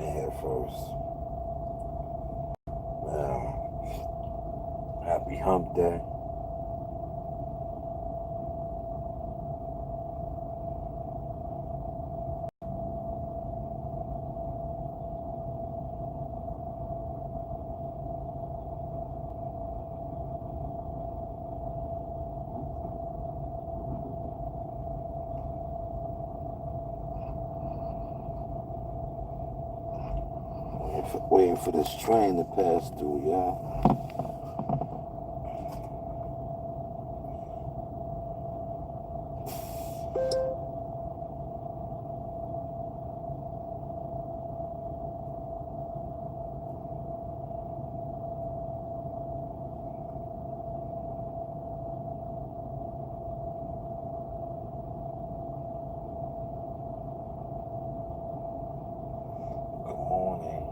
in here first. Happy hump day. Waiting for this train to pass through, y'all. Good morning.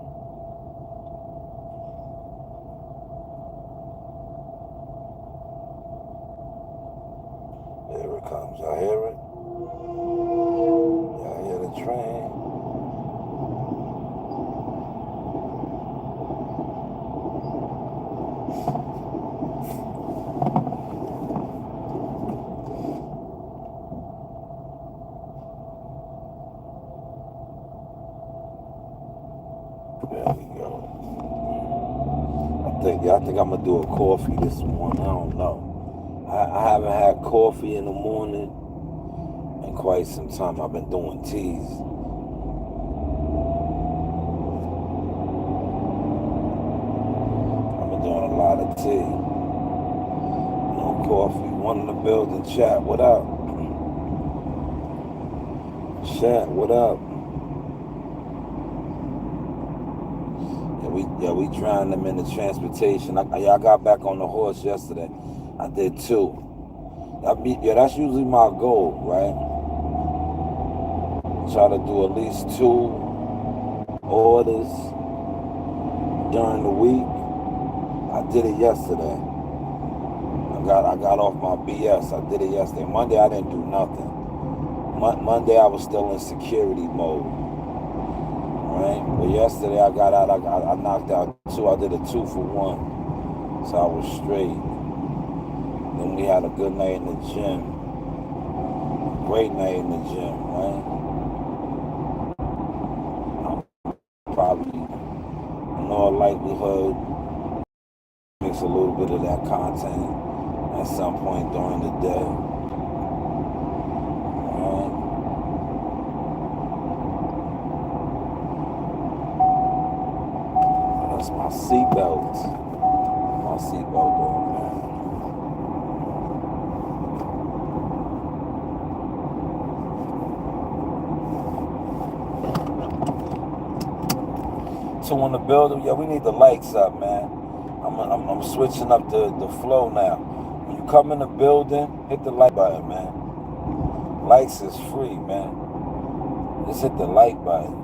There it comes. Y'all hear it? Y'all hear the train? There we go. I think I'm gonna do a coffee this morning. I don't know. I haven't had coffee in the morning in quite some time. I've been doing teas. I've been doing a lot of tea. No coffee. One in the building. Chat, what up? Chat, what up? We drowned them in the transportation. I got back on the horse yesterday. I did too. That's usually my goal, right? Try to do at least 2 orders during the week. I did it yesterday. I got off my BS. I did it yesterday. Monday I didn't do nothing. Monday I was still in security mode. Right? But yesterday I got out, I knocked out 2. I did a 2 for 1. So I was straight. Then we had a good night in the gym. Great night in the gym, right? I'll probably, in all likelihood, mix a little bit of that content at some point during the day. Right? That's my seatbelt. My seatbelt though, man. So in the building, yeah, we need the lights up, man. I'm switching up the flow now. When you come in the building, hit the like button, man. Lights is free, man. Just hit the like button.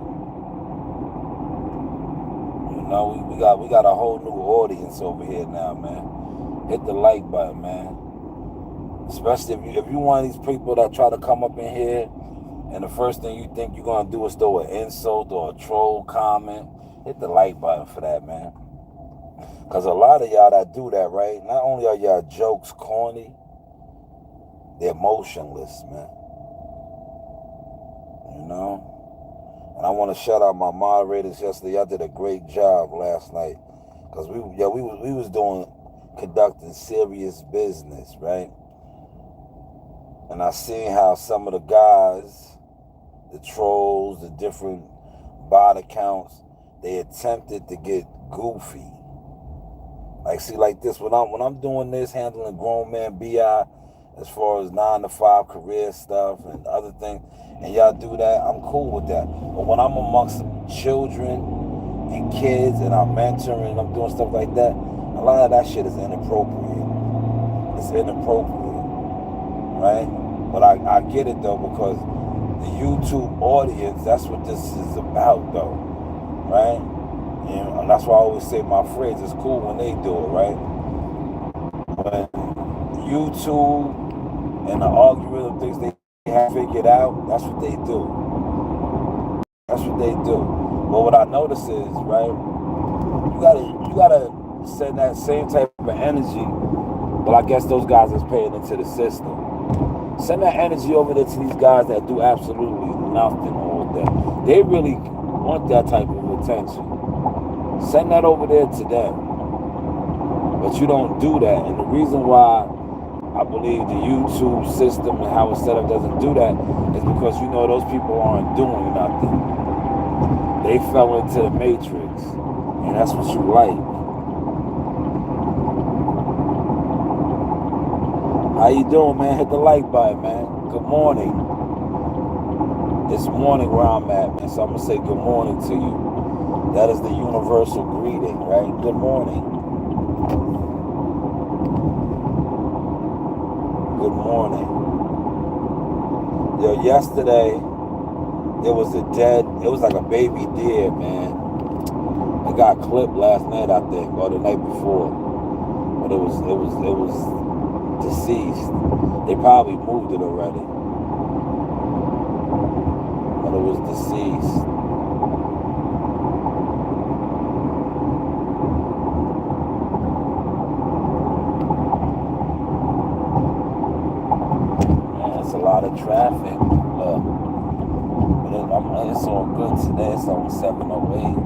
You know, we got a whole new audience over here now, man. Hit the like button, man. Especially if you one of these people that try to come up in here and the first thing you think you're gonna do is throw an insult or a troll comment, hit the like button for that, man. Because a lot of y'all that do that, right? Not only are y'all jokes corny, they're motionless, man. You know? And I want to shout out my moderators yesterday. Y'all did a great job last night. Because we was conducting serious business, right? And I seen how some of the guys, the trolls, the different bot accounts, they attempted to get goofy. Like, see, like this, when I'm doing this, handling grown man BI, as far as 9-to-5 career stuff and other things, and y'all do that, I'm cool with that. But when I'm amongst children and kids and I'm mentoring and I'm doing stuff like that, a lot of that shit is inappropriate. It's inappropriate, right? But I get it though, because the YouTube audience, that's what this is about though, right? And that's why I always say my friends, it's cool when they do it, right? When YouTube and the algorithm things they have figured out, that's what they do. That's what they do. But what I notice is, right, you gotta send that same type of energy. Well, I guess those guys is paying into the system. Send that energy over there to these guys that do absolutely nothing all day. They really want that type of attention. Send that over there to them. But you don't do that. And the reason why I believe the YouTube system and how it's set up doesn't do that is because you know those people aren't doing nothing. They fell into the matrix. And that's what you like. How you doing, man? Hit the like button, man. Good morning. It's morning where I'm at, man. So I'm going to say good morning to you. That is the universal greeting, right? Good morning. Good morning. Yo, yesterday, it was like a baby deer, man. It got clipped last night, I think, or the night before. But it was deceased. They probably moved it already. But it was deceased. Man, it's a lot of traffic. But it's all good today. It's only 7:08.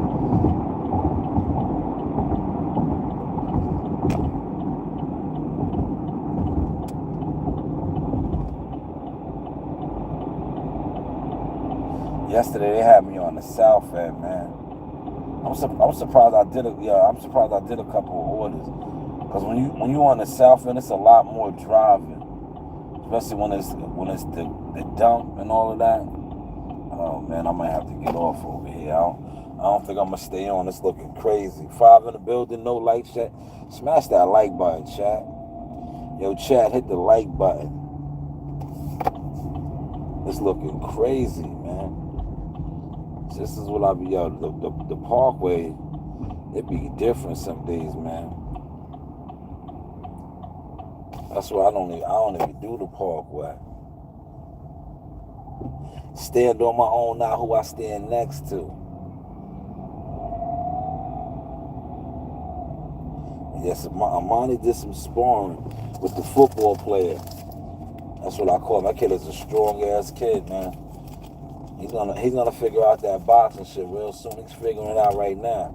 Yesterday they had me on the south end, man. I'm surprised I did I'm surprised I did a couple of orders. Cause when you on the south end, it's a lot more driving, especially when it's the dump and all of that. Oh man, I might have to get off over here. I don't think I'm gonna stay on. It's looking crazy. 5 in the building, no like, chat. Smash that like button, chat. Yo, chat, hit the like button. It's looking crazy, man. This is what I be, yo, the parkway, it be different some days, man. That's why I don't even do the parkway. Stand on my own now who I stand next to. Yes, Amani did some sparring with the football player. That's what I call him. That kid is a strong ass kid, man. He's gonna figure out that boxing shit real soon. He's figuring it out right now.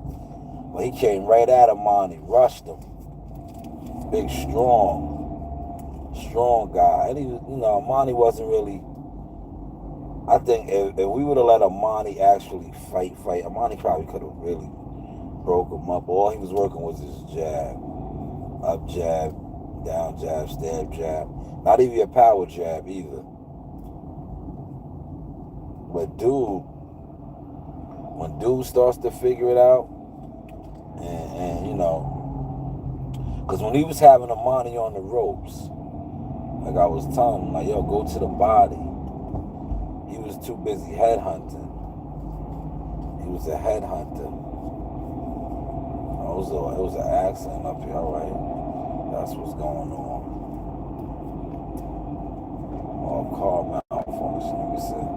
But he came right at Amani, rushed him. Big, strong guy. And he, Amani wasn't really. I think if we would have let Amani actually fight, Amani probably could have really broke him up. All he was working was his jab, up jab, down jab, stab jab. Not even a power jab either. But when dude starts to figure it out, and because when he was having Amani on the ropes, like I was telling him, like, yo, go to the body. He was too busy headhunting. He was a headhunter. It was an accident up here, all right? That's what's going on. Oh, car malfunction, let me see.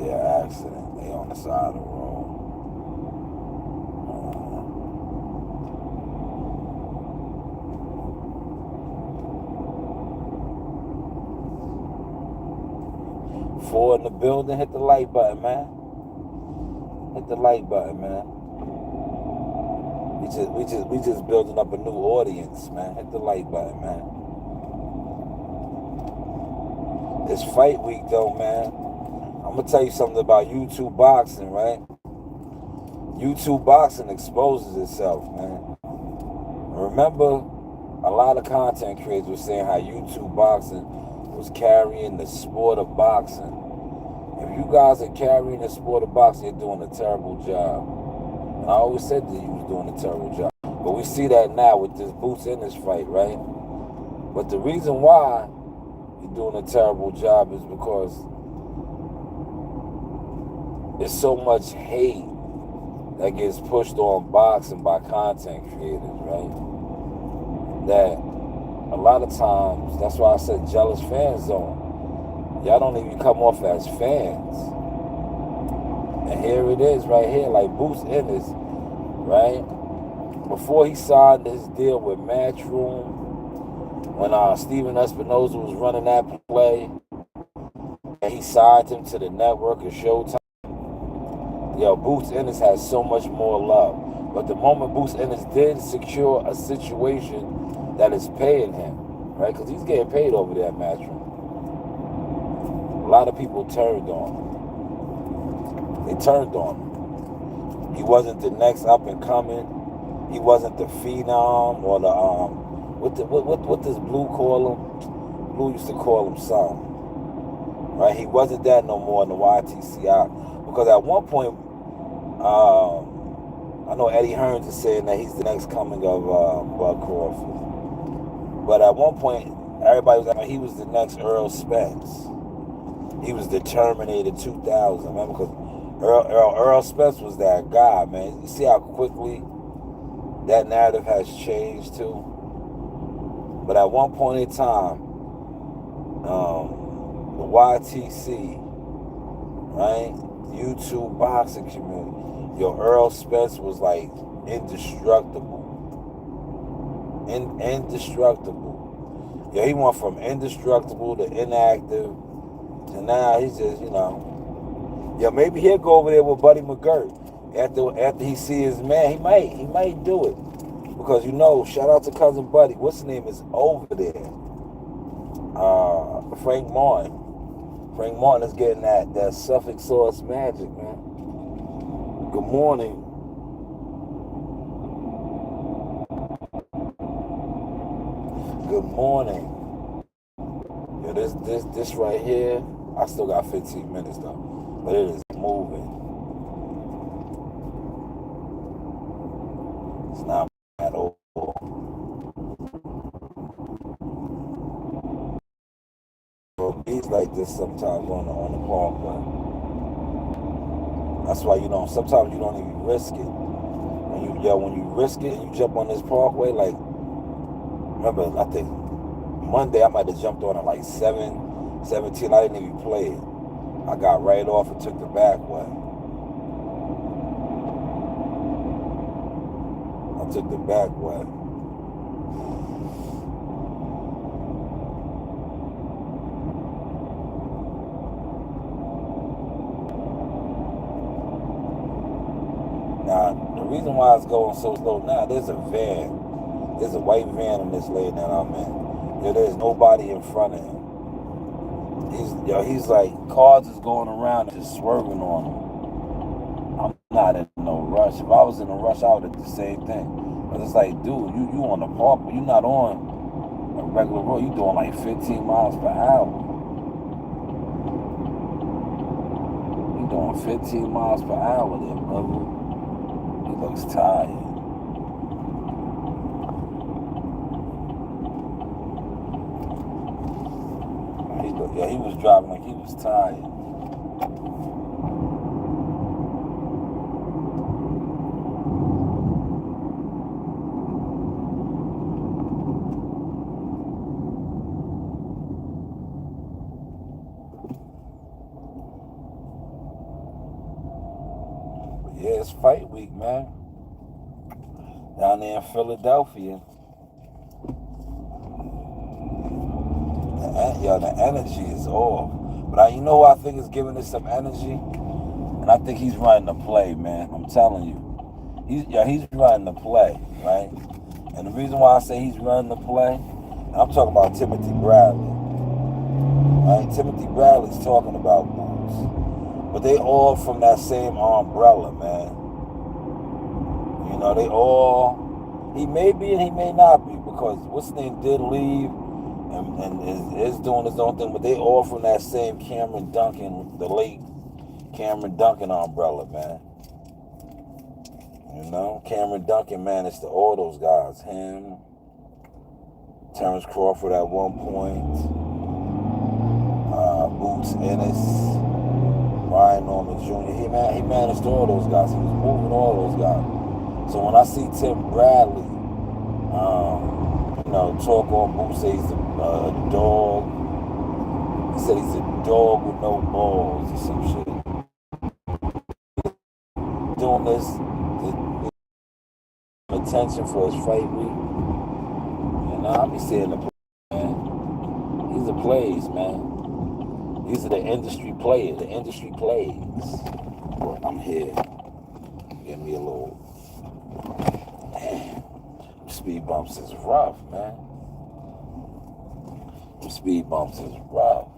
Yeah, accident. They on the side of the road. Four in the building, hit the like button, man. Hit the like button, man. We just building up a new audience, man. Hit the like button, man. It's fight week though, man. I'm gonna tell you something about YouTube boxing, right? YouTube boxing exposes itself, man. Remember, a lot of content creators were saying how YouTube boxing was carrying the sport of boxing. If you guys are carrying the sport of boxing, you're doing a terrible job. And I always said that you was doing a terrible job. But we see that now with this Boots Ennis fight, right? But the reason why you're doing a terrible job is because there's so much hate that gets pushed on boxing by content creators, right? That a lot of times, that's why I said jealous fan zone. Y'all don't even come off as fans. And here it is right here, like Boots Ennis, right? Before he signed his deal with Matchroom, when Steven Espinoza was running that play, and he signed him to the network of Showtime, yo, Boots Ennis has so much more love. But the moment Boots Ennis did secure a situation that is paying him, right? Because he's getting paid over there at Matchroom. A lot of people turned on him. They turned on him. He wasn't the next up and coming. He wasn't the phenom or the what does Blue call him? Blue used to call him something. Right? He wasn't that no more in the YTCI. Because at one point, I know Eddie Hearns is saying that he's the next coming of Bud Crawford. But at one point, everybody was like, he was the next Earl Spence. He was the Terminator 2000, man, because Earl Spence was that guy, man. You see how quickly that narrative has changed too? But at one point in time, the YTC, right, YouTube boxing community, yo, Earl Spence was like indestructible. Indestructible. Yo, he went from indestructible to inactive to now he's just, yo, maybe he'll go over there with Buddy McGirt. After he see his man, he might do it. Because shout out to cousin Buddy. What's his name is over there? Frank Martin. Frank Martin is getting that Suffolk sauce magic, man. Good morning. Good morning. Yo, this right here, I still got 15 minutes though, but it is moving. It's not at all. He's like this sometimes on the parkway. That's why sometimes you don't even risk it. When you risk it and you jump on this parkway, like remember I think Monday I might have jumped on it like 7:17. I didn't even play it. I got right off and took the back way. I took the back way. Now, the reason why it's going so slow now, there's a white van in this lane that I'm in. There's nobody in front of him. He's like, cars is going around and just swerving on him. I'm not in no rush. If I was in a rush, I would have done the same thing. But it's like, dude, you on the park, but you're not on a regular road. You doing like 15 miles per hour. You doing 15 miles per hour there, brother. He looks tired. He was driving like he was tired. But yeah, it's fight week, man. Down there in Philadelphia. The energy is off. But you know who I think is giving us some energy? And I think he's running the play, man. I'm telling you. He's running the play, right? And the reason why I say he's running the play, I'm talking about Timothy Bradley. Right? Timothy Bradley's talking about Boots. But they all from that same umbrella, man. They all, he may be and he may not be, because what's his name did leave and is doing his own thing, but they all from that same Cameron Duncan, the late Cameron Duncan umbrella, man. Cameron Duncan managed to all those guys. Him, Terrence Crawford at one point, Boots Ennis, Brian Norman Jr. He managed all those guys. He was moving all those guys. So when I see Tim Bradley, talk on Boots, say he's a dog. He said he's a dog with no balls or some shit. doing this to get attention for his fight week. You know, I be seeing the plays, man. These are plays, man. These are the industry players. The industry plays. But I'm here. Give me a little. Man, speed bumps is rough, man. Speed bumps is rough.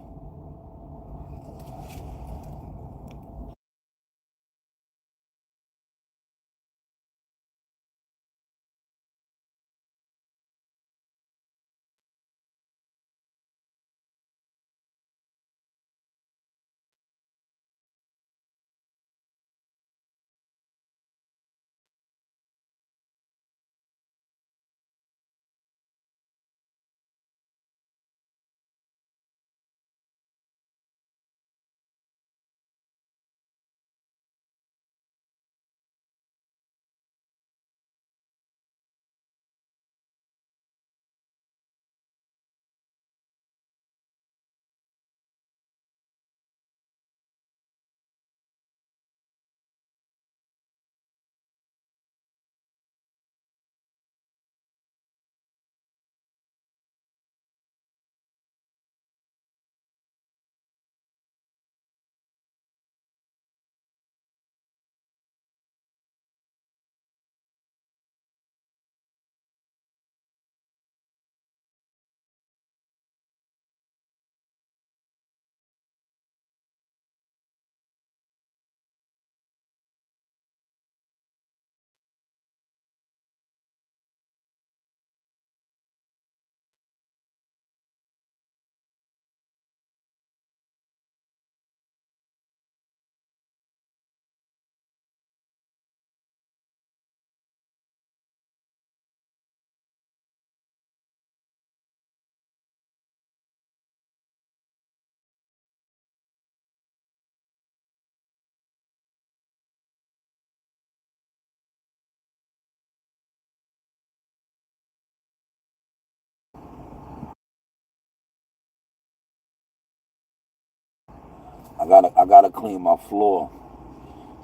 I gotta clean my floor.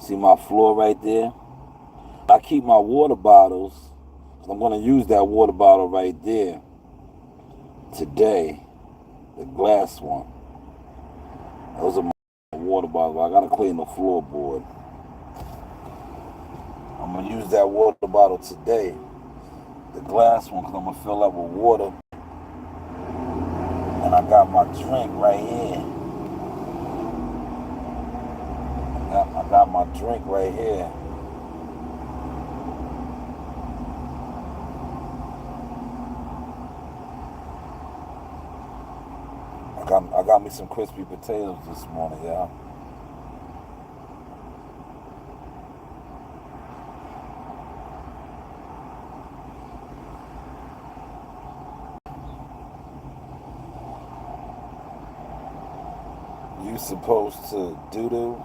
See my floor right there? I keep my water bottles. I'm gonna use that water bottle right there today. The glass one. Those are my water bottles. I gotta clean the floorboard. I'm gonna use that water bottle today. The glass one, because I'm gonna fill up with water. And I got my drink right here. I got my drink right here. I got me some crispy potatoes this morning, y'all. You supposed to doo-doo?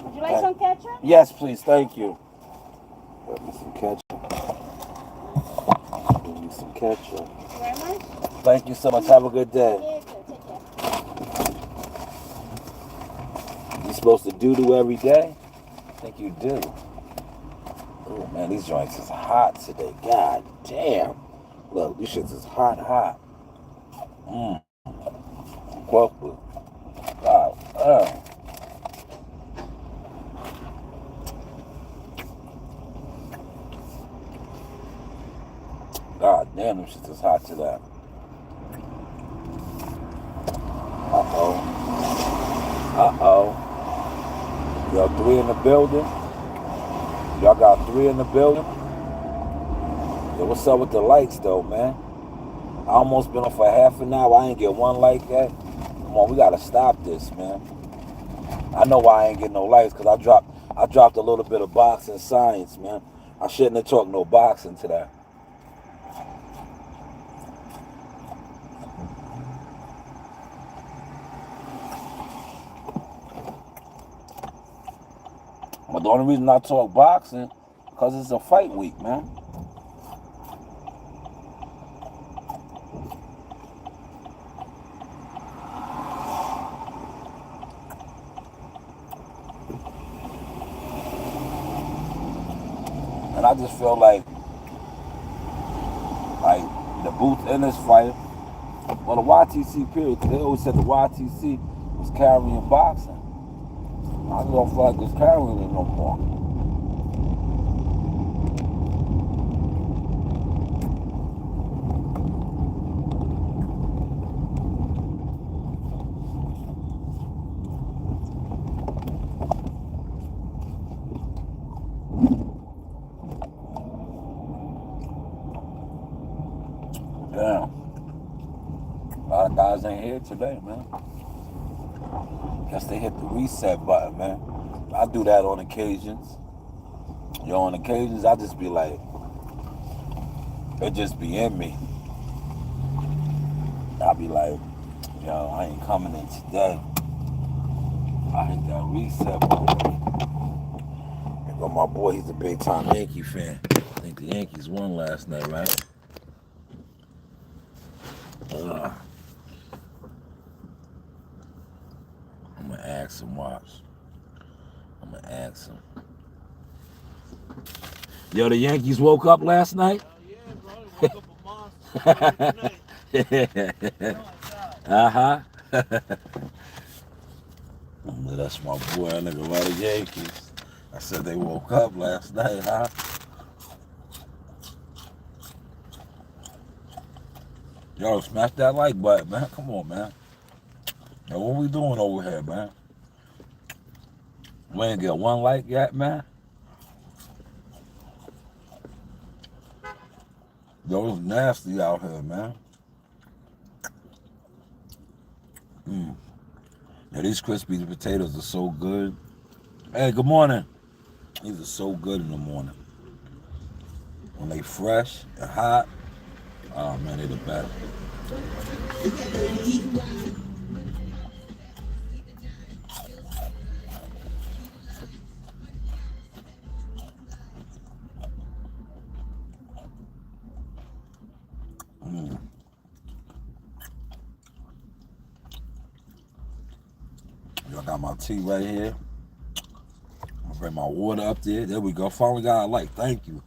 Would you like some ketchup? Yes, please. Thank you. Give me some ketchup. Give me some ketchup. Thank you very much. Thank you so much. Have a good day. You too. Take care. You supposed to doo-doo every day? I think you do. Oh, man, these joints is hot today. God damn. Look, these shits is hot. Whoa. God, God damn, them shits is hot today. Uh-oh. Y'all 3 in the building? Y'all got 3 in the building? Yo, what's up with the lights, though, man? almost been on for half an hour. I ain't get one like that. Come on, we gotta stop this, man. I know why I ain't getting no likes, because I dropped a little bit of boxing science, man. I shouldn't have talked no boxing today. But the only reason I talk boxing, because it's a fight week, man. And I just feel like the Boots in this fight, well, the YTC period, they always said the YTC was carrying boxing. I just don't feel like it's carrying it no more. Damn. A lot of guys ain't here today, man. Guess they hit the reset button, man. I do that on occasions. On occasions, I just be like, it just be in me. I be like, I ain't coming in today. I hit that reset button. There go my boy, he's a big time Yankee fan. I think the Yankees won last night, right? I'm gonna ask him, watch. I'm gonna ask him. Yo, the Yankees woke up last night? Yeah, bro. They woke up a monster tonight. Uh-huh. That's my boy, that nigga right the Yankees. I said they woke up last night, huh? Yo, smash that like button, man. Come on, man. Yo, what we doing over here, man? We ain't get one like yet, man. Yo, it's nasty out here, man. Yeah, these crispy potatoes are so good. Hey, good morning. These are so good in the morning. When they fresh and hot, oh man, they the best. I got my tea right here. I'm gonna bring my water up there. There we go. Finally got a like. Thank you.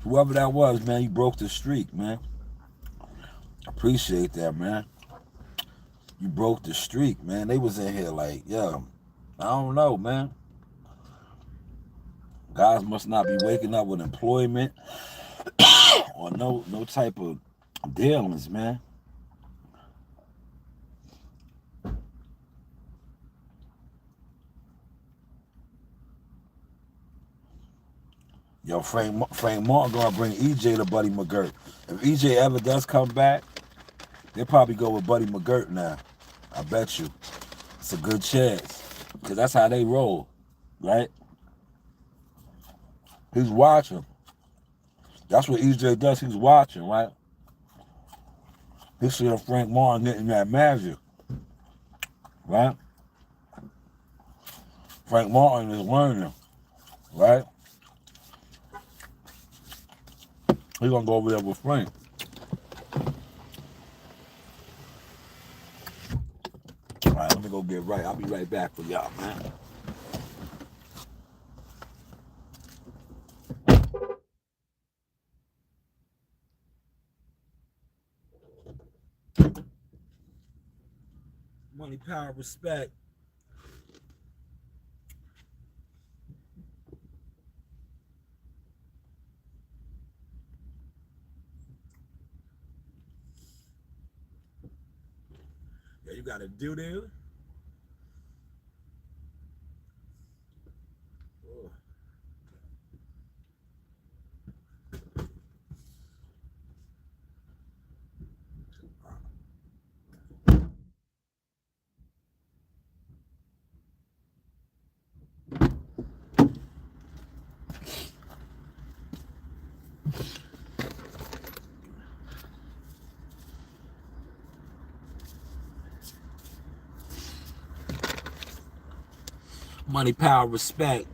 Whoever that was, man, you broke the streak, man. Appreciate that, man. You broke the streak, man. They was in here like, yo, I don't know, man. Guys must not be waking up with employment or no type of dealings, man. Yo, Frank Martin gonna bring EJ to Buddy McGirt. If EJ ever does come back, they'll probably go with Buddy McGirt now. I bet you. It's a good chance. Because that's how they roll, right? He's watching. That's what EJ does. He's watching, right? He's seeing Frank Martin getting that magic, right? Frank Martin is learning, right? He's going to go over there with Frank. All right, let me go get right. I'll be right back for y'all, man. Money, power, respect. Yeah, you got to do this. Money, power, respect.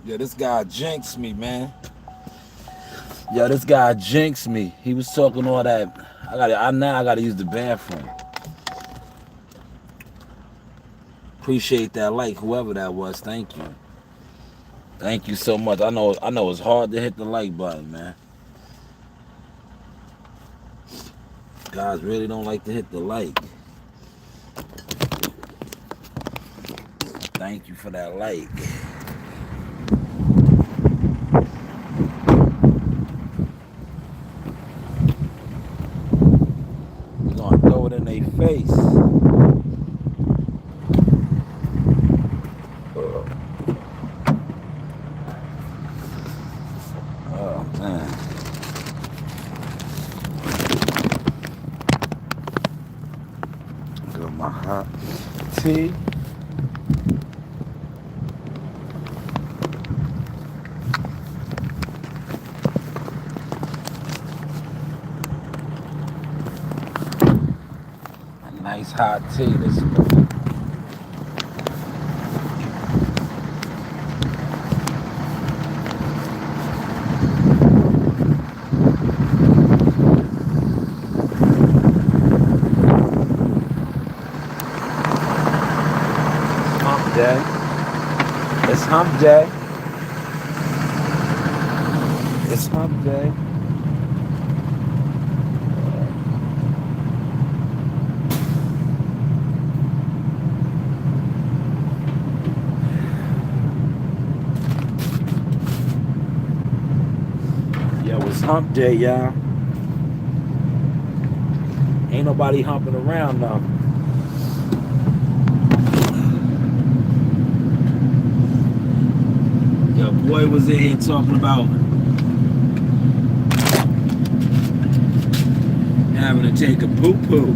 Yeah, this guy jinxed me, man. Yeah, this guy jinxed me. He was talking all that. Now I gotta use the bathroom. Appreciate that like, whoever that was. Thank you. Thank you so much. I know it's hard to hit the like button, man. Guys really don't like to hit the like. Thank you for that like. We're gonna throw it in their face. Oh man. Got my hot tea. Nice hot tea this morning. Hump day. It's hump day. It's hump day. It's hump day, y'all. Ain't nobody humping around though. Your boy was in here talking about having to take a poo-poo.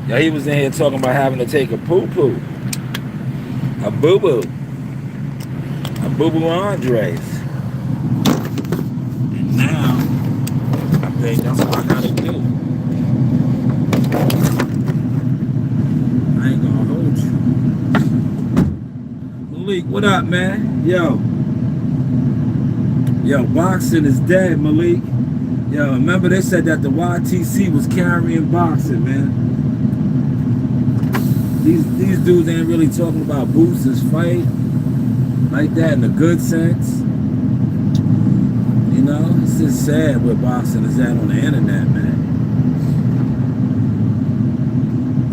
Yeah, he was in here talking about having to take a poo-poo. A boo-boo. Boo-boo Andres. And now, I think that's what I gotta do. I ain't gonna hold you. Malik, what up, man? Yo, boxing is dead, Malik. Yo, remember they said that the YTC was carrying boxing, man. These dudes ain't really talking about Boots' fight like that in a good sense. You know, it's just sad where boxing is at on the internet, man.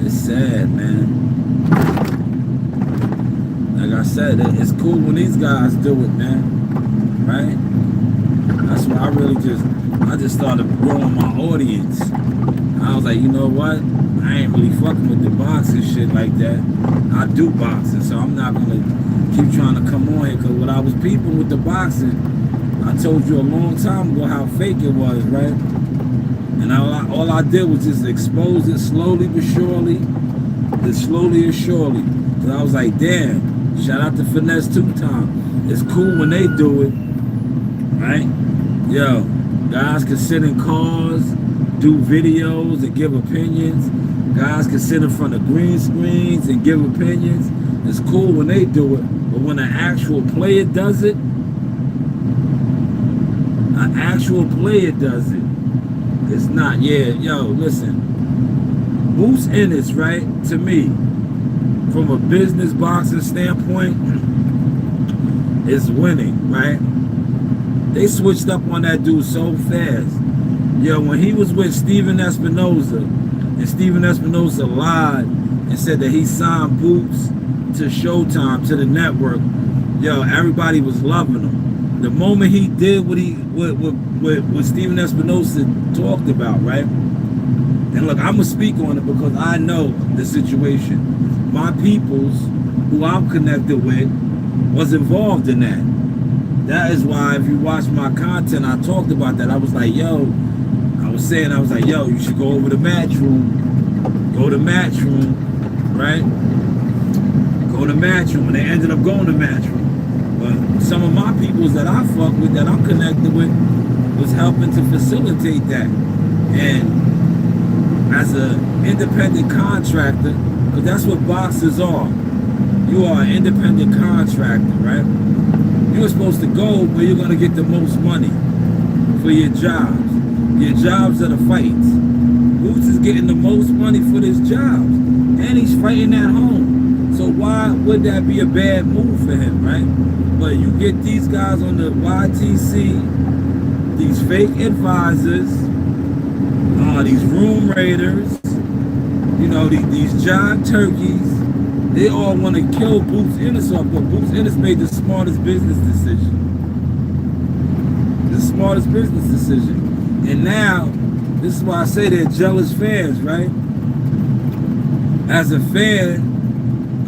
It's sad, man. Like I said, it's cool when these guys do it, man. Right? That's why I just started growing my audience. I was like, you know what? I ain't really fucking with the boxing shit like that. I do boxing, so I'm not gonna keep trying to come on here, because when I was peeping with the boxing, I told you a long time ago how fake it was, right? And all I did was just expose it slowly but surely, slowly and surely. Because I was like, damn, shout out to Finesse 2-Time. It's cool when they do it, right? Yo, guys can sit in cars, do videos and give opinions. Guys can sit in front of green screens and give opinions. It's cool when they do it, but when an actual player does it, it's not. Yeah, yo, listen. Moose Ennis, right, to me, from a business boxing standpoint, is winning, right? They switched up on that dude so fast. Yo, when he was with Steven Espinoza, and Steven Espinoza lied and said that he signed Boots to Showtime, to the network, yo, everybody was loving him. The moment he did what Steven Espinoza talked about, right? And look, I'm gonna speak on it because I know the situation. My peoples, who I'm connected with, was involved in that. That is why, if you watch my content, I talked about that. I was like, yo, you should go over to Matchroom. Go to Matchroom, right? Go to Matchroom. And they ended up going to Matchroom. But some of my peoples that I fuck with, that I'm connected with, was helping to facilitate that. And as an independent contractor, because that's what boxers are. you are an independent contractor, right? You're supposed to go where you're gonna get the most money for your jobs. Your jobs are the fights. Boots is getting the most money for his jobs, and he's fighting at home. So why would that be a bad move for him, right? But you get these guys on the YTC, these fake advisors, these room raiders, you know, these job turkeys. They all want to kill Boots Ennis off, but Boots Ennis made the smartest business decision. The smartest business decision. And now, this is why I say they're jealous fans, right? As a fan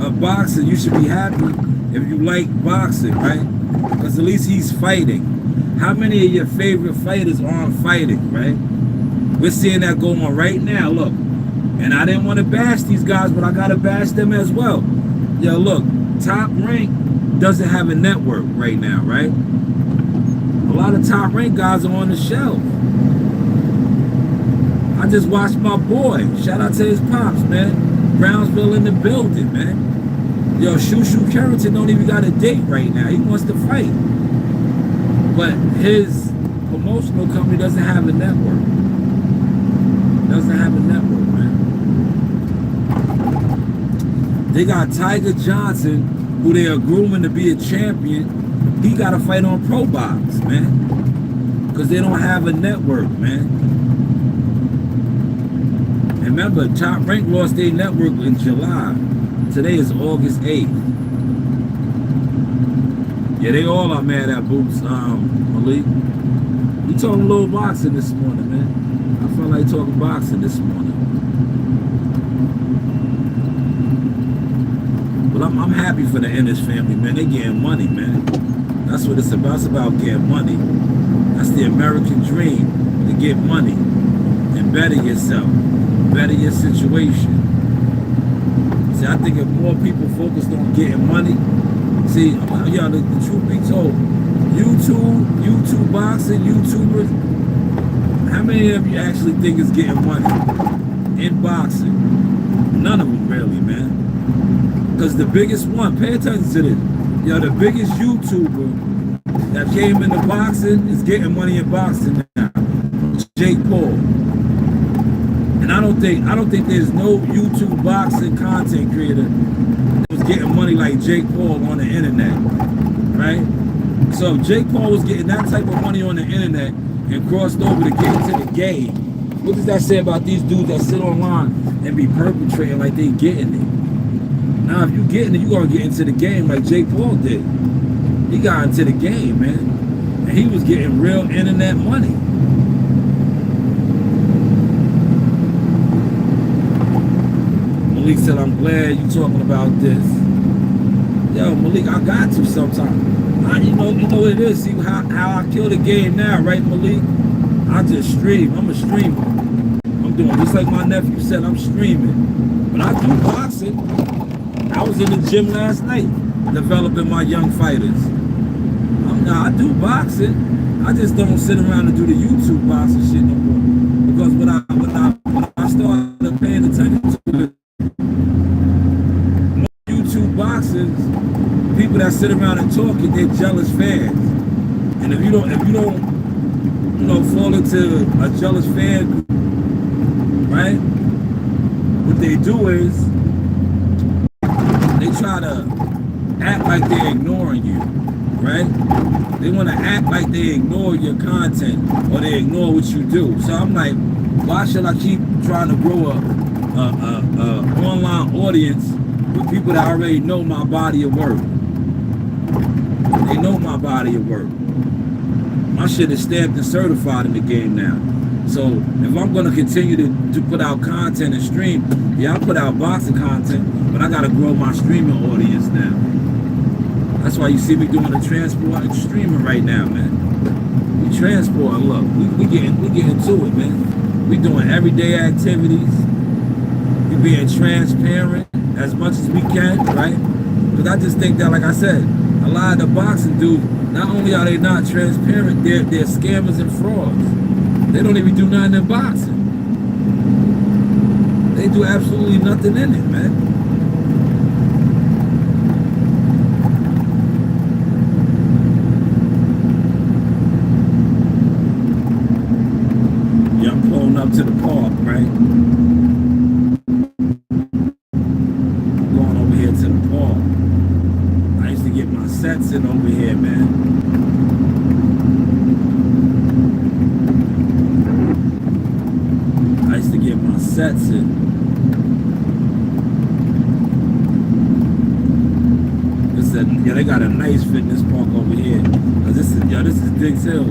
of boxing, you should be happy if you like boxing, right? Because at least he's fighting. How many of your favorite fighters aren't fighting, right? We're seeing that go on right now, look. And I didn't want to bash these guys, but I got to bash them as well. Yo, look, Top Rank doesn't have a network right now, right? A lot of Top Rank guys are on the shelf. I just watched my boy. Shout out to his pops, man. Brownsville in the building, man. Yo, Shushu Carrington don't even got a date right now. He wants to fight. But his promotional company doesn't have a network. Doesn't have a network, man. They got Tiger Johnson, who they are grooming to be a champion. He got to fight on Pro Box, man. Because they don't have a network, man. And remember, Top Rank lost their network in July. Today is August 8th. Yeah, they all are mad at Boots, Malik. We talking a little boxing this morning, man. I felt like talking boxing this morning. But I'm happy for the Ennis family, man. They getting money, man. That's what it's about. It's about getting money. That's the American dream, to get money and better yourself, better your situation. See, I think if more people focused on getting money, see, yeah, the truth be told, YouTube boxing, YouTubers, how many of you actually think is getting money in boxing? None of them really, man. Because the biggest one, pay attention to this, yo, the biggest YouTuber that came into boxing is getting money in boxing now. Jake Paul. And I don't think there's no YouTube boxing content creator that was getting money like Jake Paul on the internet, right? So if Jake Paul was getting that type of money on the internet and crossed over to get into the game, what does that say about these dudes that sit online and be perpetrating like they getting it? Now, if you getting it, you're going to get into the game like Jake Paul did. He got into the game, man. And he was getting real internet money. Malik said, I'm glad you talking about this. Yo, Malik, I got to sometime. You know what it is. See how I kill the game now, right, Malik? I just stream. I'm a streamer. I'm doing just like my nephew said, I'm streaming. But I do boxing. I was in the gym last night developing my young fighters. I do boxing. I just don't sit around and do the YouTube boxing shit no more. Because when I started paying attention to it, YouTube boxers, people that sit around and talk it, they're jealous fans. And if you don't, fall into a jealous fan group, right? What they do is they try to act like they're ignoring you, right? They want to act like they ignore your content or they ignore what you do. So I'm like, why should I keep trying to grow a online audience with people that already know my body of work? They know my body of work. My shit is stamped and certified in the game now. So if I'm going to continue to put out content and stream, yeah, I put out boxing content, but I got to grow my streaming audience now. That's why you see me doing the transport and streaming right now, man. We transport, look, we getting to it, man. We doing everyday activities. We being transparent as much as we can, right? Because I just think that, like I said, a lot of the boxing dudes, not only are they not transparent, they're scammers and frauds. They don't even do nothing in boxing. They do absolutely nothing in it, man. to the park, right? Going over here to the park. I used to get my sets in over here, man. I used to get my sets in. Yeah, they got a nice fitness park over here. This is Diggs Hill.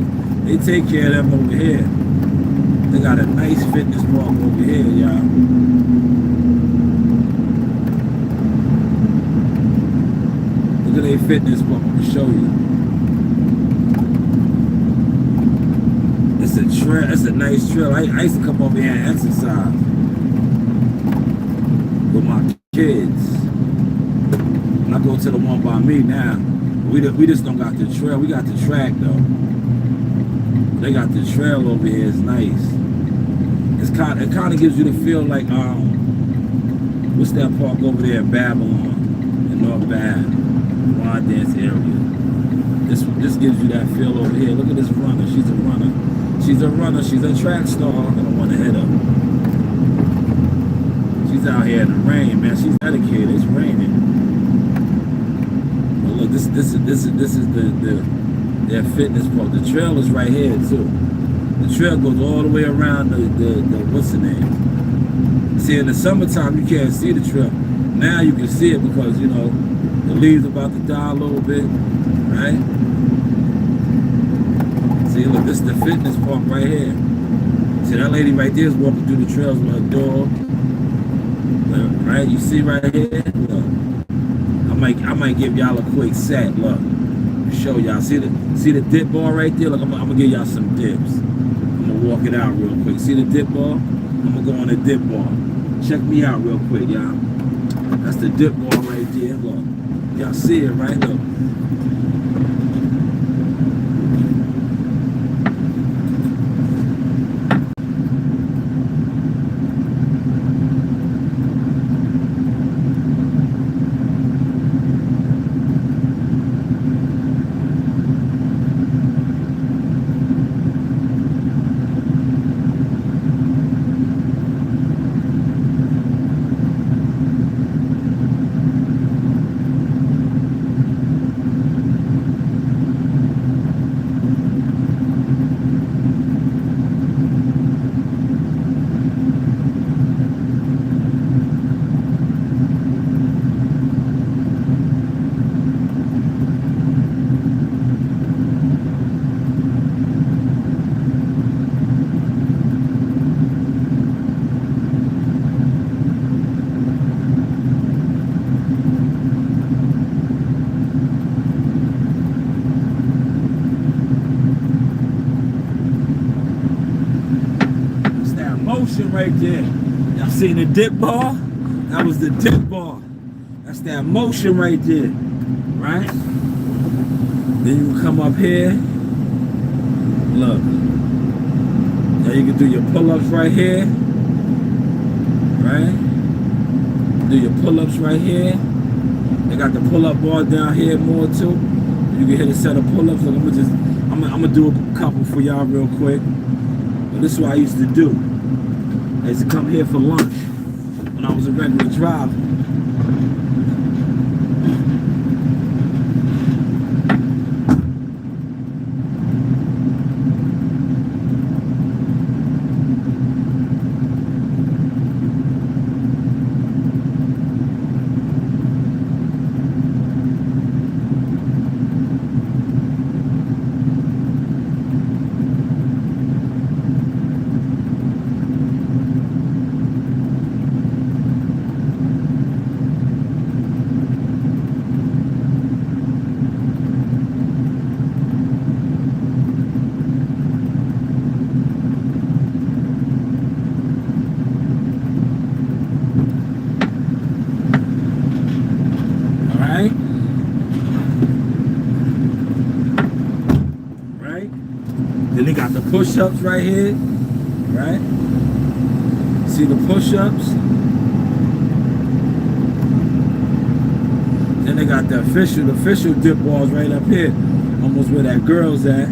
They take care of them over here. They got a nice fitness park over here, y'all. Look at their fitness park. I'm gonna show you. It's a trail. It's a nice trail. I used to come over here and exercise with my kids. I go to the one by me now. We just don't got the trail. We got the track though. They got the trail over here. It's nice. It kind of gives you the feel like what's that park over there in Babylon, in North Bath, Wild Dance area. This gives you that feel over here. Look at this runner. She's a runner. She's a runner. She's a track star. I don't want to hit her. She's out here in the rain, man. She's dedicated. It's raining. Look, this is their fitness park. The trail is right here too. The trail goes all the way around the what's the name? See, in the summertime you can't see the trail. Now you can see it because you know the leaves about to die a little bit, right? See, look, this is the fitness park right here. See, that lady right there is walking through the trails with her dog. Right? You see right here? Look. I might give y'all a quick set. Look, show y'all. See the dip ball right there? Look, I'm gonna give y'all some dips. I'm gonna walk it out real quick. See the dip ball? I'm gonna go on the dip ball. Check me out real quick, y'all. That's the dip ball right there. Look, y'all see it, right? Look. Right there. Y'all seen the dip ball? That was the dip ball. That's that motion right there. Right? Then you come up here. Look. Now you can do your pull-ups right here. Right? Do your pull-ups right here. They got the pull-up bar down here more too. You can hit a set of pull-ups. Look, I'm gonna do a couple for y'all real quick. But this is what I used to do. I used to come here for lunch when I was a regular driver. Then they got the push-ups right here, right? See the push-ups? Then they got the official dip balls right up here, almost where that girl's at.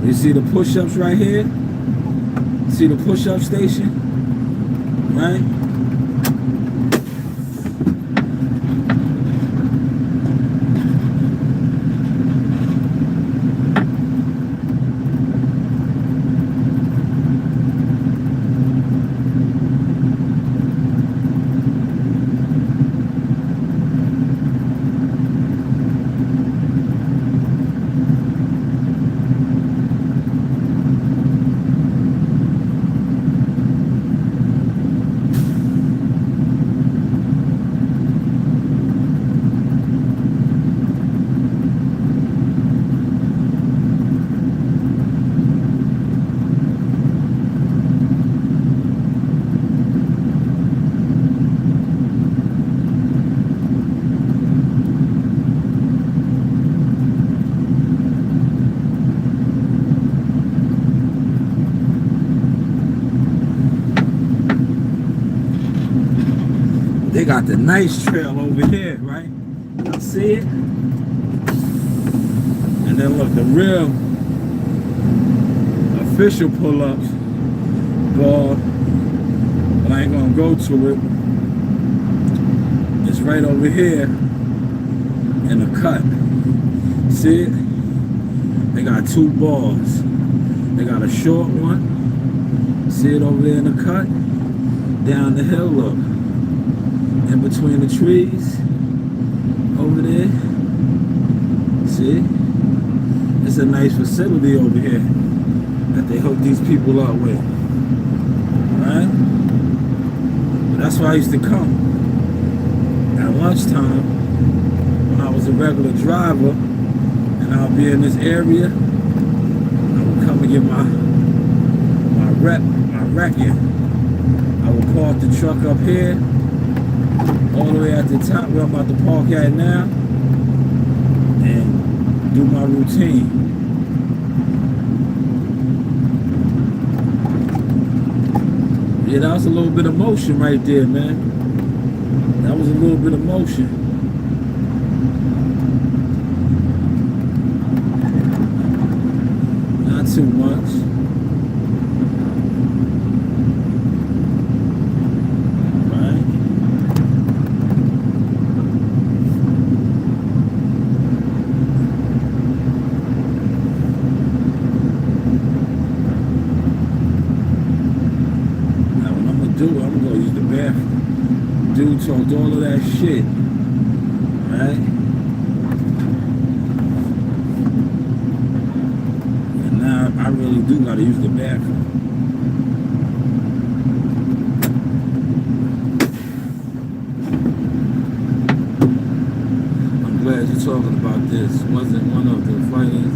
You see the push-ups right here? See the push-up station? Right? They got the nice trail over here, right? You see it? And then look, the real official pull-ups ball, but I ain't gonna go to it. It's right over here in the cut. See it? They got two balls. They got a short one. See it over there in the cut? Down the hill, look. In between the trees over there. See? It's a nice facility over here that they hook these people up with. Right? But that's why I used to come. At lunchtime, when I was a regular driver, and I'll be in this area, I would come and get my wrecking. I would park the truck up here, all the way at the top where I'm about to park at now, and do my routine. Yeah, that was a little bit of motion right there, man. That was a little bit of motion. Not too much. I'm gonna use the bathroom. Dude talked all of that shit, right? And now I really do gotta use the bathroom. I'm glad you're talking about this. Wasn't one of the fighters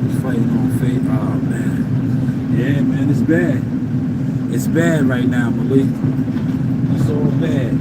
was fighting on fate? Oh man, yeah, man, it's bad. It's bad right now, Malik. It's all bad.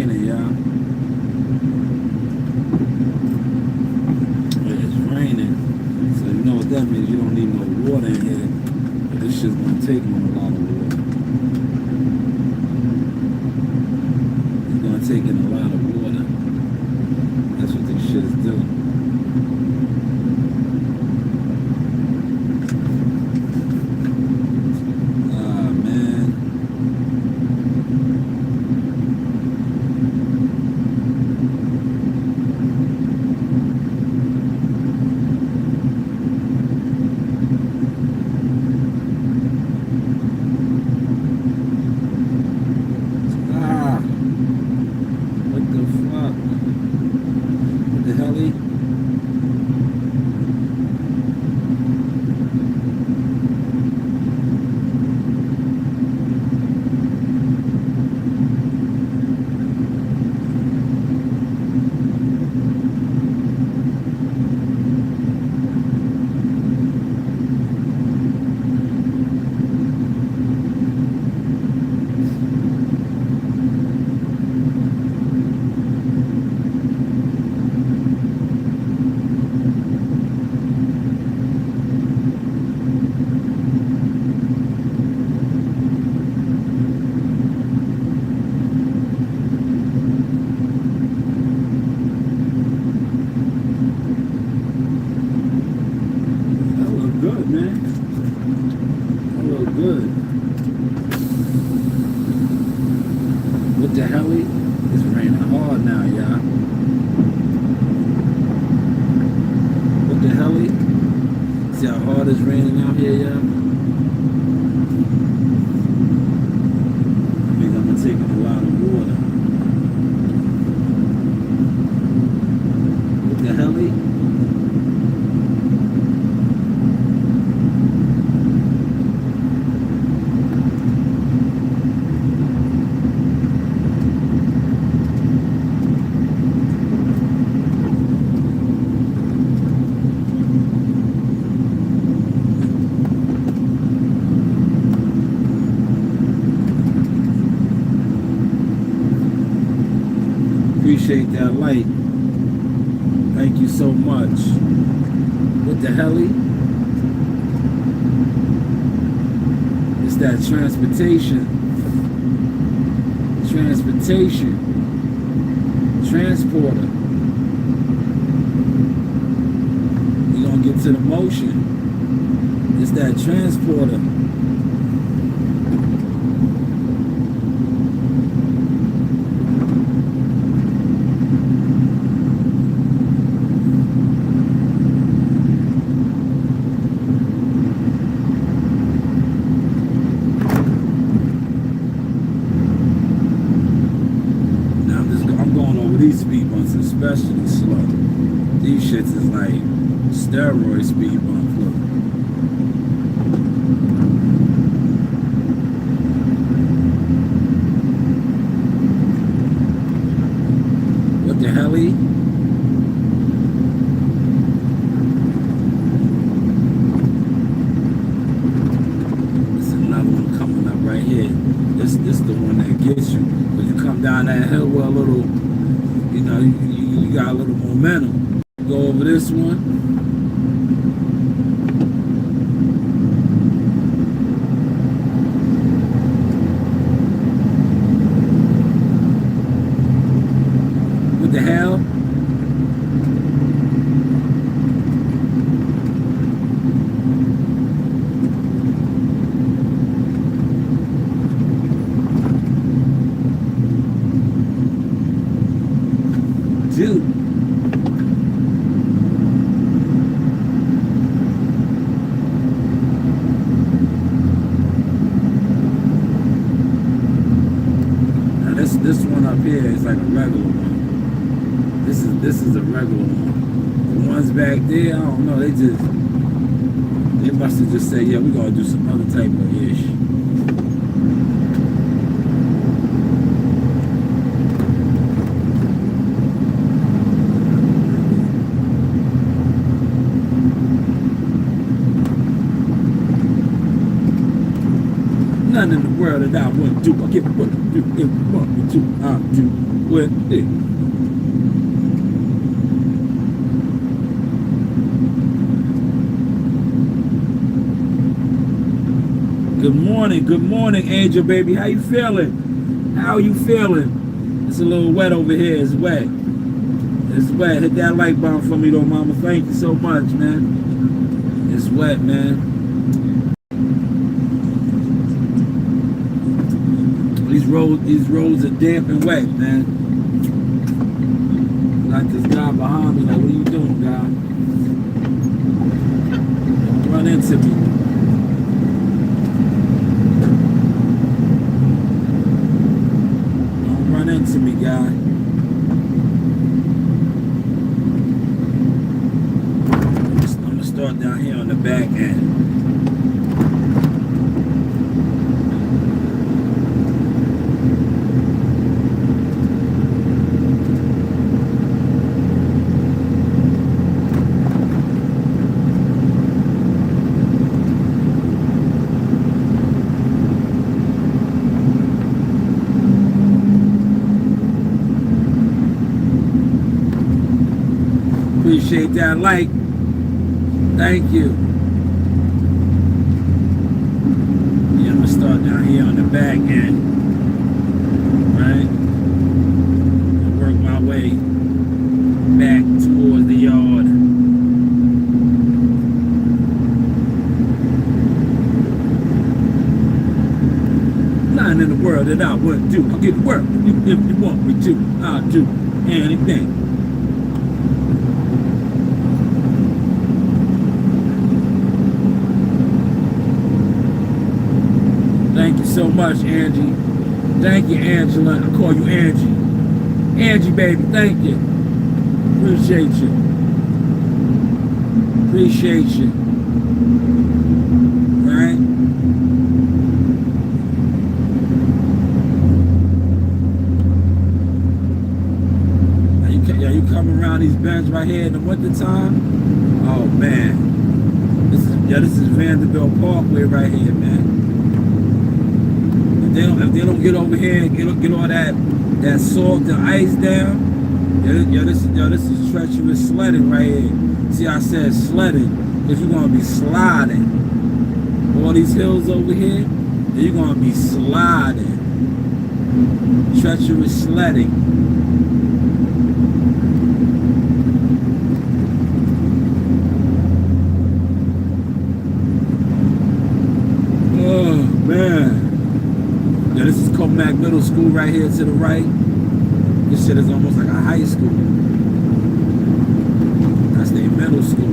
raining, y'all. It's raining. So you know what that means. You don't need no water in here. But this shit's gonna take on a lot of water. It's gonna take in a lot of water. That's what these shits do. Ah, man. Ah, what the fuck? What the hell? That look good, man. That look good. What the hell? It's raining hard now, y'all. What the hell? See how hard it's raining out here, y'all? I mean, I'm gonna take in a lot of water. What the hell? Appreciate that light. Thank you so much. What the hell? It's that transportation. Transporter. We're gonna get to the motion. It's that transporter. These speed bumps especially slow. These shits is like steroid speed bump flow. What the hell? This is another one coming up right here. This the one that gets you. When you come down that hill with a little, you know, you got a little momentum. Go over this one. What the hell? Dude. Now this one up here is like a regular one. This is a regular one. The ones back there, I don't know, they must have just said, yeah, we're gonna do some other type of ish. Nothing in the world that I want to do. I get what to do if you want me to. I'll do what it. Good morning, Angel baby. How you feeling? How you feeling? It's a little wet over here. It's wet. It's wet. Hit that like button for me though, mama. Thank you so much, man. It's wet, man. These roads are damp and wet, man. Like this guy behind me, like, what are you doing, guy? Don't run into me. Don't run into me, guy. I'm gonna start down here on the back end. Appreciate that like. Thank you. Yeah, I'm gonna start down here on the back end. Right? And work my way back towards the yard. Nothing in the world that I wouldn't do. I'll get work if you want me to. I'll do anything. Thank you so much, Angie. Thank you, Angela. I call you Angie. Angie, baby, thank you. Appreciate you. Appreciate you. Right? Are you coming around these bends right here in the wintertime? Oh, man. This is Vanderbilt Parkway right here, man. If they don't get over here and get all that salt and ice down, this is treacherous sledding right here. See, I said sledding because you're gonna be sliding. All these hills over here, you're gonna be sliding. Treacherous sledding. Oh man. Yeah, this is Comac Middle School right here to the right. This shit is almost like a high school. That's their middle school.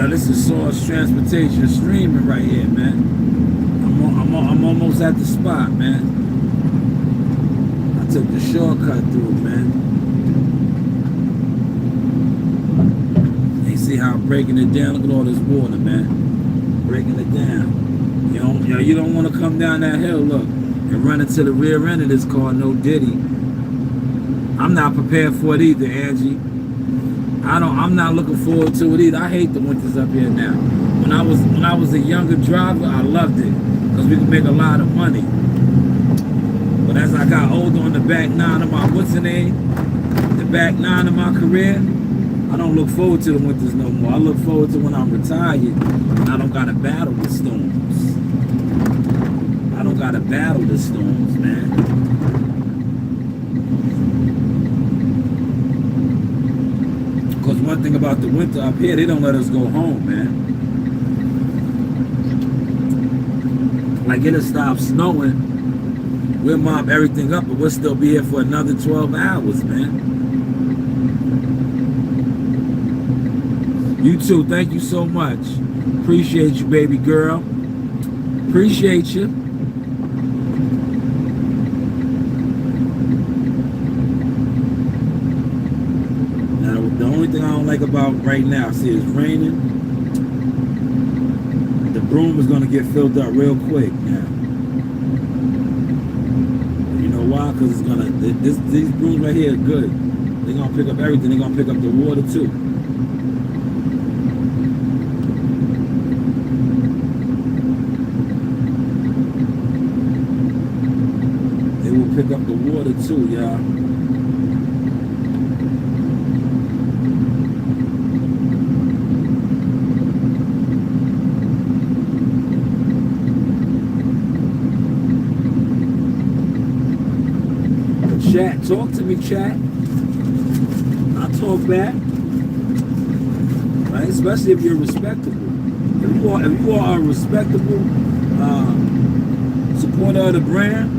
This is Source Transportation streaming right here, man. I'm almost at the spot, man. I took the shortcut through, man. You see how I'm breaking it down? Look at all this water, man. Breaking it down. You don't want to come down that hill, look, and run into the rear end of this car, no diddy. I'm not prepared for it either, Angie. I'm not looking forward to it either. I hate the winters up here now. When I was a younger driver, I loved it because we could make a lot of money. But as I got older on the back nine of my the back nine of my career, I don't look forward to the winters no more. I look forward to when I'm retired and I don't gotta battle the storms. I don't gotta battle the storms, man. Because one thing about the winter up here, they don't let us go home, man. Like it'll stop snowing, we'll mop everything up, but we'll still be here for another 12 hours, man. You too, thank you so much. Appreciate you, baby girl. Appreciate you. Now, the only thing I don't like about right now, see, it's raining. The broom is going to get filled up real quick now. You know why? Because it's going to, these brooms right here are good. They're going to pick up everything. They're going to pick up the water too. They will pick up the water too, y'all. Chat, talk to me, chat. I'll talk back. Right? Especially if you're respectable. If you are a respectable supporter of the brand,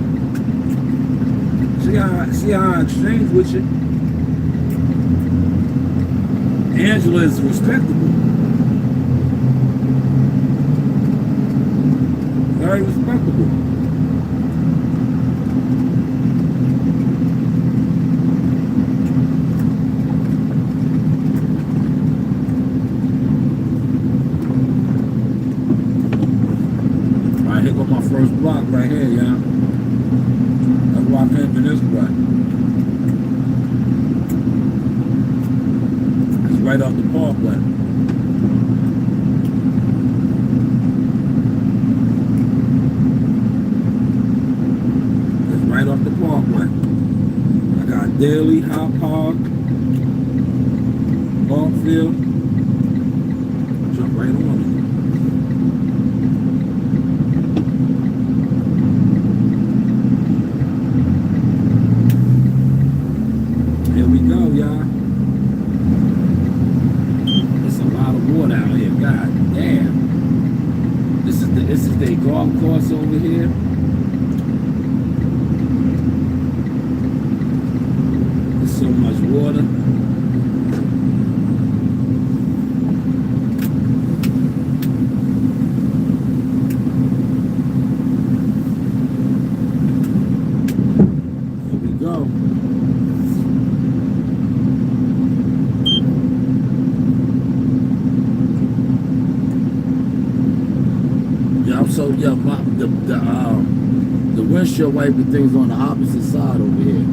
see how I exchange with you. Angela is respectable. Very respectable. First block right here, y'all. That's why I came in this way. It's right off the parkway. It's right off the parkway. I got Daly, Hop Hog, Parkfield. Jump right on it. Y'all. There's a lot of water out here. God damn. This is the golf course over here. There's so much water. Here we go. So yeah, the windshield wiper thing's on the opposite side over here.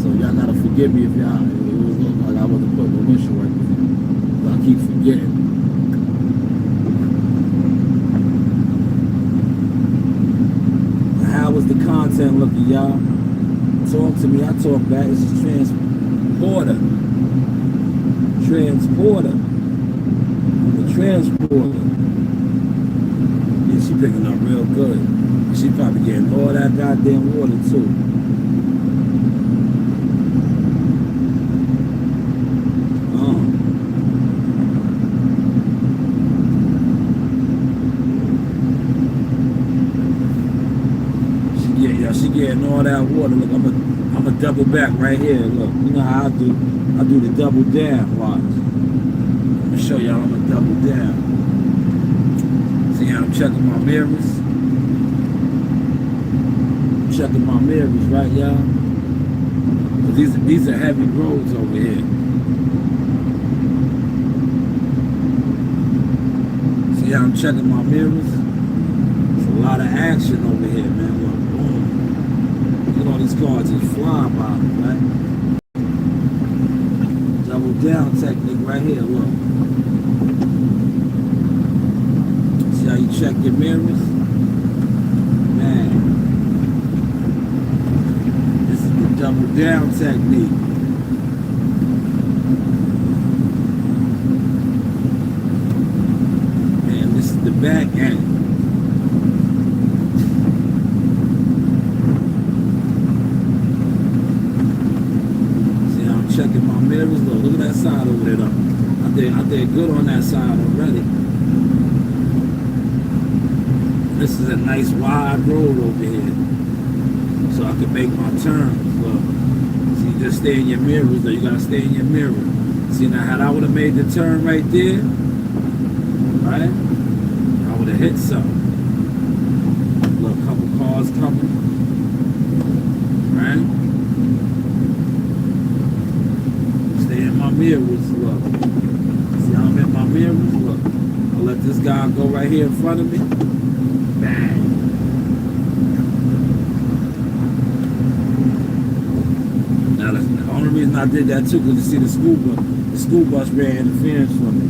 So y'all gotta forgive me if it was looking like I wasn't putting the windshield wipers in. But I keep forgetting. How was the content looking, y'all? Talk to me, I talk back. This is Transporter. I'm the transporter. She picking up real good. She probably getting all that goddamn water too. She getting all that water. Look, I'm a double back right here. Look, you know how I do. I do the double down. Watch. I'm gonna show y'all. I'm a double down. I'm checking my mirrors. Checking my mirrors, right, y'all? These are heavy roads over here. See how I'm checking my mirrors? There's a lot of action over here, man. Look, boom. Look at all these cars just flying by, right? Double down technique right here, look. How you check your mirrors, man. This is the double down technique. Man, this is the back end. See how I'm checking my mirrors? Look at that side over there though. I did good on that side already. This is a nice wide road over here, so I can make my turns. Look, see, just stay in your mirrors, though. You gotta stay in your mirror. See, now how I would have made the turn right there, right? I would have hit something. Look, a couple cars coming, right? Stay in my mirrors, look. See how I'm in my mirrors? Look. I'll let this guy go right here in front of me. Bang. Now, the only reason I did that too, because you see the school bus ran interference for me.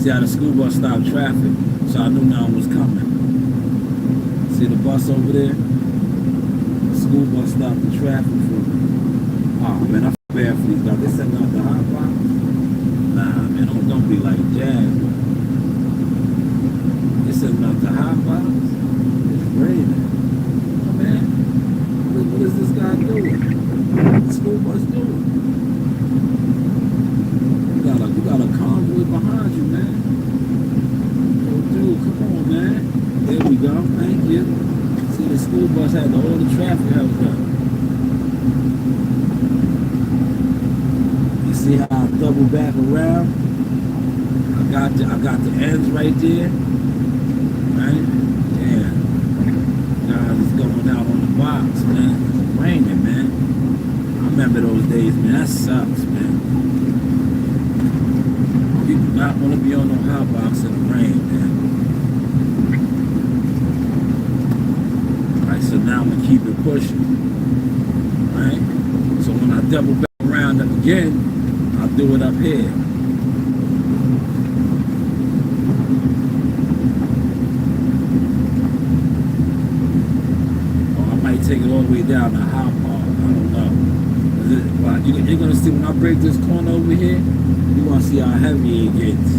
See how the school bus stopped traffic, so I knew no one was coming. See the bus over there? The school bus stopped the traffic for me. Oh man, I feel bad for these guys. They setting out the hot box. Nah, man, don't be like Jazz. They setting out the hot box. It's raining. Oh man, what is this guy doing? What the school bus doing? You got a convoy behind you, man. Yo, dude, come on, man. There we go. Thank you. See, the school bus had all the traffic held up. You see how I double back around? I got the ends right there. Right? Yeah. Guys, it's going out on the box, man. It's raining, man. I remember those days, man. That sucks, man. You do not want to be on no hot box in the rain, man. Alright, so now I'm going to keep it pushing. Right? So when I double back around again, I'll do it up here. Or I might take it all the way down to Hot Park. I don't know. You're going to see when I break this corner over here, you're going to see how heavy it gets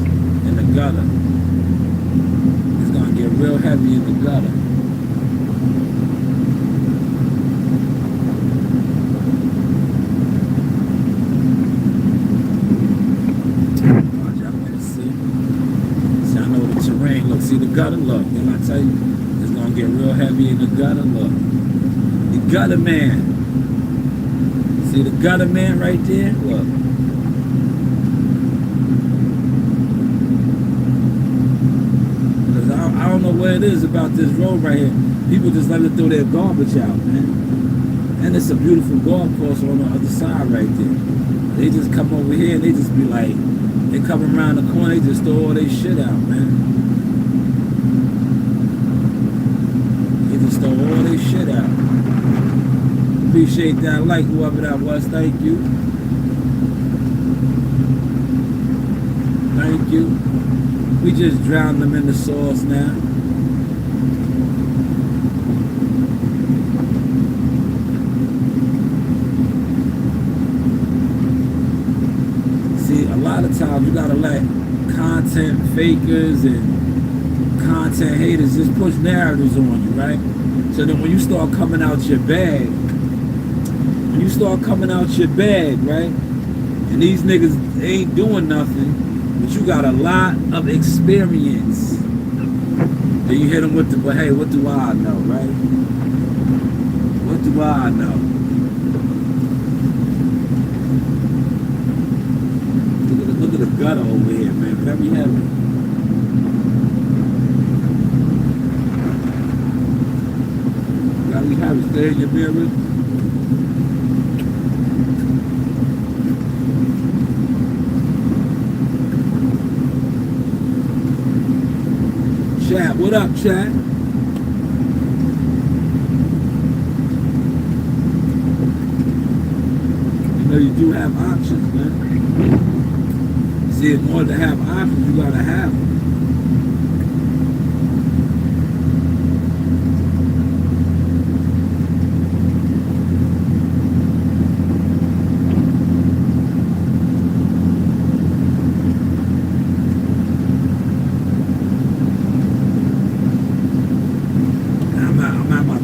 in the gutter. It's going to get real heavy in the gutter. Watch out, man. See, I know the terrain. Look, see the gutter? Look, didn't I tell you? It's going to get real heavy in the gutter. Look. The gutter man. See the gutter man right there? Look. I don't know what it is about this road right here. People just let it throw their garbage out, man. And it's a beautiful golf course on the other side right there. They just come over here and they just be like, they come around the corner, they just throw all their shit out, man. They just throw all their shit out. Appreciate that like, whoever that was, thank you. Thank you. We just drowned them in the sauce now. See, a lot of times you gotta let content fakers and content haters just push narratives on you, right? So then when you start coming out your bag, right? And these niggas ain't doing nothing. But you got a lot of experience. Then you hit them with the, but hey, what do I know, right? What do I know? Look at the gutter over here, man. Very heavy. Very heavy. Stay in your mirror. Chat, what up, chat? You know you do have options, man. See, in order to have options, you gotta have them.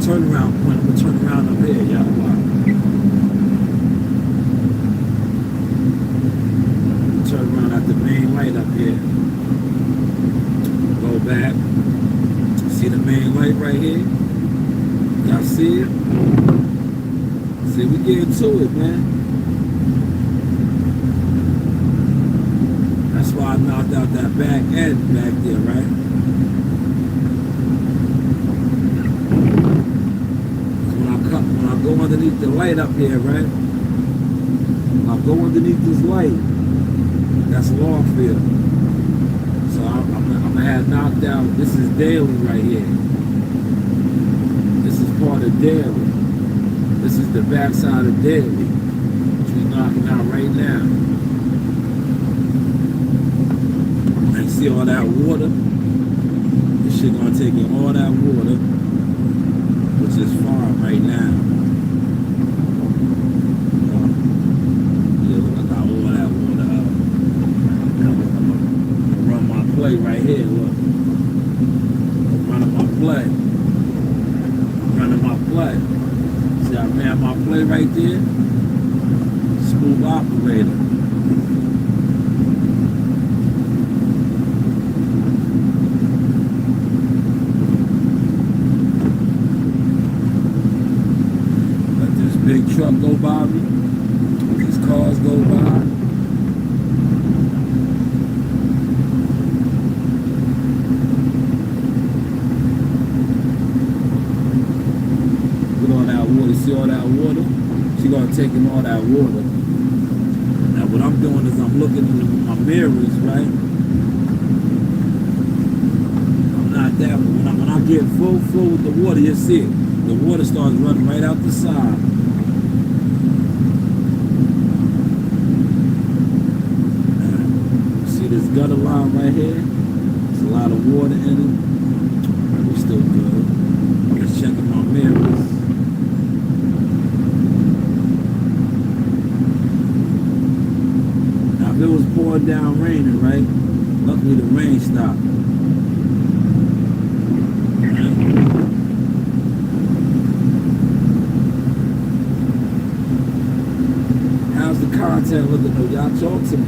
Turnaround point. I'm gonna turn around up here, y'all. Turn around at the main light up here. Go back. See the main light right here? Y'all see it? See, we getting to it, man. That's why I knocked out that back end back there, right? When I go underneath the light up here, right? When I go underneath this light, that's Longfield. So I'm gonna have knocked out. This is Daly right here. This is part of Daly. This is the backside of Daly, which we're knocking out right now. And you see all that water? This shit gonna take in all that water, which is far right now. Yeah, look, I got all that water up. I'm gonna run my play right here, look. I'm running my play. I'm running my play. See, I ran my play right there. Smooth operator. Let this big truck go by me. These cars go by. Look at all that water. See all that water? She gonna take in all that water. Now what I'm doing is I'm looking in my mirrors, right? I'm not that, but when I get full with the water, you see it. The water starts running right out the side. See this gutter line right here? There's a lot of water in it. We're still good. I'm just checking my mirrors. It was pouring down raining, right? Luckily the rain stopped. Right? How's the content looking though? Y'all talk to me.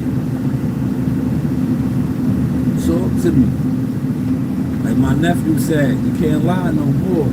Talk to me. Like my nephew said, you can't lie no more.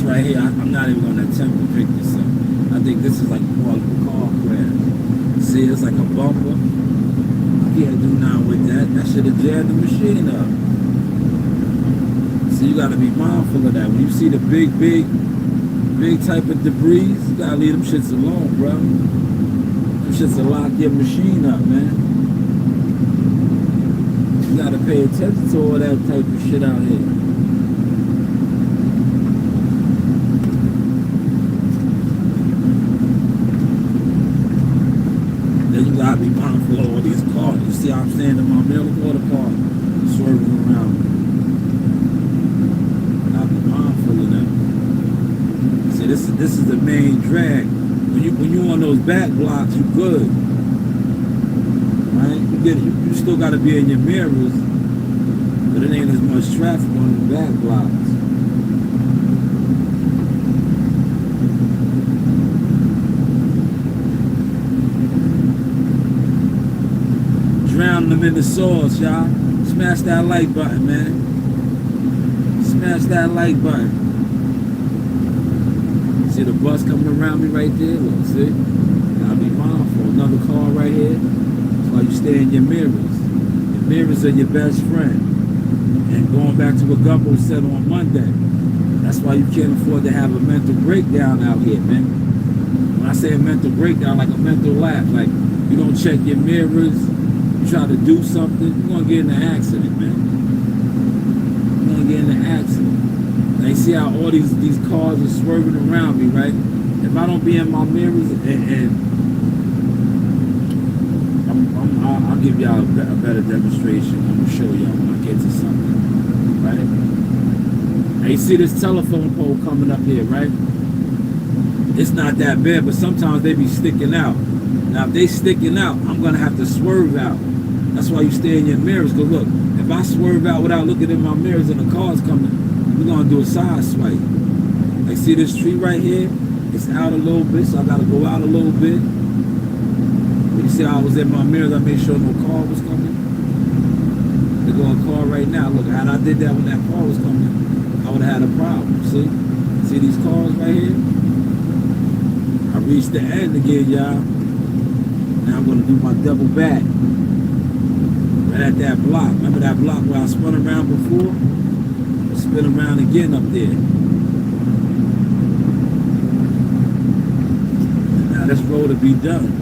Right here, I'm not even going to attempt to pick this up. I think this is like part of a car crash. See, it's like a bumper. I can't do nothing with that. That should have jammed the machine up. So you got to be mindful of that. When you see the big type of debris, you got to leave them shits alone, bro. Them shits will lock your machine up, man. You got to pay attention to all that type of shit out here. You gotta be mindful of all these cars. You see how I'm standing in my middle water park, swerving around. You gotta be mindful of that. See, this is the main drag. When you on those back blocks, you good, right? You still gotta be in your mirrors, but it ain't as much traffic on the back blocks. Drown them in the sauce, y'all. Smash that like button, man. Smash that like button. See the bus coming around me right there? Look, see? Gotta be mindful. Another car right here. That's why you stay in your mirrors. Your mirrors are your best friend. And going back to what Gumbo said on Monday, that's why you can't afford to have a mental breakdown out here, man. When I say a mental breakdown, like a mental lapse, like you don't check your mirrors, you try to do something, you're gonna get in an accident, man. You're gonna get in an accident. Now you see how all these cars are swerving around me, right? If I don't be in my mirrors and I'll give y'all a better demonstration. I'm gonna show y'all when I get to something, right? Now you see this telephone pole coming up here, right? It's not that bad, but sometimes they be sticking out. Now if they sticking out, I'm gonna have to swerve out. That's why you stay in your mirrors. Cause look, if I swerve out without looking in my mirrors and the car's coming, we're gonna do a side swipe. Like see this tree right here? It's out a little bit, so I gotta go out a little bit. You see how I was in my mirrors, I made sure no car was coming. There's going a car right now. Look, had I did that when that car was coming, I would have had a problem. See these cars right here? I reached the end again, y'all. Now I'm gonna do my double back. Right at that block. Remember that block where I spun around before? I'll spin around again up there. And now this road will be done.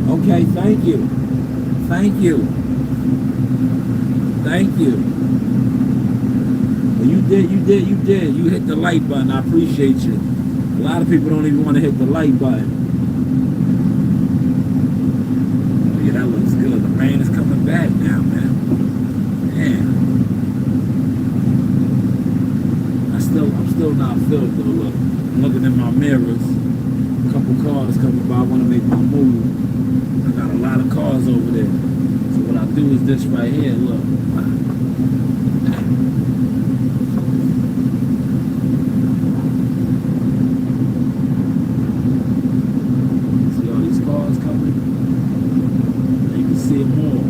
Okay, thank you. Thank you. Thank you. Well, you did. You hit the like button. I appreciate you. A lot of people don't even want to hit the like button. Oh, yeah, that looks good. The rain is coming back now, man. Man. I'm still not filled though. Look, I'm looking in my mirrors. A couple cars coming by. I want to make my move. I got a lot of cars over there. So what I do is this right here, look. See all these cars coming? You can see them all.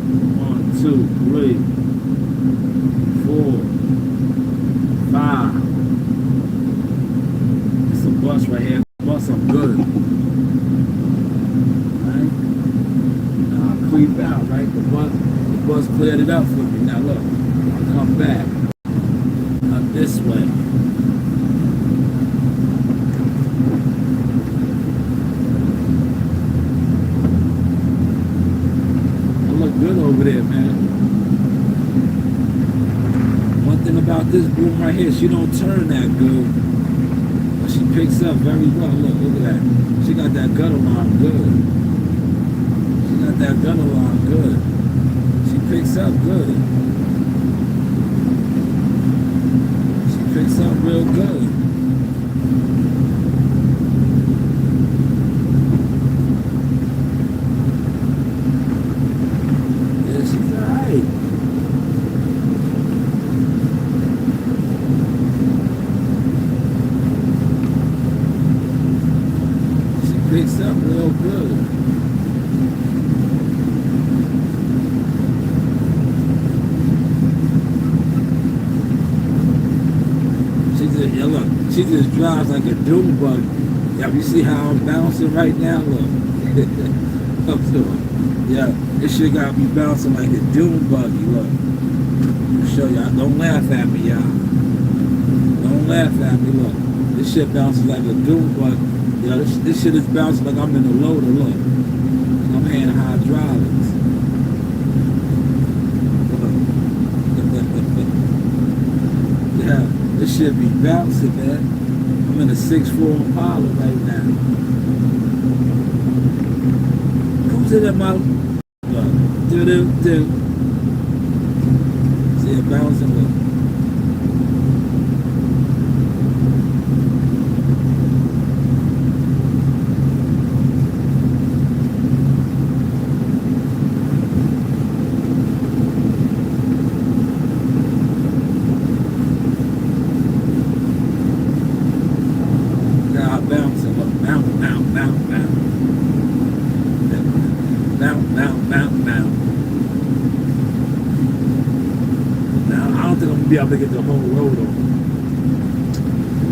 1, 2, 3, 4, 5. It's a bus right here. Bus, I'm good. Creep out, right? The bus cleared it up for me. Now look, I'll come back up this way. I look good over there, man. One thing about this broom right here, she don't turn that good, but she picks up very well. Look at that. She got that gutter line good. That gutter line good. She picks up good. She picks up real good. Yeah, she's alright. She picks up real good. She just drives like a doom buggy. Yeah, you see how I'm bouncing right now? Look. Up to it. Yeah, this shit got me bouncing like a doom buggy. Look. I'll show y'all. Don't laugh at me, y'all. Don't laugh at me. Look. This shit bounces like a doom buggy. Yeah, this shit is bouncing like I'm in a loader. Look. I'm hand hydraulics. Yeah. This shit be bouncing, man. I'm in a 6'4" Impala right now. Who's in that model? Do. See it bouncing, look. Be able to get the whole road on.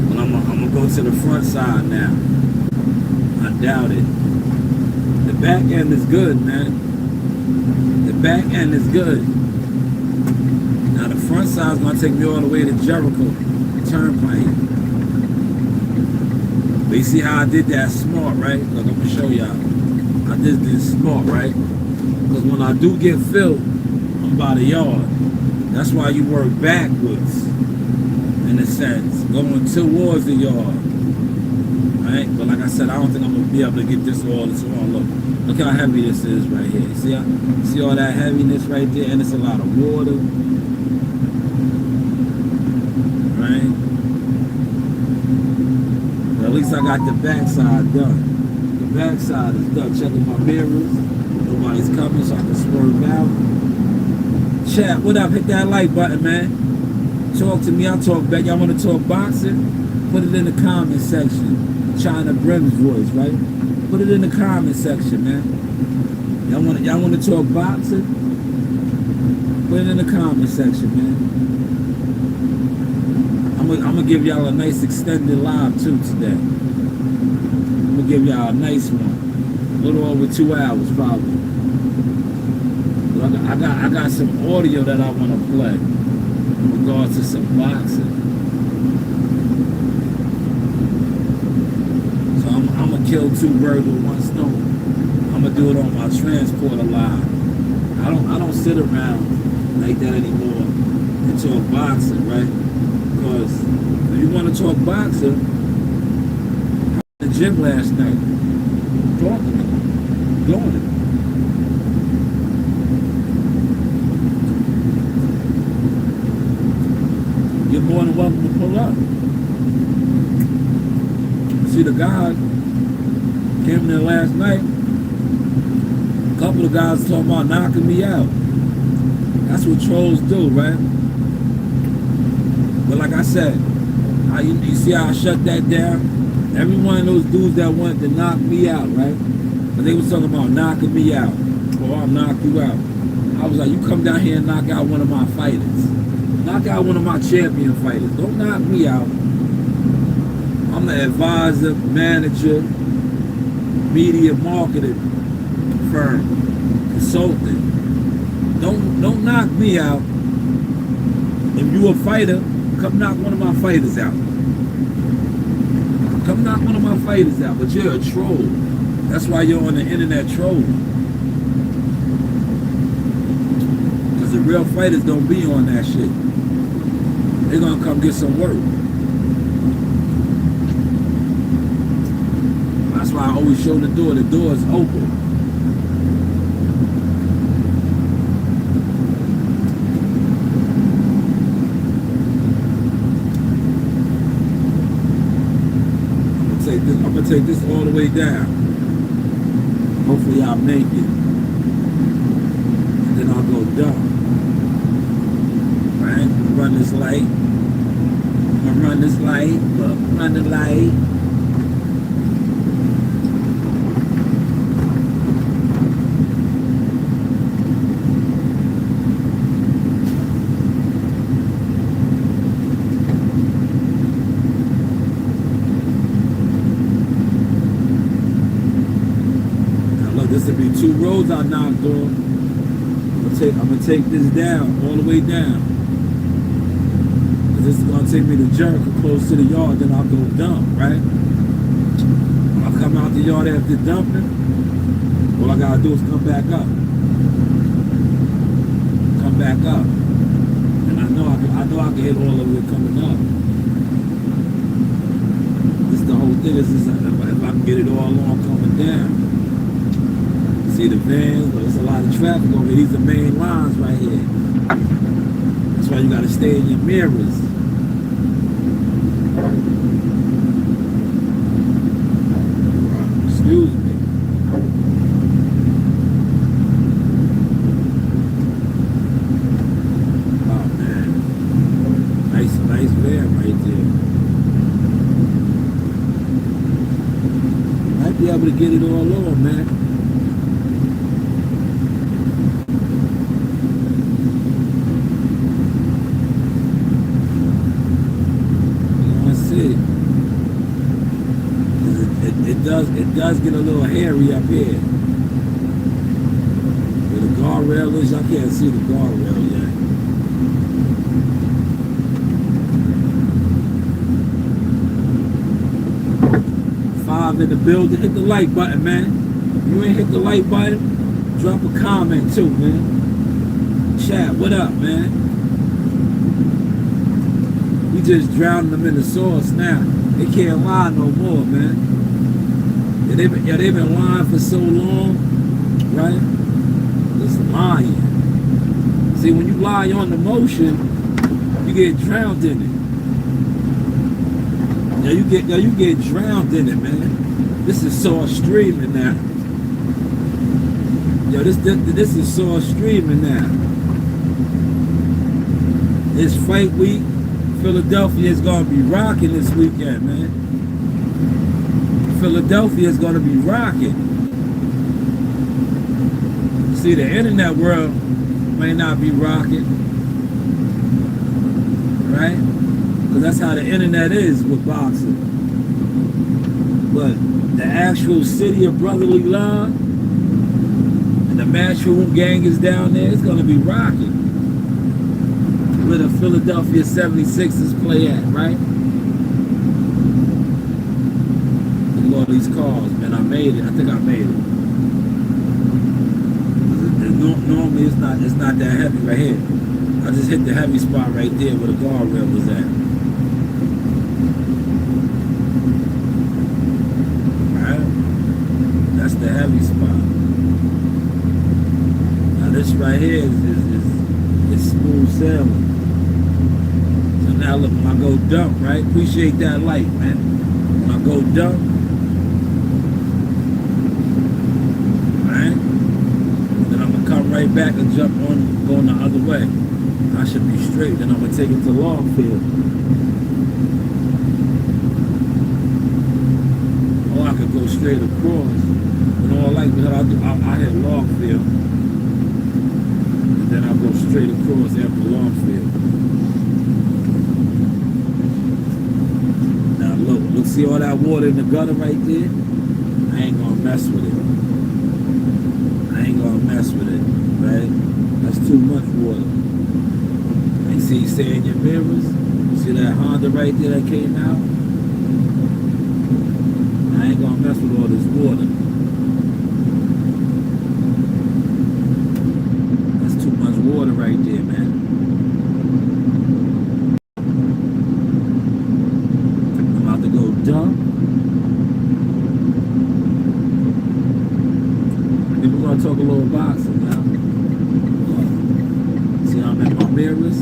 But I'm gonna go to the front side now. I doubt it. The back end is good, man. The back end is good. Now the front side's gonna take me all the way to Jericho, the turnpike. But you see how I did that smart, right? Look, I'm gonna show y'all. I did this smart, right? Because when I do get filled, I'm by the yard. That's why you work backwards. in a sense, going towards the yard. Right? But like I said, I don't think I'm gonna be able to get this all on. Look how heavy this is right here. See all that heaviness right there, and it's a lot of water. Right? But at least I got the backside done. The backside is done. Checking my mirrors. Nobody's coming, so I can swerve out. Chat, what up? Hit that like button, man. Talk to me, I'll talk back. Y'all want to talk boxing? Put it in the comment section. China Brim's voice, right? Put it in the comment section, man. Y'all want to talk boxing? Put it in the comment section, man. I'm gonna give y'all a nice extended live too today. I'm gonna give y'all a nice one. A little over 2 hours probably. But I got some audio that I want to play in regards to some boxing. So I'm gonna kill 2 birds with 1 stone. I'm gonna do it on my transporter live. I don't sit around like that anymore and talk boxing, right? Because if you want to talk boxing, I was in the gym last night. Talking, doing it. You're more than welcome to pull up. See, the guy came in there last night. A couple of guys talking about knocking me out. That's what trolls do, right? But like I said, you see how I shut that down? Every one of those dudes that wanted to knock me out, right? But they was talking about knocking me out. Or I'll knock you out. I was like, you come down here and knock out one of my fighters. Knock out one of my champion fighters. Don't knock me out. I'm the advisor, manager, media marketing firm, consultant. Don't knock me out. If you a fighter, come knock one of my fighters out. Come knock one of my fighters out. But you're a troll. That's why you're on the internet trolling. Because the real fighters don't be on that shit. They're gonna come get some work. That's why I always show the door. The door is open. I'm gonna take this all the way down. Hopefully I'll make it. And then I'll go dumb. Right? Run this light. I'm gonna run this light. Look, run the light. This will be 2 roads I knocked on. I'm gonna take this down, all the way down. This is gonna take me to Jericho, close to the yard, then I'll go dump, right? When I come out the yard after dumping, all I gotta do is come back up. Come back up. And I know I can hit all of it coming up. This the whole thing is if I can get it all on coming down. See the vans, but there's a lot of traffic over here. These are main lines right here. That's why you gotta stay in your mirrors. Excuse me. Oh man. Nice van right there. Might be able to get it all on, man. It does get a little hairy up here. Where the guardrail is, I can't see the guardrail yet. Five in the building. Hit the like button, man. If you ain't hit the like button, drop a comment too, man. Chat, what up, man? We just drowned them in the sauce now. They can't lie no more, man. Yeah, they've been lying for so long, right? Just lying. See, when you lie on the motion, you get drowned in it. You get drowned in it, man. This is sauce streaming now. Yo, this is sauce streaming now. It's fight week. Philadelphia is gonna be rocking this weekend, man. Philadelphia is gonna be rocking. See, the internet world may not be rocking, right? Because that's how the internet is with boxing. But the actual city of brotherly love and the Matchroom gang is down there, it's gonna be rocking. Where the Philadelphia 76ers play at, right? Look at all these cars, man. I made it. I think I made it. Normally it's not that heavy right here. I just hit the heavy spot right there where the guardrail was at. Right? That's the heavy spot. Now this right here is smooth sailing. Now look, when I go dump, right? Appreciate that light, man. When I go dump, right? Then I'm gonna come right back and jump on, going the other way. I should be straight. Then I'm gonna take it to Longfield. Or I could go straight across. In all likelihood, I hit Longfield. And then I'll go straight across after Longfield. Look, see all that water in the gutter right there? I ain't gonna mess with it. Right? That's too much water. You see in your mirrors? You see that Honda right there that came out? I ain't gonna mess with all this water. That's too much water right there, man. Dump. Then we're gonna talk a little boxing now. See how I'm in my mirrors?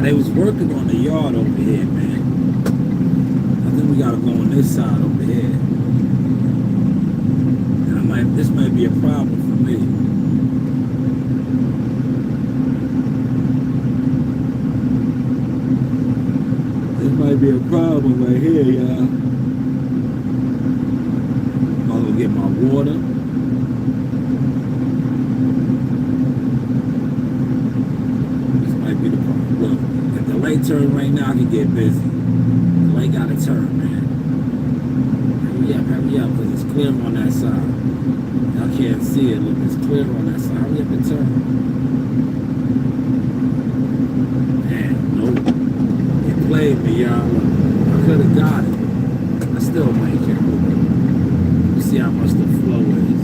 They was working on the yard over here, man. I think we gotta go on this side over here. And this might be a problem for me. This might be a problem right here, y'all. I'm gonna get my water. This might be the problem. Look. The light turn right now, I can get busy. The light gotta turn, man. Hurry up, because it's clear on that side. Y'all can't see it. Look, it's clear on that side. Hurry up and turn. Man, nope. It played me, y'all. I could have got it. I still might get it. You see how much the flow is.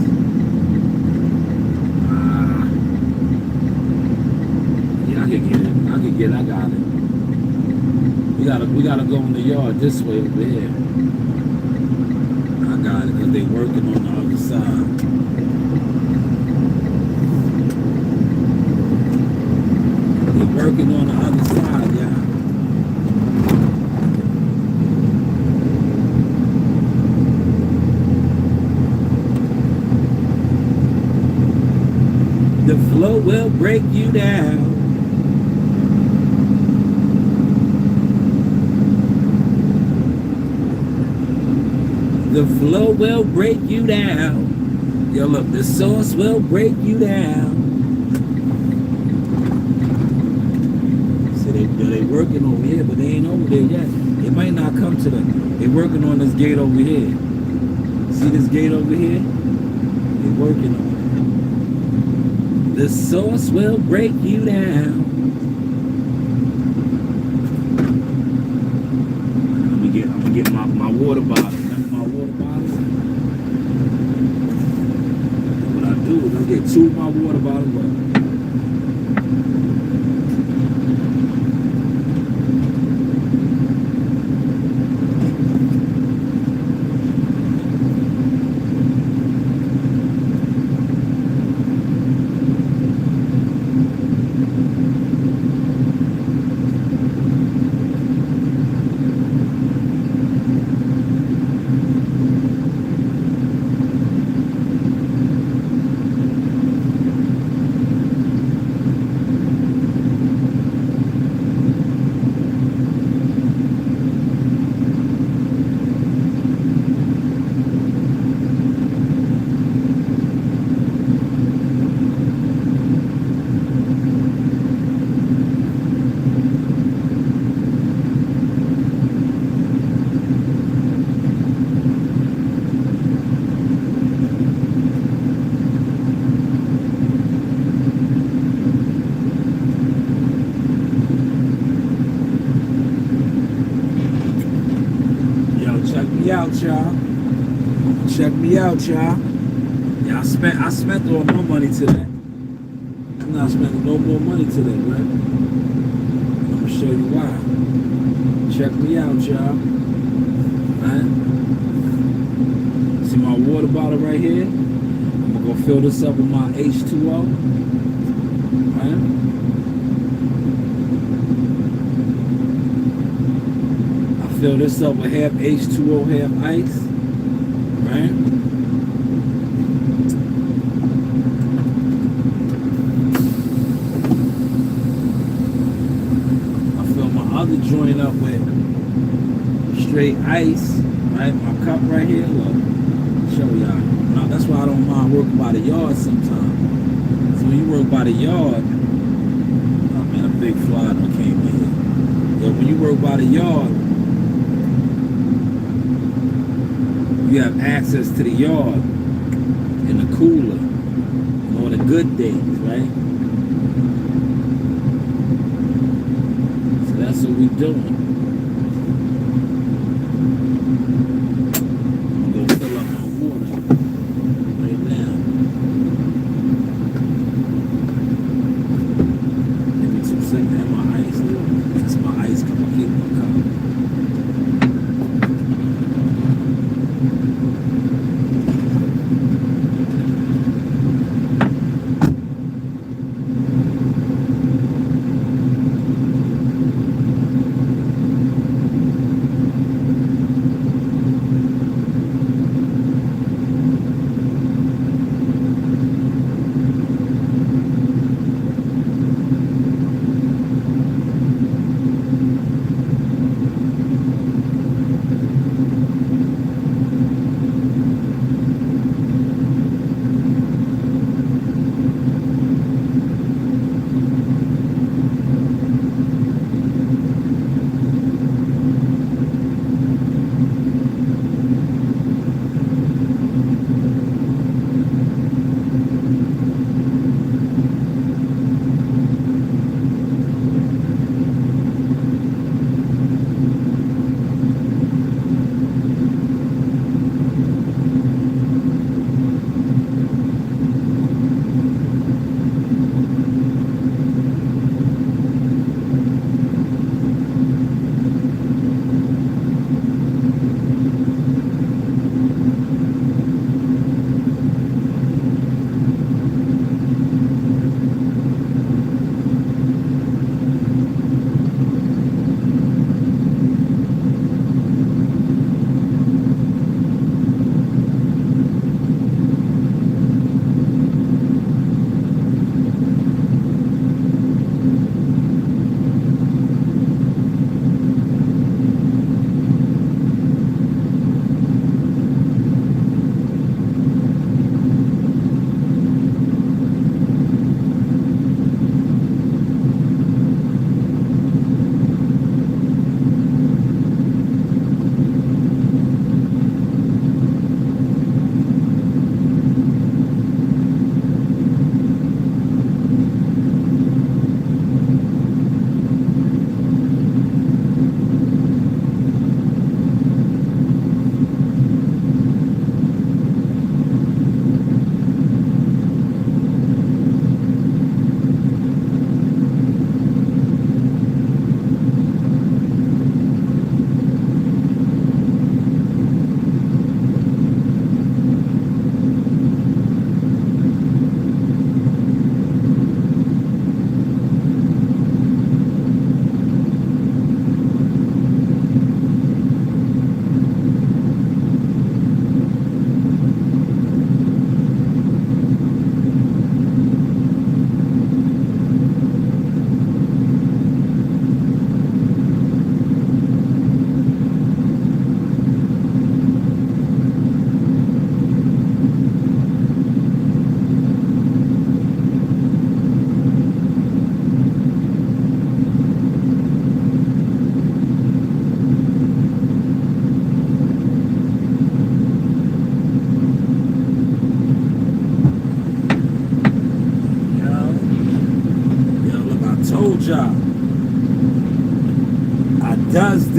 Yeah, I can get it. I got it. We gotta go in the yard this way over here. I got it, because they working on the other side. They working on the other side, y'all. The flow will break you down. The flow will break you down. Yo, look, the sauce will break you down. working over here, but they ain't over there yet. They might not come to the. They working on this gate over here. See this gate over here? They working on it. The source will break you down. I'm gonna get my water bottle. Remember my water bottle? What I do is I get 2 of my water bottles. Y'all. Check me out, y'all. Yeah, I spent all my money today. I'm not spending no more money today, right? I'm gonna show you why. Check me out, y'all. Right? See my water bottle right here? I'm gonna go fill this up with my H2O. Right? Fill this up with half H2O, half ice, right? I fill my other joint up with straight ice, right? My cup right here, look, show y'all. Now, that's why I don't mind working by the yard sometimes. So when you work by the yard, oh man, a big fly done came in here. Yeah, when you work by the yard, you have access to the yard and the cooler and all the good days, right? So that's what we doing. I'm gonna fill up my water right now. Give me 2 seconds. And my ice, that's my ice. Come on, keep my cup.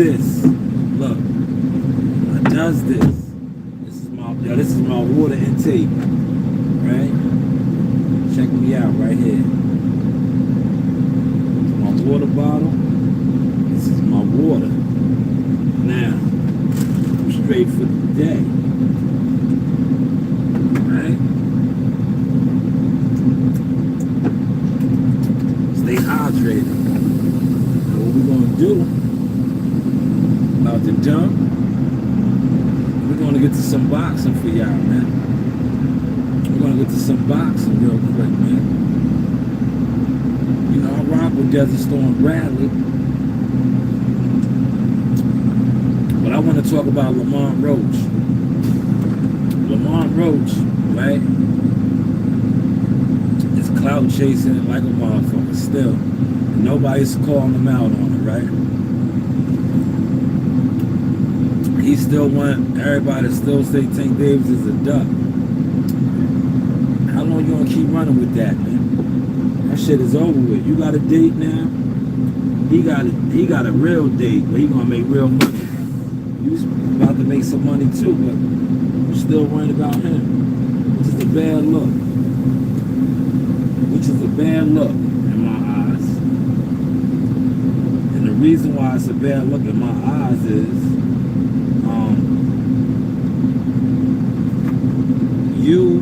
this. Look, I does this. This is my water intake, right? Check me out right here. My water bottle. This is my water. Now, I'm straight for the day. Right? Stay hydrated. Now what we're gonna do about the dump, we're gonna get to some boxing for y'all, man. We're gonna get to some boxing real quick, man. You know, I rock with Desert Storm Bradley. But I want to talk about Lamont Roach. Lamont Roach, right? Is clout chasing like a motherfucker still. Nobody's calling him out on it, right? He still want everybody to still say Tank Davis is a duck. How long you gonna keep running with that, man? That shit is over with. You got a date now? He got a real date where he gonna make real money. You about to make some money too, but you're still worried about him. Which is a bad look. Which is a bad look in my eyes. And the reason why it's a bad look in my eyes is you,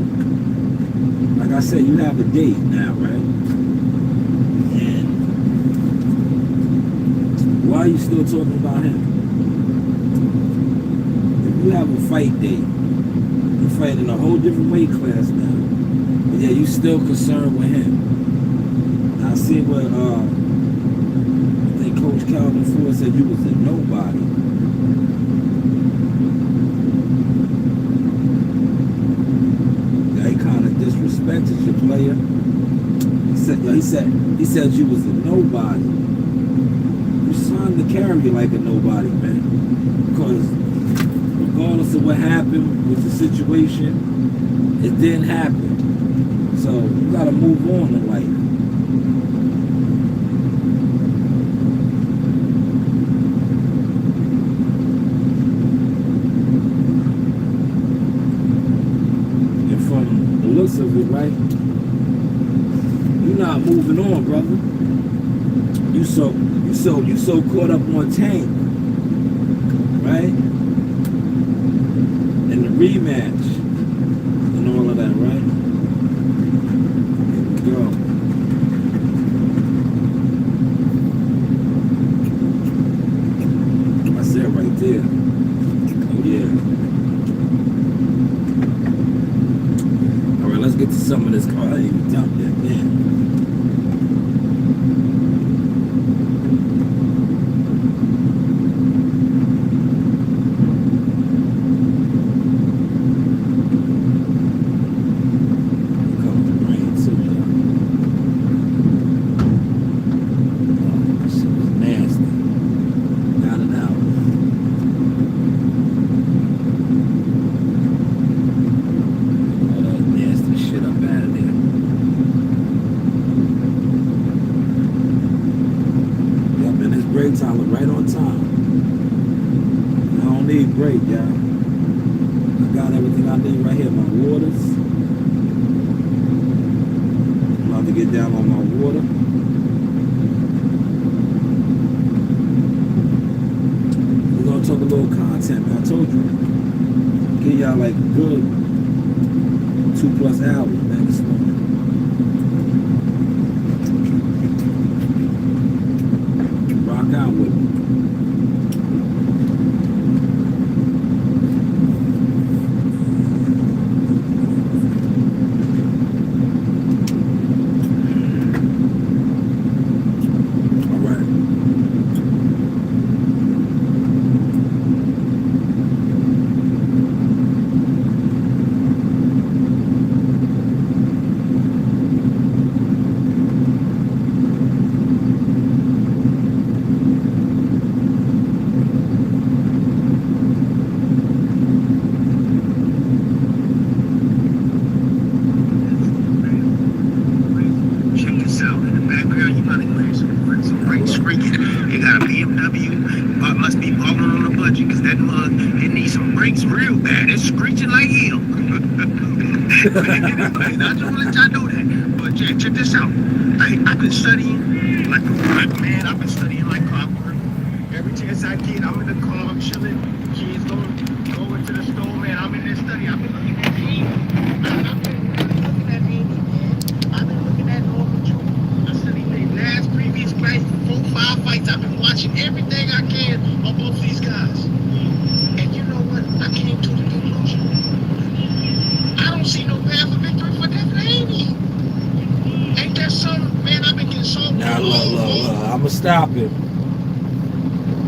like I said, you have a date now, right? And why are you still talking about him? If you have a fight date, you're fighting in a whole different weight class now, but yeah, you still concerned with him. I see what I think Coach Calvin Ford said you was a nobody. Disrespected your player. He said you was a nobody. You signed to carry you like a nobody, man. Because regardless of what happened with the situation, it didn't happen. So you gotta move on in life. Of it, right? You're not moving on, brother. You so caught up on Tank, right? And the rematch and all of that, right? Here we go. I said right there. Oh yeah. Let's get to some of this car. I didn't even dump that, man. Come the rain too, y'all. Oh, that shit was nasty. Down and out. Shit up out of there. Yep, and this break time was right on time. I don't need break, y'all. I got everything I need right here. My waters. I'm about to get down on my water. We're gonna talk a little content, man. I told you. Give y'all like good 2+ hours, man, this morning. Rock out with me. All right. need some brakes real bad. It's screeching like hell. I just want to let y'all know that. But yeah, check this out. I've been studying like a rock, man. I've been studying like clockwork. Every chance I get, I'm in the car, I'm chilling. Kids going to the store, man. I'm in there studying. I've been looking at Amy. I've been really looking at Amy, man. I've been looking at Norman Jr. I studied their last previous fight, 4-5 fights. I've been watching everything I can on both these guys. And you know what? I came to the conclusion. I don't see no path of victory for Devin Haney. Ain't that something, man? I've been getting so. Now look. I'ma stop him.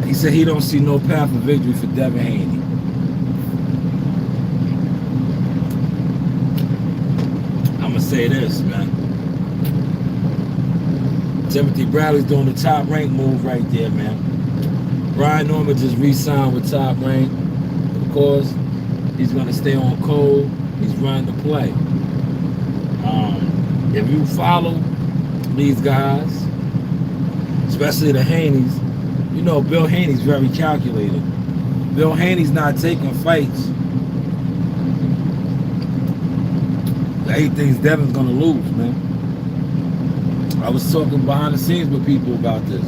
He said he don't see no path of victory for Devin Haney. I'ma say this, man. Timothy Bradley's doing the Top Rank move right there, man. Brian Norman just re-signed with Top Rank. Of course, he's gonna stay on code. He's running the play. If you follow these guys, especially the Haneys, you know Bill Haney's very calculated. Bill Haney's not taking fights that he thinks Devin's gonna lose, man. I was talking behind the scenes with people about this,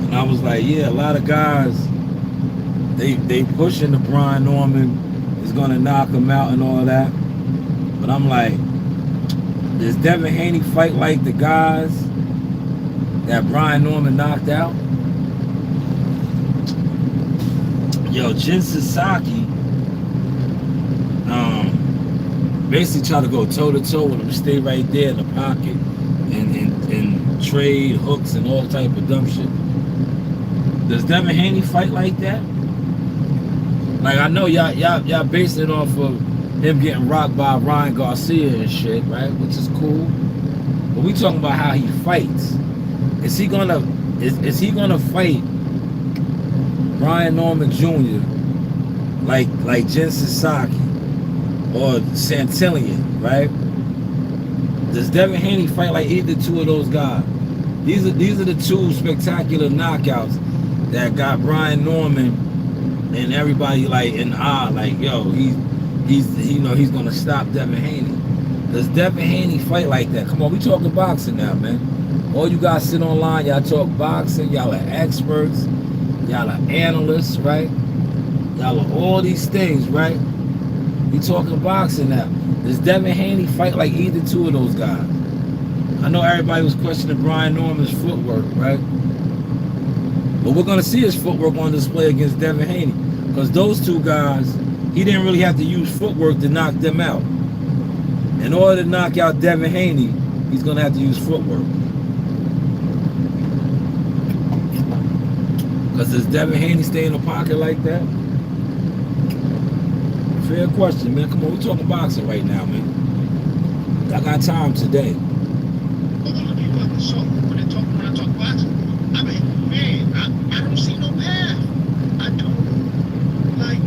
and I was like, yeah, a lot of guys, they pushing the Brian Norman is gonna knock him out and all that, but I'm like, does Devin Haney fight like the guys that Brian Norman knocked out? Yo, Jin Sasaki basically try to go toe-to-toe with him, stay right there in the pocket and trade hooks and all type of dumb shit. Does Devin Haney fight like that? Like, I know y'all basing it off of him getting rocked by Ryan Garcia and shit, right? Which is cool. But we talking about how he fights. Is he gonna fight Brian Norman Jr. like Jin Sasaki or Santillan, right? Does Devin Haney fight like either two of those guys? These are the two spectacular knockouts that got Brian Norman and everybody like in awe, like, yo, he's gonna stop Devin Haney. Does Devin Haney fight like that? Come on, we talking boxing now, man. All you guys sit online, y'all talk boxing, y'all are experts, y'all are analysts, right? Y'all are all these things, right? We talking boxing now. Does Devin Haney fight like either two of those guys? I know everybody was questioning Brian Norman's footwork, right? But we're gonna see his footwork on display against Devin Haney, because those two guys, he didn't really have to use footwork to knock them out. In order to knock out Devin Haney, he's gonna have to use footwork. Because does Devin Haney stay in the pocket like that? Fair question, man. Come on, we're talking boxing right now, man. I got time today. When I talk boxing, I mean, man, I don't see no path. I don't. Like,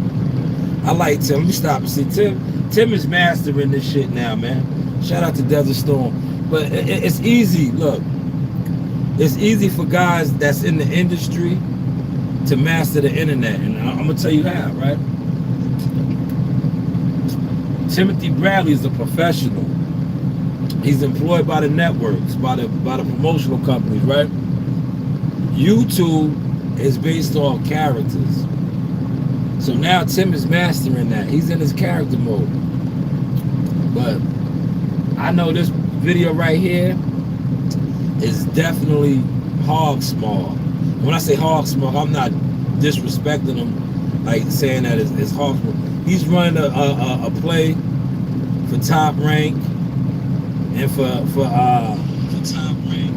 I like Tim. Let me stop and see. Tim is mastering this shit now, man. Shout out to Desert Storm. But it's easy. Look, it's easy for guys that's in the industry to master the internet, and I'm gonna tell you how, right? Timothy Bradley is a professional. He's employed by the networks, by the promotional companies, right? YouTube is based on characters. So now Tim is mastering that. He's in his character mode. But I know this video right here is definitely hog small. When I say hog small, I'm not disrespecting him, like saying that it's hog small. He's running a play for Top Rank and for Top Rank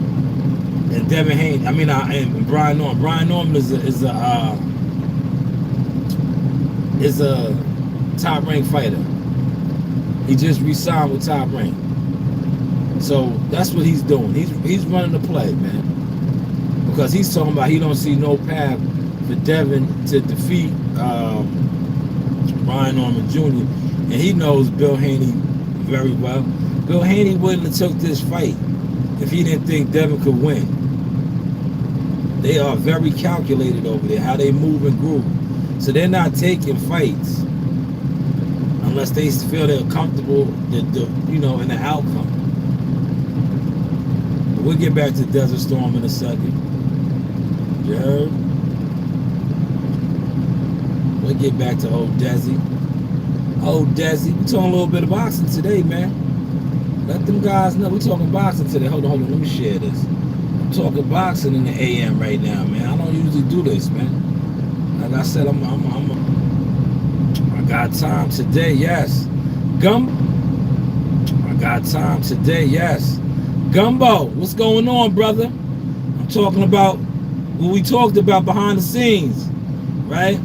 and Devin Haney. I mean, and Brian Norman. Brian Norman is a Top Rank fighter. He just re-signed with Top Rank. So that's what he's doing. He's running the play, man. Because he's talking about he don't see no path for Devin to defeat Brian Norman Jr. And he knows Bill Haney very well. Bill Haney wouldn't have took this fight if he didn't think Devin could win. They are very calculated over there, how they move and groove. So they're not taking fights unless they feel they're comfortable, in the outcome. But we'll get back to Desert Storm in a second. You heard? We'll get back to old Desi. Old Desi. We talking a little bit of boxing today, man. Let them guys know we talking boxing today. Hold on. Let me share this. I'm talking boxing in the AM right now, man. I don't usually do this, man. Like I said, I got time today, yes. I got time today, yes. Gumbo, what's going on, brother? I'm talking about what we talked about behind the scenes, right?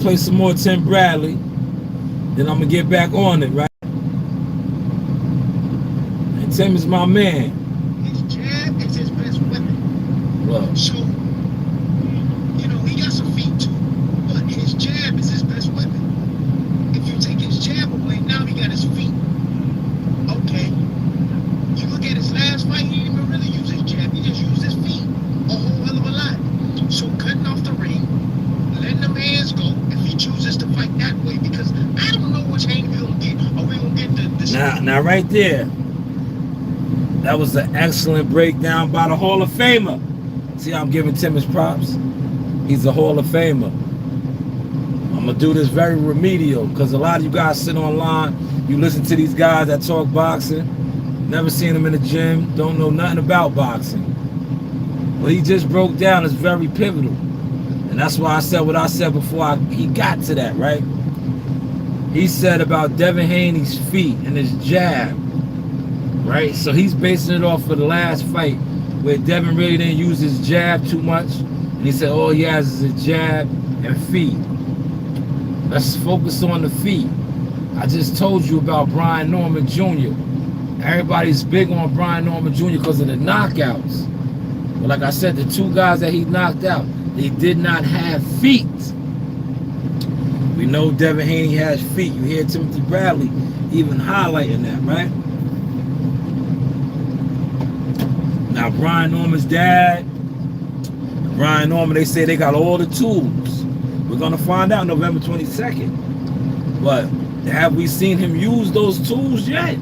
Play some more Tim Bradley, then I'm gonna get back on it, right? And Tim is my man. His jab is his best weapon. Look. So, he got some feet too, but his jab is his best weapon. If you take his jab away, now he got his feet. Okay. You look at his last fight, he didn't even really use his jab. He just used his feet a whole hell of a lot. So cutting off the ring, letting them hands go if he chooses to fight that way, because I don't know which hand we're going to get. Are we going to get the Now right there, that was an excellent breakdown by the Hall of Famer. See how I'm giving Tim his props? He's a Hall of Famer. I'm going to do this very remedial because a lot of you guys sit online, you listen to these guys that talk boxing, never seen them in the gym, don't know nothing about boxing. What he just broke down is very pivotal. And that's why I said what I said before he got to that, right? He said about Devin Haney's feet and his jab, right? So he's basing it off of the last fight where Devin really didn't use his jab too much. And he said all he has is a jab and feet. Let's focus on the feet. I just told you about Brian Norman Jr. Everybody's big on Brian Norman Jr. because of the knockouts. But like I said, the two guys that he knocked out, they did not have feet. We know Devin Haney has feet. You hear Timothy Bradley even highlighting that, right? Now, Brian Norman's dad, Brian Norman, they say they got all the tools. We're going to find out November 22nd. But have we seen him use those tools yet?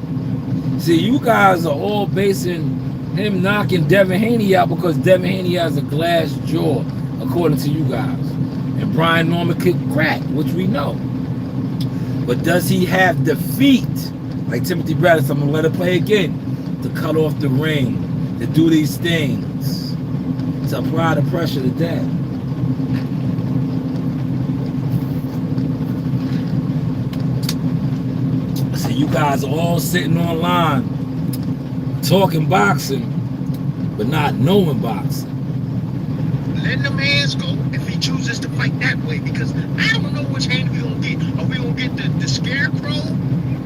See, you guys are all basing him knocking Devin Haney out because Devin Haney has a glass jaw, according to you guys. And Brian Norman could crack, which we know. But does he have the feet, like Timothy Bradley, so I'm going to let it play again, to cut off the ring, to do these things, to apply the pressure to that? So you guys are all sitting online talking boxing, but not knowing boxing. letting them hands go if he chooses to fight that way, because I don't know which Haney we're going to get. Are we going to get the scarecrow,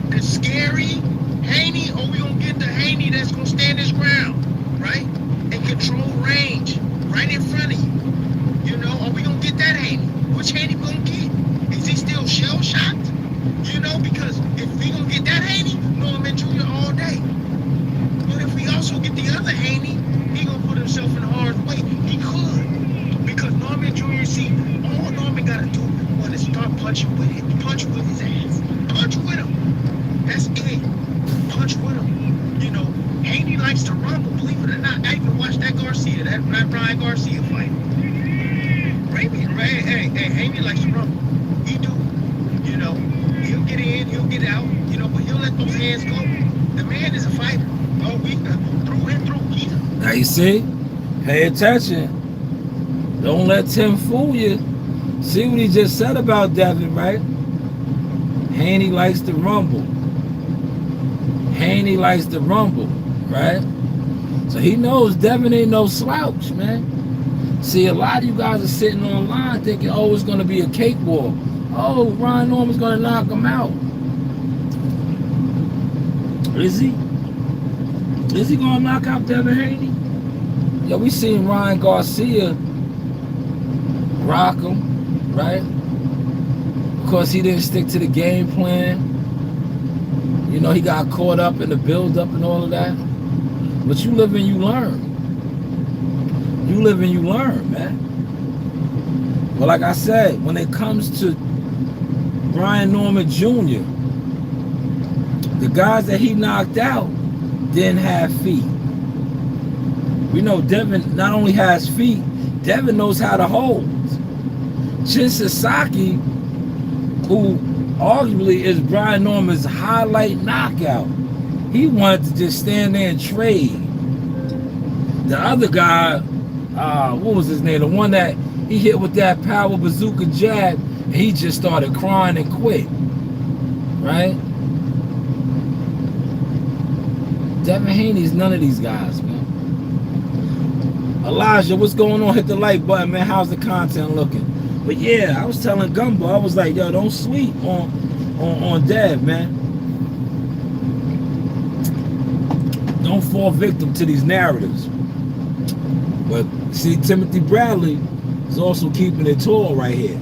the scary Haney, or we going to get the Haney that's going to stand his ground, right? And control range right in front of you. You know, are we going to get that Haney? Which Haney we going to get? Is he still shell-shocked? You know, because if we going to get that Haney, Norman Jr. all day. But if we also get the other Haney, he going to put himself in harm's way. He could. Because Norman Jr., see, all Norman got to do is start punching with it. Punch with his ass. Punch with him. That's it. Punch with him. You know, Haney likes to rumble, believe it or not. I even watched that Garcia, that Ryan Garcia fight. Hey, Haney likes to rumble. He do. You know, he'll get in, he'll get out, you know, but he'll let those hands go. The man is a fighter. All week, through and through. Now you see, pay attention. Don't let Tim fool you. See what he just said about Devin, right? Haney likes to rumble. Haney likes to rumble, right? So he knows Devin ain't no slouch, man. See, a lot of you guys are sitting online thinking, oh, it's going to be a cakewalk. Oh, Ryan Norman's going to knock him out. Is he? Is he going to knock out Devin Haney? Yeah, we seen Ryan Garcia rock him, right? Because he didn't stick to the game plan. You know, he got caught up in the build-up and all of that. But you live and you learn. You live and you learn, man. But like I said, when it comes to Brian Norman Jr., the guys that he knocked out didn't have feet. We know Devin not only has feet, Devin knows how to hold. Chin Sasaki, who arguably is Brian Norman's highlight knockout, he wanted to just stand there and trade. The other guy, what was his name? The one that he hit with that power bazooka jab, and he just started crying and quit. Right? Devin Haney's none of these guys, man. Elijah, what's going on? Hit the like button, man. How's the content looking? But yeah, I was telling Gumbo, I was like, yo, don't sleep on Dev, man. Don't fall victim to these narratives. But see, Timothy Bradley is also keeping it tall right here.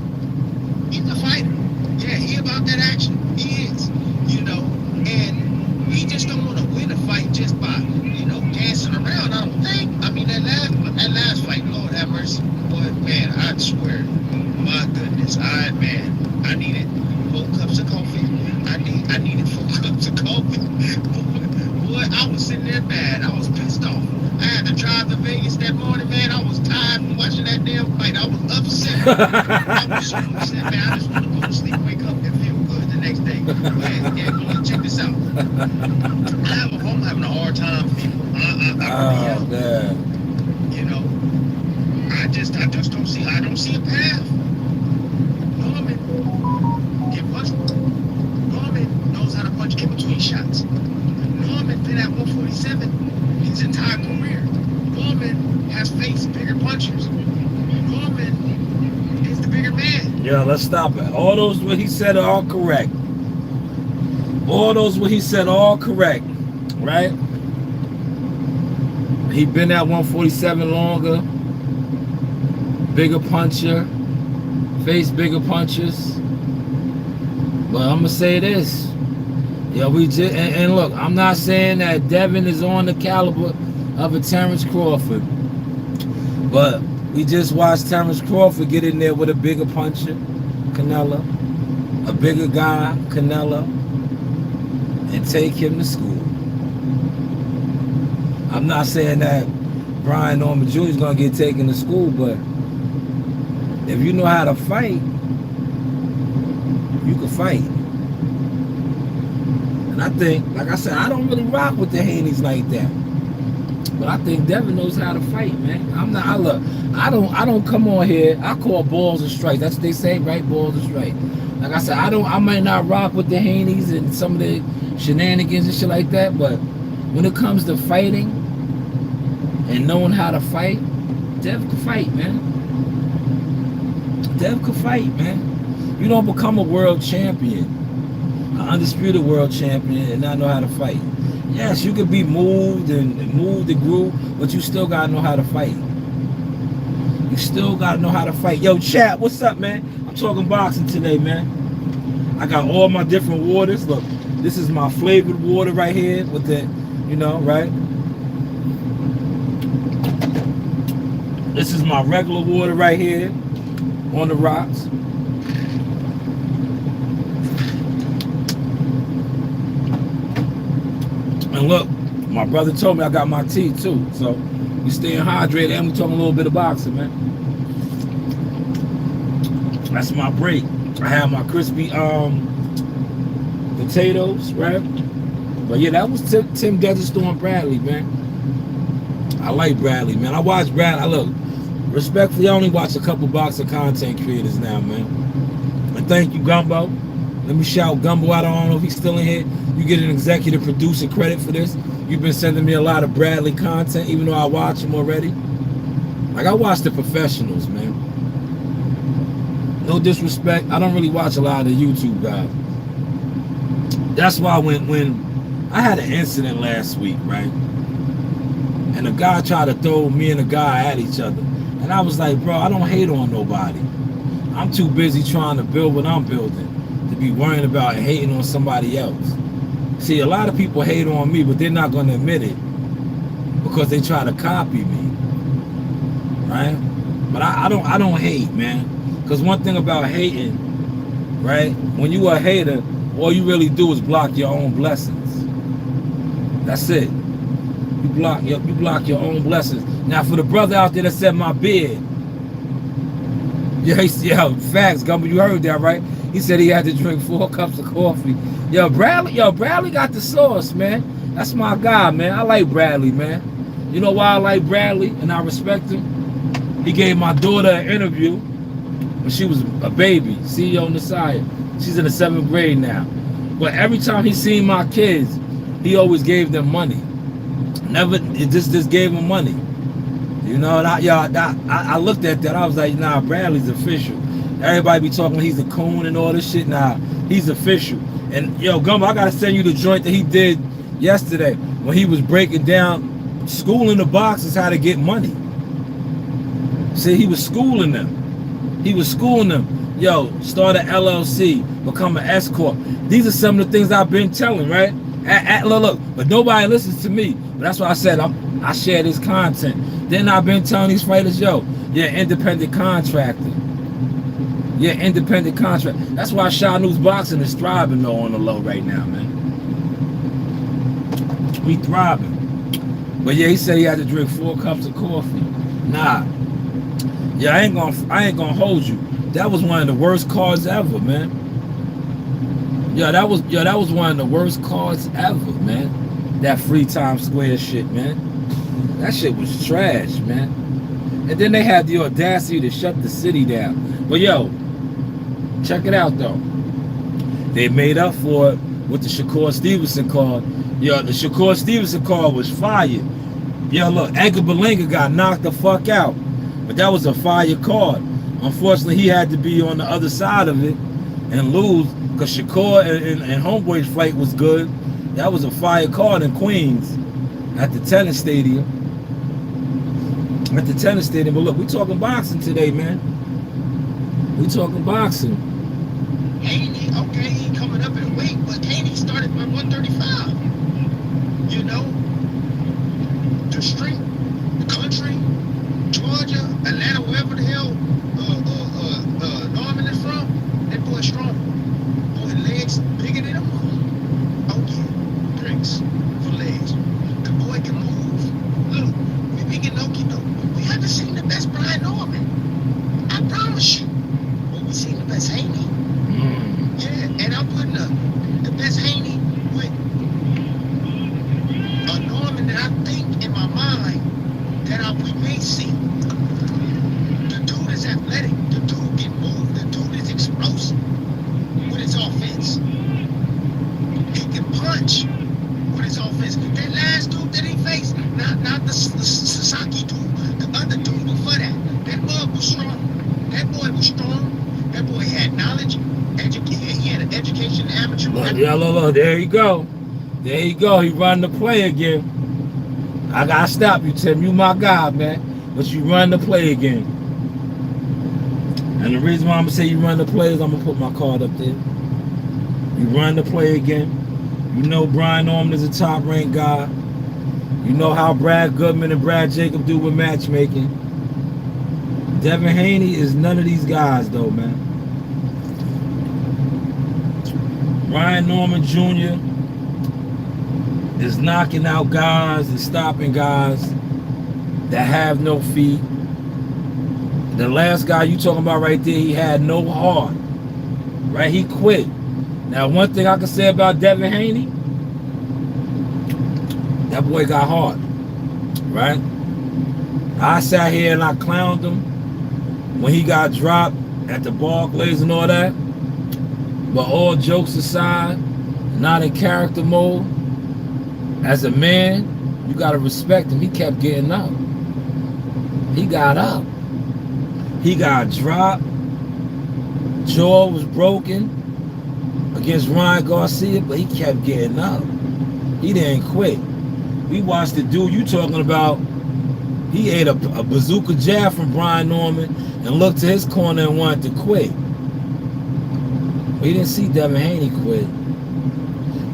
He's a fighter. Yeah, he about that action. He is, you know, and he just don't want to win a fight just by, you know, dancing around. I don't think. I mean, that last fight, Lord have mercy. Boy, man, I swear, my goodness, I needed 4 cups of coffee. I needed 4 cups of coffee. Boy, I was sitting there mad. I was pissed off. I had to drive to Vegas that morning, man. I was tired from watching that damn fight. I was upset. I was so upset, man. I just want to go to sleep, wake up, and feel good the next day. Yeah, go and check this out. I'm having a hard time, people. I really am. You know, I just don't see. I don't see a path. Norman get punched. Norman knows how to punch in between shots. Norman been at 147 his entire career. Norman has faced bigger punchers. Norman is the bigger man. Yeah, let's stop it. All those what he said are all correct. All those what he said are all correct, right? He been at 147 longer. Bigger puncher. Faced bigger punchers. But I'm gonna say this. Yeah, we just and look, I'm not saying that Devin is on the caliber of a Terrence Crawford, but we just watched Terrence Crawford get in there with a bigger puncher, Canelo, a bigger guy, Canelo, and take him to school. I'm not saying that Brian Norman Jr. is gonna get taken to school, but if you know how to fight, you can fight. And I think, like I said, I don't really rock with the Haneys like that. But I think Devin knows how to fight, man. I don't come on here. I call balls and strikes. That's what they say, right? Balls and strikes. Like I said, I might not rock with the Haneys and some of the shenanigans and shit like that, but when it comes to fighting and knowing how to fight, Dev can fight, man. Dev can fight, man. You don't become a world champion, an undisputed world champion, and not know how to fight. Yes, you could be moved and groove, but you still gotta know how to fight. You still gotta know how to fight. Yo, chat, what's up, man? I'm talking boxing today, man. I got all my different waters. Look, this is my flavored water right here with the, you know, right? This is my regular water right here on the rocks. And look, my brother told me I got my tea too. So we staying hydrated and we talking a little bit of boxing, man. That's my break. I have my crispy potatoes, right? But yeah, that was Tim Desert Storm Bradley, man. I like Bradley, man. I watch Bradley. Look, respectfully, I only watch a couple boxing content creators now, man. And thank you, Gumbo. Let me shout Gumbo out. I don't know if he's still in here. You get an executive producer credit for this. You've been sending me a lot of Bradley content, even though I watch him already. Like, I watch the professionals, man. No disrespect. I don't really watch a lot of the YouTube guys. That's why when I had an incident last week, right? And a guy tried to throw me and a guy at each other. And I was like, bro, I don't hate on nobody. I'm too busy trying to build what I'm building to be worrying about and hating on somebody else. See, a lot of people hate on me, but they're not going to admit it because they try to copy me, right? But I don't hate, man. Because one thing about hating, right? When you a hater, all you really do is block your own blessings. That's it. You block your own blessings. Now for the brother out there that said my beard, yeah, facts, Gumbo, you heard that, right? He said he had to drink 4 cups of coffee. Bradley got the sauce, man. That's my guy, man. I like Bradley, man. You know why I like Bradley and I respect him? He gave my daughter an interview when she was a baby, CEO Nasiah. She's in the 7th grade now. But every time he seen my kids, he always gave them money. Never, it just gave them money. You know, and I looked at that. I was like, nah, Bradley's official. Everybody be talking he's a coon and all this shit. Nah, he's official. And yo, Gumbo, I gotta send you the joint that he did yesterday when he was breaking down schooling the boxers how to get money. See, he was schooling them. Yo, start an LLC, become an S Corp. These are some of the things I've been telling, right? Look, but nobody listens to me. But that's why I said I share this content. Then I've been telling these fighters, yo, you're independent contractor. That's why Shah News Boxing is thriving though on the low right now, man. We thriving. But yeah, he said he had to drink 4 cups of coffee. Nah. Yeah, I ain't gonna hold you. That was one of the worst cards ever, man. That was one of the worst cards ever, man. That free Times Square shit, man. That shit was trash, man. And then they had the audacity to shut the city down. But yo, check it out though. They made up for it with the Shakur Stevenson card. Yo, the Shakur Stevenson card was fire. Yo, look, Edgar Berlanga got knocked the fuck out. But that was a fire card. Unfortunately, he had to be on the other side of it and lose because Shakur and Homeboy's fight was good. That was a fire card in Queens at the tennis stadium. But look, we talking boxing today, man. We talking boxing. Haney, okay, he coming up in weight, but Haney started by 135. You know, the street, the country, Georgia, Atlanta, wherever the hell Norman is from, that boy strong. Boy, legs bigger than a mom. Oh yeah, drinks for legs. The boy can move. Look, we be getting okie doke. We haven't seen the best Brian Norman. I promise you. But we seen the best Haney. Yeah, and I'm putting the best Haney with a Norman that I think in my mind that we may see. The dude is athletic. The dude can move. The dude is explosive with his offense. He can punch with his offense. That last dude that he faced, not the Sasaki dude, the other dude before that. That boy was strong. That boy was strong. That boy had knowledge. He had an education, amateur. Look, there you go. There you go. He run the play again. I gotta stop you, Tim. You my guy, man. But you run the play again. And the reason why I'm gonna say you run the play is I'm gonna put my card up there. You run the play again. You know Brian Norman is a top ranked guy. You know how Brad Goodman and Brad Jacob do with matchmaking. Devin Haney is none of these guys though, man. Brian Norman Jr. is knocking out guys and stopping guys that have no feet. The last guy you talking about right there, he had no heart. Right? He quit. Now, one thing I can say about Devin Haney, that boy got heart. Right? I sat here and I clowned him when he got dropped at the Barclays and all that. But all jokes aside, not in character mode, as a man, you gotta respect him. He kept getting up. He got up. He got dropped. Jaw was broken against Ryan Garcia, but he kept getting up. He didn't quit. We watched the dude you talking about. He ate a bazooka jab from Brian Norman and looked to his corner and wanted to quit. We didn't see Devin Haney quit.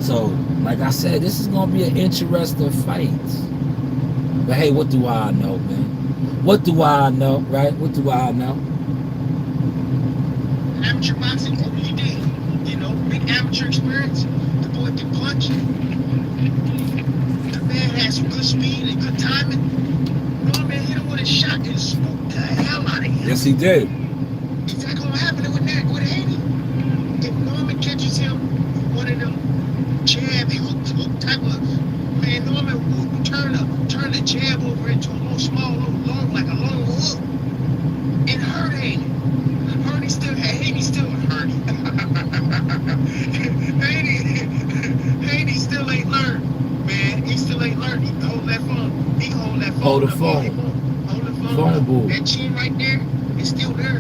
So, like I said, this is going to be an interesting fight. But hey, what do I know, man? What do I know, right? What do I know? amateur boxing. Oh, he did. You know, big amateur experience. The boy can punch. The man has some good speed and good timing. Norman hit him with a shot and smoked the hell out of him. Yes, he did. Exactly what happened with Haney. If Norman catches him with one of them jab, hook type of, man, Norman would turn the jab over into a little small, long, like a long hook. And hurt Haney. Haney still hurt. Haney still ain't learned, man. He still ain't learned. He hold that phone. He hold that phone. Hold the phone. Hold the phone. Phone booth. That chin right there is still there.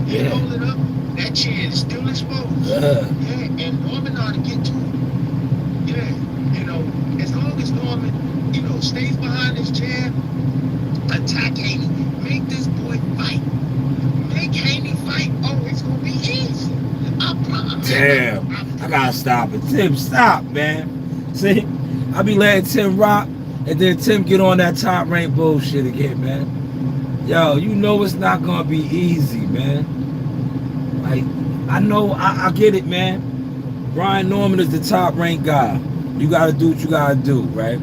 He Yeah. hold it up. That chin is still exposed. Yeah. Yeah, and Norman ought to get to it. Yeah, you know, as long as Norman, you know, stays behind his jab, attack Haney, make this boy fight. Make Haney fight. Oh, it's gonna be easy. I promise. Damn. I gotta stop it. Tim, stop, man. See, I be letting Tim rock, and then Tim get on that top rank bullshit again, man. Yo, you know it's not gonna be easy, man. Like, I know, I get it, man. Brian Norman is the top ranked guy. You gotta do what you gotta do, right?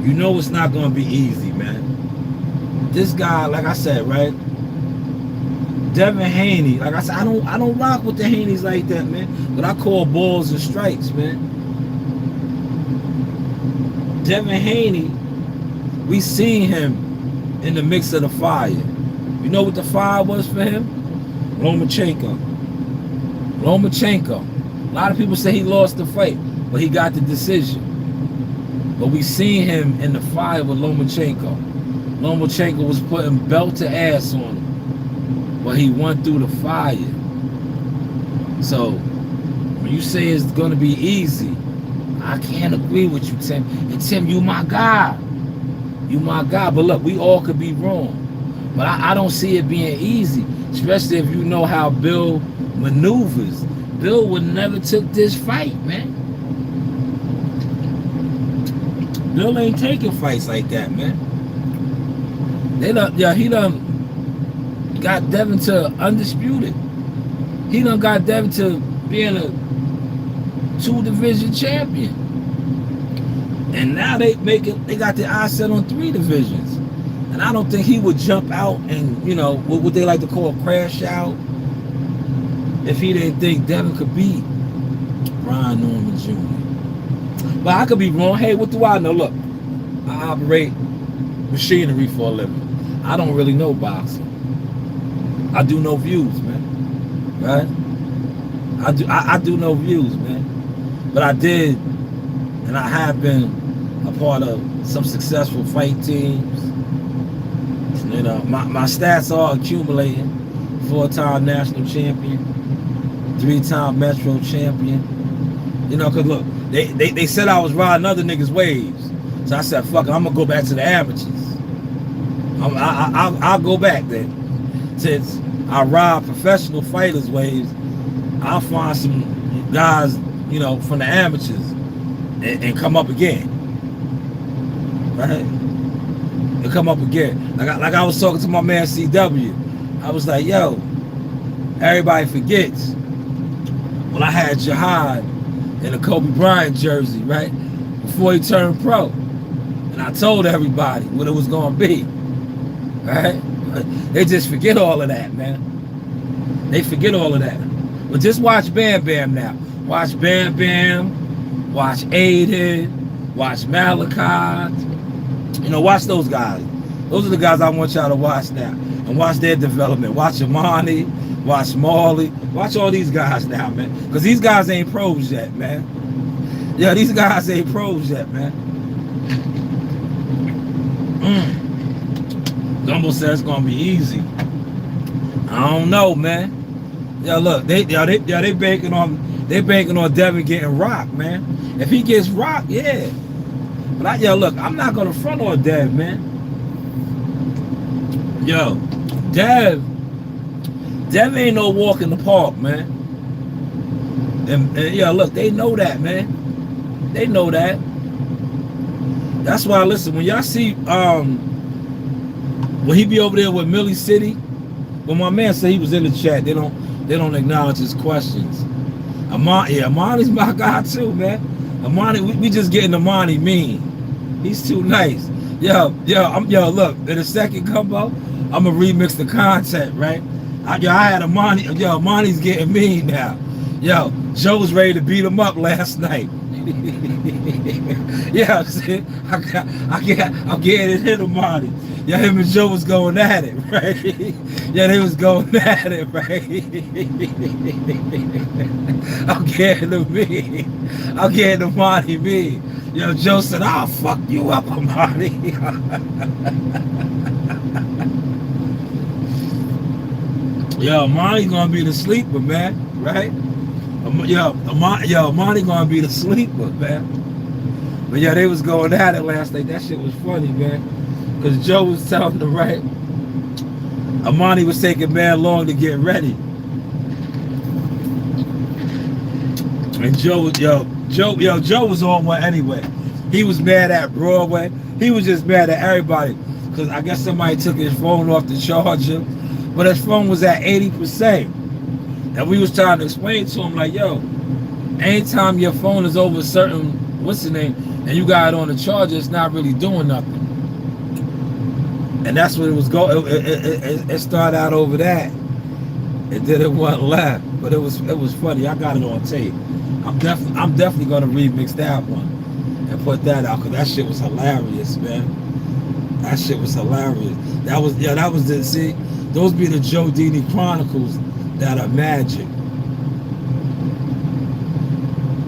You know it's not gonna be easy, man. This guy, like I said, right? Devin Haney, like I said, I don't rock with the Haneys like that, man. But I call balls and strikes, man. Devin Haney, we seen him in the mix of the fire. You know what the fire was for him? Lomachenko. A lot of people say he lost the fight, but he got the decision. But we seen him in the fire with Lomachenko. Lomachenko was putting belt to ass on him, but he went through the fire. So when you say it's gonna be easy, I can't agree with you, Tim. And Tim, you my guy. You my guy. But look, we all could be wrong. But I don't see it being easy, especially if you know how Bill maneuvers. Bill would never took this fight, man. Bill ain't taking fights like that, man. He done got Devin to undisputed. He done got Devin to being a 2-division champion. And now they got their eyes set on 3 divisions. And I don't think he would jump out and, you know, what they like to call a crash out if he didn't think Devin could beat Brian Norman Jr. But I could be wrong. Hey, what do I know? Look, I operate machinery for a living. I don't really know boxing. I do know views, man. Right? I do know views, man. But I did, and I have been a part of some successful fight teams. You know, my stats are accumulating. 4-time national champion, 3-time Metro champion. You know, cause look, they said I was riding other niggas' waves. So I said, fuck it, I'm gonna go back to the amateurs. I'll go back then. Since I ride professional fighters' waves, I'll find some guys, you know, from the amateurs and come up again. Right? And come up again. Like I was talking to my man CW. I was like, yo, everybody forgets when I had Jihad in a Kobe Bryant jersey, right? Before he turned pro. And I told everybody what it was gonna be. Right? They just forget all of that, man. They forget all of that. But just watch Bam Bam now. Watch Bam Bam, watch Aiden, watch Malachi. You know, watch those guys. Those are the guys I want y'all to watch now. And watch their development. Watch Amani, watch Marley. Watch all these guys now, man. Because these guys ain't pros yet, man. Yeah, these guys ain't pros yet, man. Gumbo says it's gonna be easy. I don't know, man. Yeah, look, they banking on Devin getting rocked, man. If he gets rocked, yeah. But look, I'm not gonna front on Dev, man. Yo, Dev ain't no walk in the park, man. And yeah, look, they know that, man. They know that. That's why, listen, when y'all see when he be over there with Millie City, when my man said he was in the chat, they don't they don't acknowledge his questions. Amani's my guy too, man. Amani, we just getting Amani mean. He's too nice. Yo, look, in the second combo, I'm gonna remix the content, right? I had Amani. Yo, Amani's getting mean now. Yo, Joe was ready to beat him up last night. Yeah, see, I'm getting it in Amani. Yeah, him and Joe was going at it, right? Yeah, they was going at it, right? I'm getting the me. I'm getting Amani me. Yo, Joe said, I'll fuck you up, Amani. Yo, Amani's gonna be the sleeper, man, right? Amani gonna be the sleeper, man. But yeah, they was going at it last night. That shit was funny, man. Because Joe was telling them, right? Amani was taking man long to get ready. And Joe was on one anyway. He was mad at Broadway. He was just mad at everybody. Because I guess somebody took his phone off the charger. But his phone was at 80%. And we was trying to explain to him, like, yo, anytime your phone is over a certain, what's the name, and you got it on the charger, it's not really doing nothing. And that's what it was going. It started out over that, and then it went left. But it was funny. I got it on tape. I'm definitely gonna remix that one and put that out, because that shit was hilarious, man. That shit was hilarious. That was the, see, those be the Joe Dini Chronicles that are magic.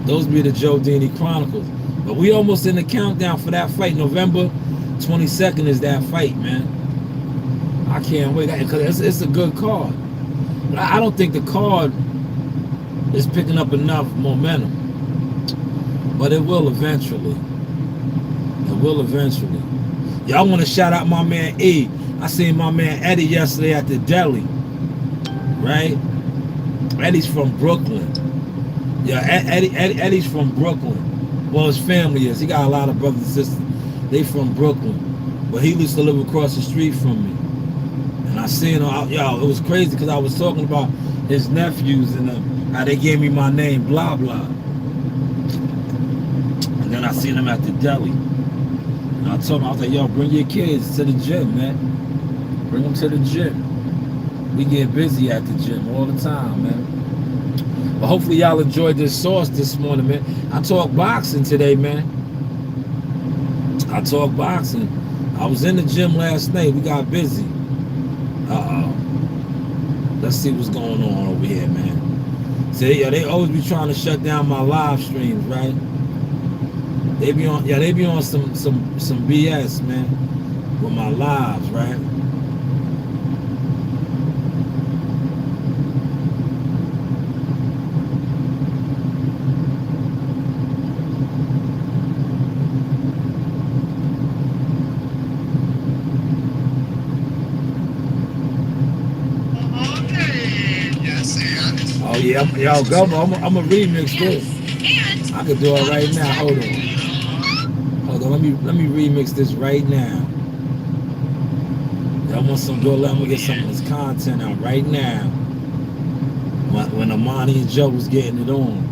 Those be the Joe Dini Chronicles. But we almost in the countdown for that fight. November 22nd is that fight, man. I can't wait, because it's a good card. But I don't think the card is picking up enough momentum. But it will eventually. It will eventually. Y'all want to shout out my man E. I seen my man Eddie yesterday at the deli. Right? Eddie's from Brooklyn. Yeah, Eddie's from Brooklyn. Well, his family is. He got a lot of brothers and sisters. They from Brooklyn. But he used to live across the street from me. And I seen him, yo, it was crazy because I was talking about his nephews and how they gave me my name, blah, blah. And then I seen him at the deli. And I told him, I was like, yo, bring your kids to the gym, man. Bring them to the gym. We get busy at the gym all the time, man. But hopefully y'all enjoyed this sauce this morning, man. I talked boxing today, man. I talked boxing. I was in the gym last night. We got busy. Let's see what's going on over here, man. See, yeah, they always be trying to shut down my live streams, right? They be on some BS, man, with my lives, right? Oh yeah, yo, go! I'm gonna remix this. I could do it right now. Hold on. Let me remix this right now. I want some good. Let me get some of this content out right now. When Amani and Joe was getting it on.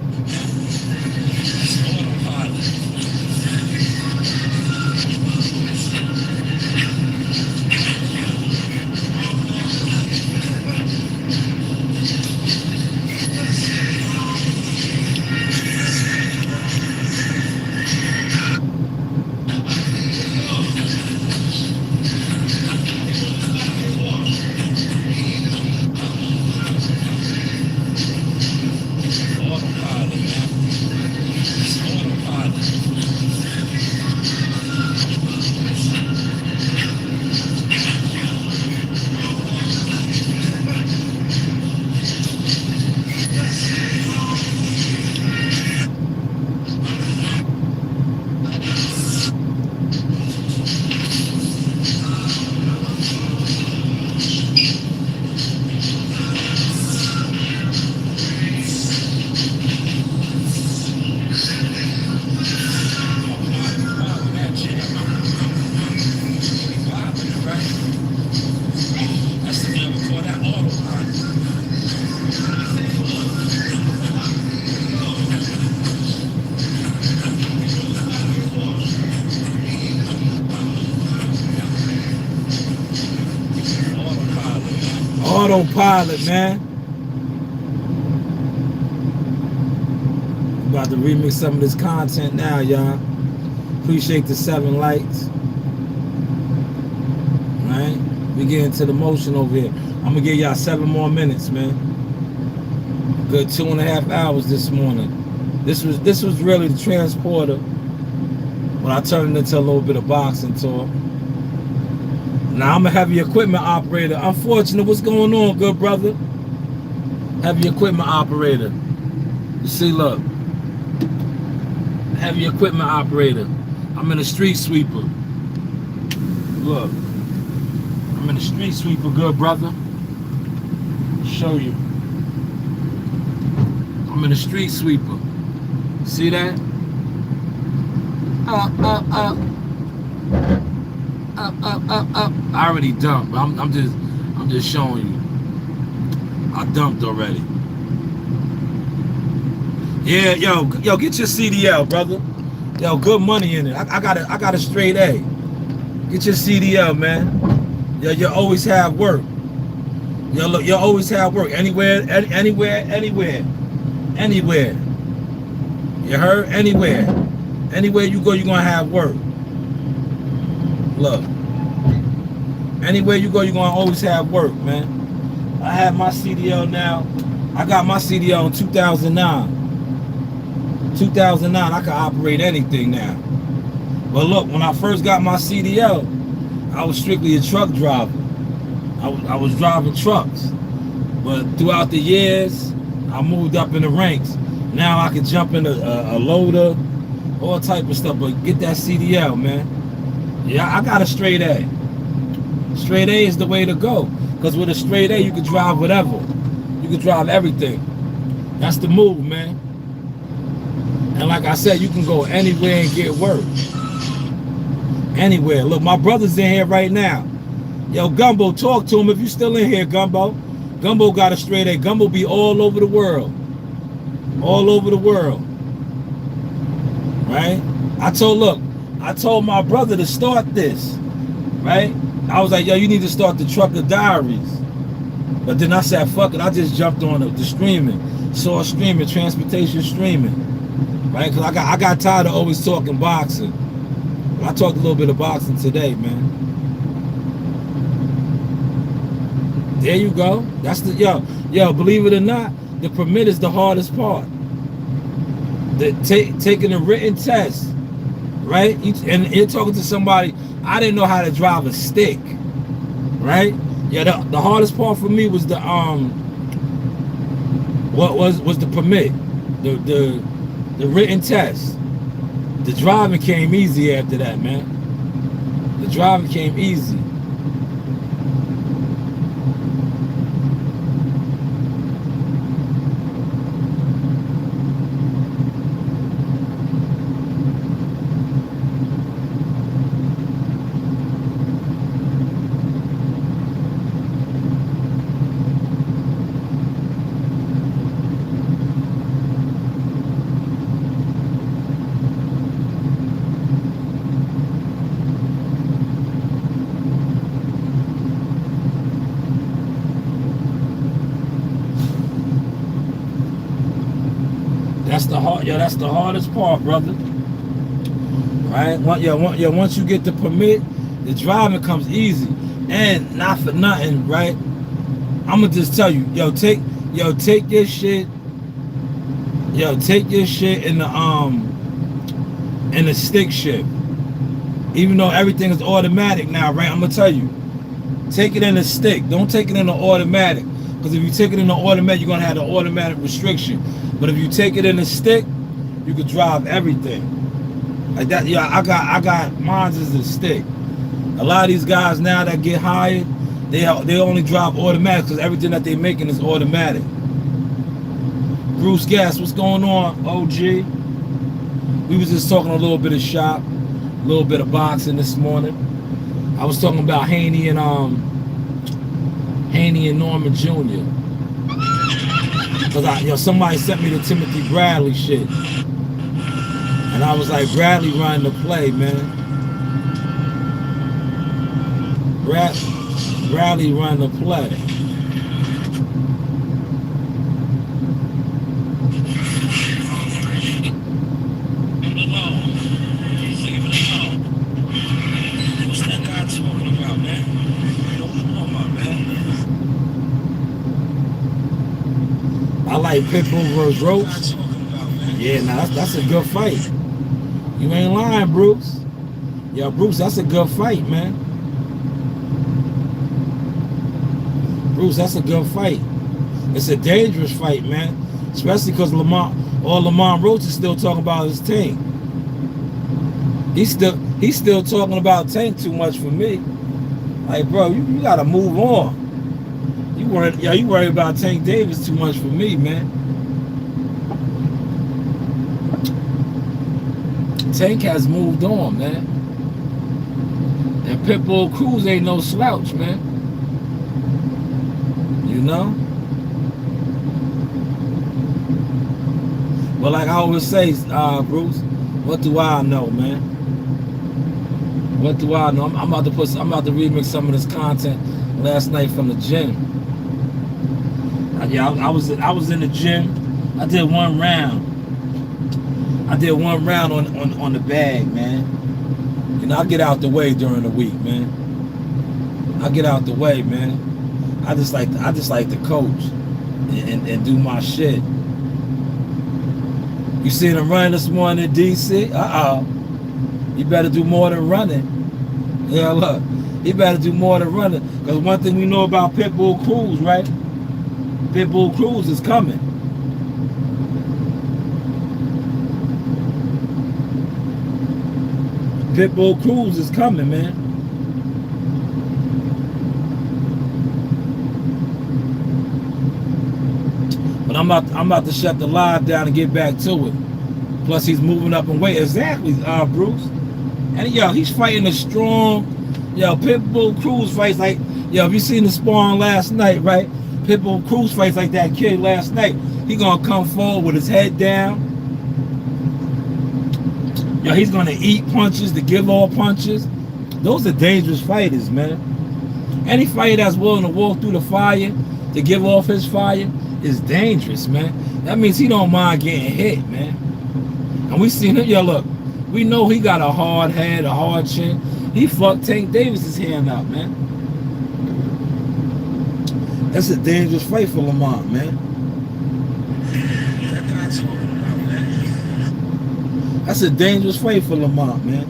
Autopilot, man. autopilot, man. About to remix some of this content now, y'all. Appreciate the 7 likes. Right? We getting to the motion over here. I'm gonna give y'all 7 more minutes, man. Good 2.5 hours this morning. This was really the transporter when I turned it into a little bit of boxing talk. Now I'm a heavy equipment operator. Unfortunate, what's going on, good brother? Heavy equipment operator. You see, look. Heavy equipment operator. I'm in a street sweeper. Look. I'm in a street sweeper, good brother. Show you. I'm in a street sweeper. See that? Up. I already dumped. I'm just showing you. I dumped already. Yeah, yo, get your CDL, brother. Yo, good money in it. I got a straight A. Get your CDL, man. Yo, you always have work. Yo, look, you always have work. Anywhere. You heard? Anywhere. Anywhere you go, you're gonna have work. Look. Anywhere you go, you're gonna always have work, man. I have my CDL now. I got my CDL in 2009. 2009, I could operate anything now. But look, when I first got my CDL, I was strictly a truck driver. I was driving trucks. But throughout the years, I moved up in the ranks. Now I can jump in a loader, all type of stuff, but get that CDL, man. Yeah, I got a straight A. Straight A is the way to go. Because with a straight A, you can drive whatever. You can drive everything. That's the move, man. And like I said, you can go anywhere and get work. Anywhere. Look, my brother's in here right now. Yo, Gumbo, talk to him if you still in here, Gumbo. Gumbo got a straight A. Gumbo be all over the world. All over the world. Right? I told my brother to start this. Right? I was like, yo, you need to start the Trucker Diaries. But then I said, fuck it. I just jumped on the streaming. Saw streaming, transportation streaming. Right? Because I got tired of always talking boxing. I talked a little bit of boxing today, man. There you go. That's the yo, believe it or not, the permit is the hardest part. Taking a written test, right? And you're talking to somebody, I didn't know how to drive a stick, right? Yeah, the hardest part for me was the what was the permit, the written test. The driving came easy after that, man. The driving came easy. That's the hardest part, brother. Right? Once you get the permit, the driving comes easy. And not for nothing, right? I'ma just tell you, take your shit. Take your shit in the stick shift. Even though everything is automatic now, right? I'm gonna tell you. Take it in the stick. Don't take it in the automatic. Because if you take it in the automatic, you're gonna have the automatic restriction. But if you take it in the stick, you can drive everything. Like that, yeah, I got mine as a stick. A lot of these guys now that get hired, they only drive automatic because everything that they're making is automatic. Bruce Gas, what's going on, OG? We was just talking a little bit of shop, a little bit of boxing this morning. I was talking about Haney and Norman Jr. Because somebody sent me the Timothy Bradley shit. And I was like, Bradley running the play, man. Bradley running the play. Like Pitbull versus Roach. Yeah, now that's a good fight. You ain't lying, Bruce. Yo, Bruce, that's a good fight, man. Bruce, that's a good fight. It's a dangerous fight, man. Especially because Lamont Roach is still talking about his team. He's still talking about Tank too much for me. Like, bro, you gotta move on. You worry about Tank Davis too much for me, man. Tank has moved on, man. And Pitbull Cruz ain't no slouch, man. You know? But like I always say, Bruce, what do I know, man? What do I know? I'm about to remix some of this content last night from the gym. Yeah, I was in the gym. I did one round. on the bag, man. You know, I get out the way during the week, man. I get out the way, man. I just like to coach and do my shit. You seen him running this morning in DC? You better do more than running. Yeah, look, he better do more than running. Because one thing we know about Pitbull Cruz, right? Pitbull Cruz is coming. Pitbull Cruz is coming, man. But I'm about to shut the live down and get back to it. Plus, he's moving up in weight. Exactly, Bruce. And he's fighting a strong. Pitbull Cruz fights like. If you seen the sparring last night, right? Pitbull Cruz fights like that kid last night. He gonna come forward with his head down. He's gonna eat punches to give all punches. Those are dangerous fighters, man. Any fighter that's willing to walk through the fire to give off his fire is dangerous, man. That means he don't mind getting hit, man. And we seen him, look, we know he got a hard head, a hard chin. He fucked Tank Davis's hand up, man. That's a dangerous fight for Lamont, man. That's a dangerous fight for Lamont, man.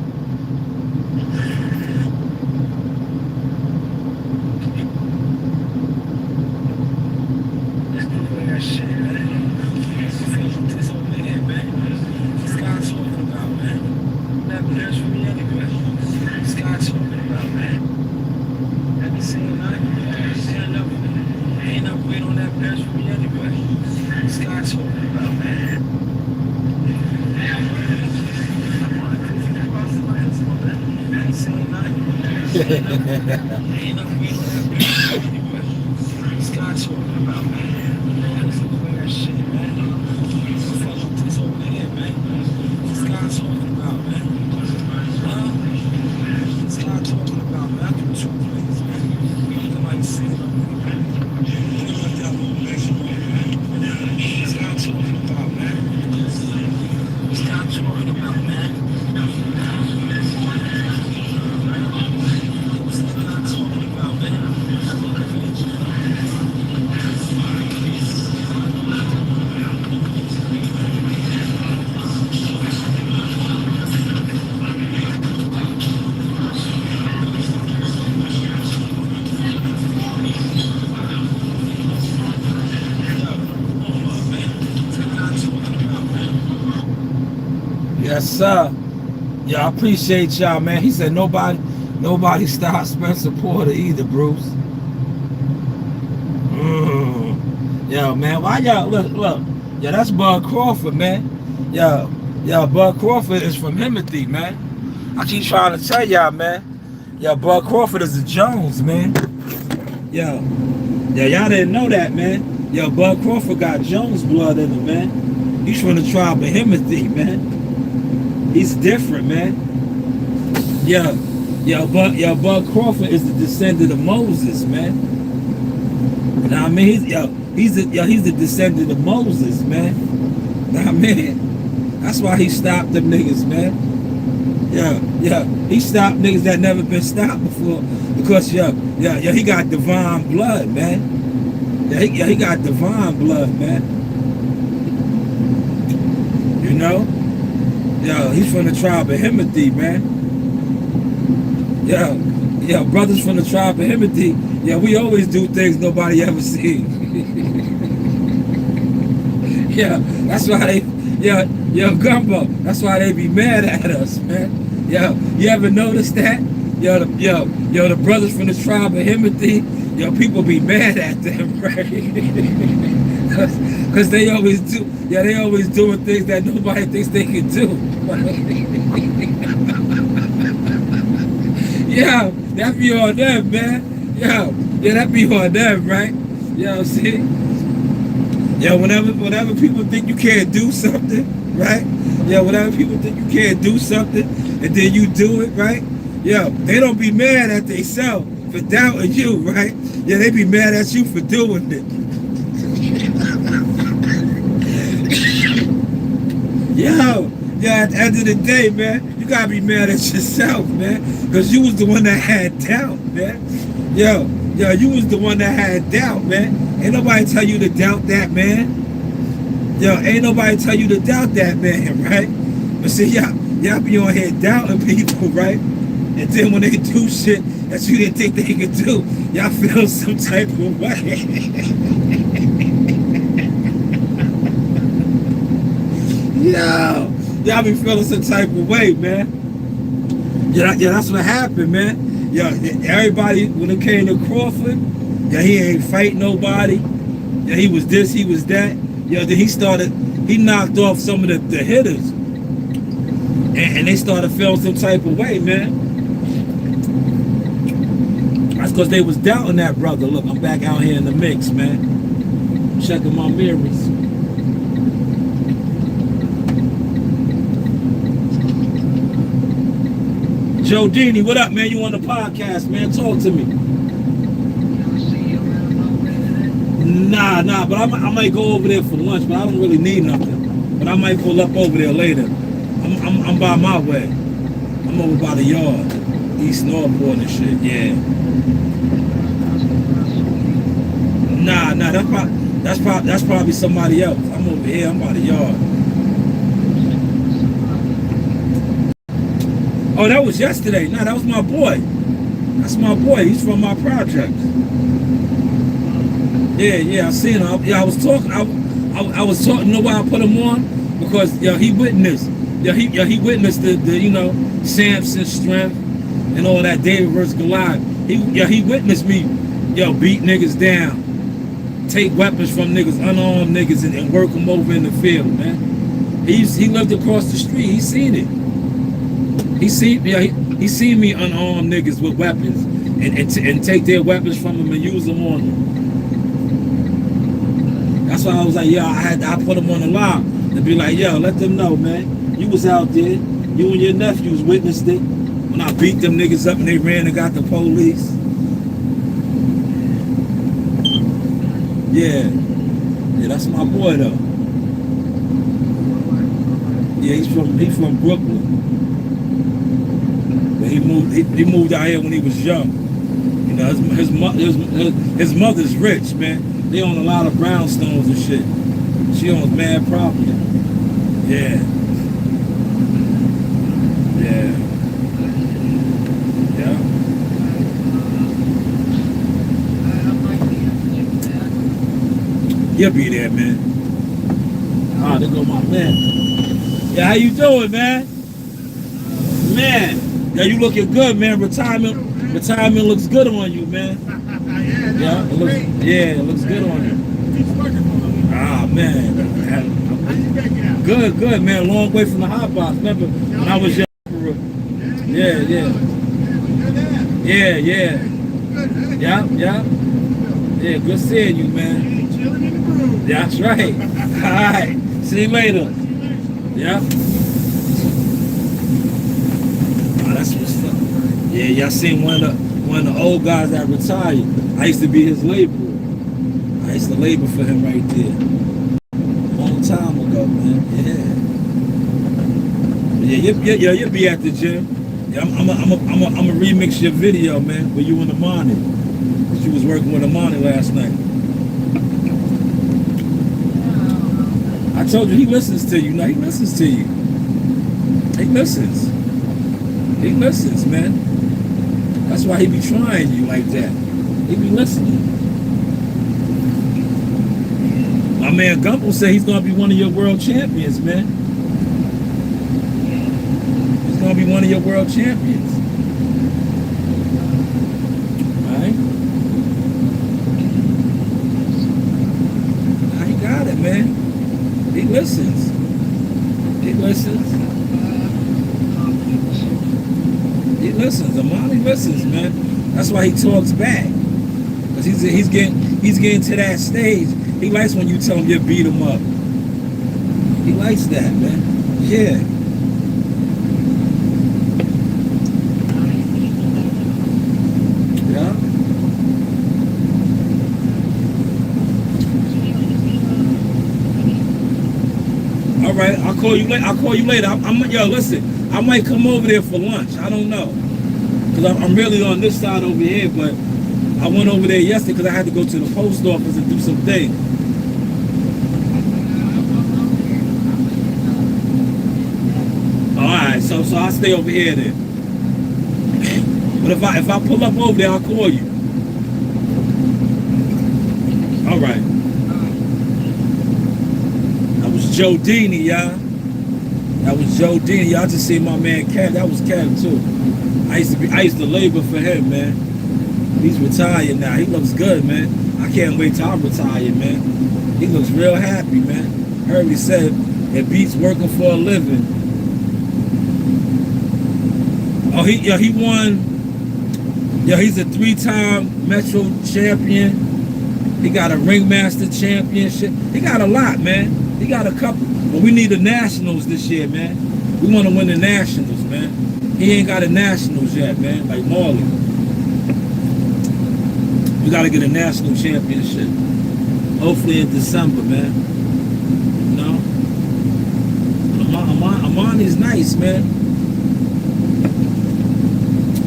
Yes, sir. I appreciate y'all, man. He said nobody stopped Spencer Porter either, Bruce. Man, why y'all look? That's Bud Crawford, man. Bud Crawford is from Himothy, man. I keep trying to tell y'all, man. Bud Crawford is a Jones, man. Y'all didn't know that, man. Bud Crawford got Jones blood in him, man. He's from the tribe of Himothy, man. He's different, man. Bud Crawford is the descendant of Moses, man. You know what I mean? He's the descendant of Moses, man. You know what I mean? That's why he stopped them niggas, man. He stopped niggas that never been stopped before because he got divine blood, man. He got divine blood, man. know? Yo, he's from the tribe of Himothy, man. Yo, brothers from the tribe of Himothy. Yeah, we always do things nobody ever seen. Yeah, that's why they, yo, Gumbo, that's why they be mad at us, man. Yo, you ever notice that? Yo, the brothers from the tribe of Himothy, yo, people be mad at them, right? Because they always do, they always doing things that nobody thinks they can do. Yeah, that be on them, man. Yeah, that be on them, right? Yo, see? Yeah, whenever people think you can't do something, right? Yeah, whenever people think you can't do something, and then you do it, right? Yeah, they don't be mad at themselves for doubting you, right? Yeah, they be mad at you for doing it. Yo, at the end of the day, man, you gotta be mad at yourself, man, because you was the one that had doubt, man. Yo, you was the one that had doubt, man. Ain't nobody tell you to doubt that, man. Yo, ain't nobody tell you to doubt that, man, right? But see, y'all be on here doubting people, right? And then when they do shit that you didn't think they could do, y'all feel some type of way. Yo, y'all be feeling some type of way, man. Yeah, that's what happened, man. Yo, everybody, when it came to Crawford, yeah, he ain't fight nobody. Yeah, he was this, he was that. Yo, then he knocked off some of the hitters. And they started feeling some type of way, man. That's because they was doubting that brother. Look, I'm back out here in the mix, man. Checking my mirrors. Joe Dini, what up, man? You on the podcast, man? Talk to me. Nah, but I might go over there for lunch, but I don't really need nothing. But I might pull up over there later. I'm by my way. I'm over by the yard, East Northport and shit. Yeah. Nah, that's probably somebody else. I'm over here. I'm by the yard. Oh, that was yesterday. Nah, that was my boy. That's my boy. He's from my project. Yeah, I seen him. Yeah, I was talking. I was talking. You know why I put him on? Because he witnessed. He witnessed the Samson's strength and all that, David versus Goliath. He witnessed me beat niggas down, take weapons from niggas, unarmed niggas, and work them over in the field, man. He lived across the street. He seen it. He seen me unarmed niggas with weapons and take their weapons from them and use them on them. That's why I was like, I put them on the line to be like, let them know, man. You was out there. You and your nephews witnessed it when I beat them niggas up and they ran and got the police. Yeah, that's my boy though. Yeah, he's from Brooklyn. But he moved out here when he was young. You know, his mother's rich, man. They own a lot of brownstones and shit. She owns mad property. Yeah. You'll be there, man. Ah, there go my man. Yeah, how you doing, man? Man, you looking good, man. Retirement looks good on you, man. It looks good on you. Ah, man. Good, man. Long way from the hot box. Remember when I was young? Yeah, good seeing you, man. That's right. All right. See you later. Yeah. Oh, that's what's up. Yeah, y'all seen one of the old guys that retired. I used to be his laborer. I used to labor for him right there. Long time ago, man. Yeah, you'll be at the gym. Yeah, I'm gonna remix your video, man, with you and Amani. She was working with Amani last night. I told you he listens to you. No, he listens to you. He listens. He listens, man. That's why he be trying you like that. He be listening. My man Gumbo said he's gonna be one of your world champions, man. He's gonna be one of your world champions. Alright? I got it, man. He listens. He listens. He listens. Amani listens, man. That's why he talks back. Cause he's getting to that stage. He likes when you tell him you beat him up. He likes that, man. Yeah. Yeah. All right, I'll call you later. Yo, listen, I might come over there for lunch. I don't know. Because I'm really on this side over here, but I went over there yesterday because I had to go to the post office and do some things. Alright, so I'll stay over here then. But if I pull up over there, I'll call you. Alright. That was Joe Dini, y'all. That was Joe Dini. Y'all just see my man Kev. That was Kev too. I used to labor for him, man. He's retired now. He looks good, man. I can't wait till I retire, man. He looks real happy, man. Heard he said it beats working for a living. Oh, he won. Yeah, he's a 3-time Metro champion. He got a Ringmaster championship. He got a lot, man. He got a couple. But we need the Nationals this year, man. We want to win the Nationals, man. He ain't got a Nationals yet, man, like Marley. We got to get a national championship. Hopefully in December, man. You know? Amani's nice, man.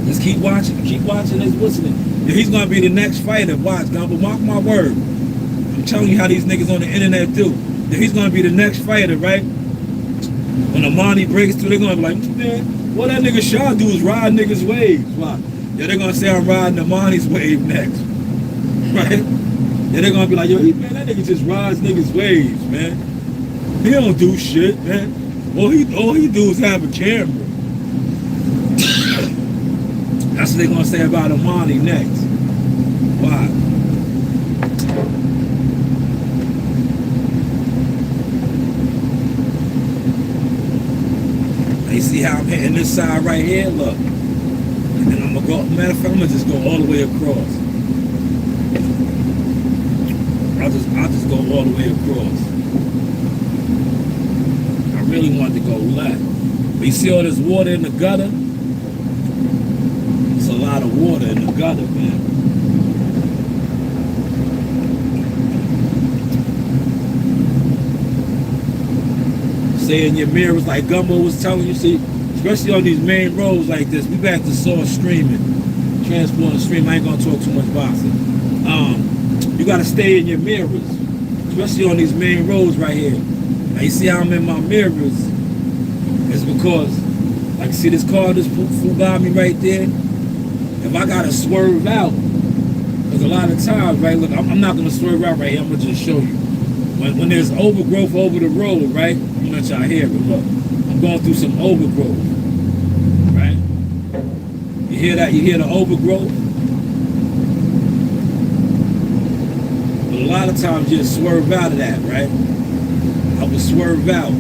Just keep watching and listening. Yeah, he's going to be the next fighter. Watch, Gumbo, mark my word. I'm telling you how these niggas on the internet do. Yeah, he's going to be the next fighter, right? When Amani breaks through, they're going to be like, man, what that nigga Shaw do is ride niggas' waves. Why? Yeah, they're going to say I'm riding Amani's wave next. Right? Yeah, they're going to be like, yo, man, that nigga just rides niggas' waves, man. He don't do shit, man. All he do is have a camera. That's what they're going to say about Amani next. Why? You see how I'm hitting this side right here? Look. And then I'm going to go, matter of fact, I'm going to just go all the way across. I'll just go all the way across. I really want to go left. But you see all this water in the gutter? It's a lot of water in the gutter, man. Stay in your mirrors like Gumbo was telling you, see, especially on these main roads like this. We back to Source streaming. Transporting stream. I ain't gonna talk too much boxing. You gotta stay in your mirrors. Especially on these main roads right here. Now you see how I'm in my mirrors? It's because, like, see this car just flew by me right there? If I gotta swerve out, because a lot of times, right, look, I'm not gonna swerve out right here, I'm gonna just show you. When there's overgrowth over the road, right? You know y'all hear it, look. I'm going through some overgrowth, right? You hear that? You hear the overgrowth? But a lot of times you just swerve out of that, right? I would swerve out.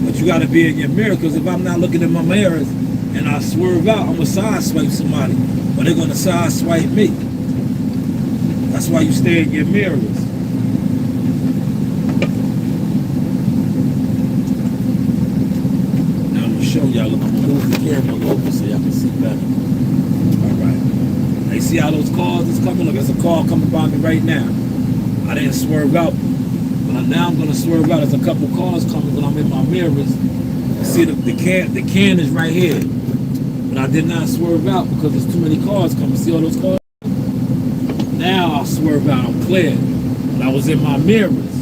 But you gotta be in your mirror, because if I'm not looking in my mirrors and I swerve out, I'm gonna side swipe somebody. But they're gonna side swipe me. That's why you stay in your mirrors. Show y'all, look, I'm gonna move the camera a little bit so y'all can see better. Alright. Now you see how those cars is coming? Look, there's a car coming by me right now. I didn't swerve out. But now I'm gonna swerve out. There's a couple cars coming when I'm in my mirrors. You see the can is right here. But I did not swerve out because there's too many cars coming. See all those cars? Now I'll swerve out, I'm clear. But I was in my mirrors.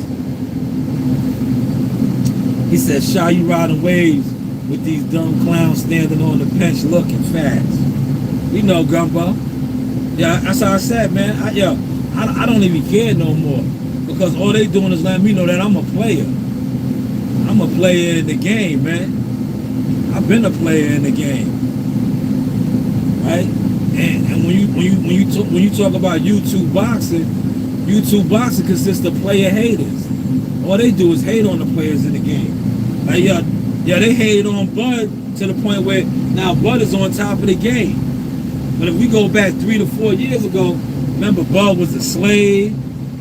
He said, Shaw, you riding waves with these dumb clowns standing on the bench looking fast. You know, Gumbo. Yeah, that's how I said, man. I don't even care no more. Because all they doing is letting me know that I'm a player. I'm a player in the game, man. I've been a player in the game. Right? And when you talk about YouTube boxing consists of player haters. All they do is hate on the players in the game. Like, yeah, they hate on Bud to the point where now Bud is on top of the game. But if we go back 3 to 4 years ago, remember Bud was a slave.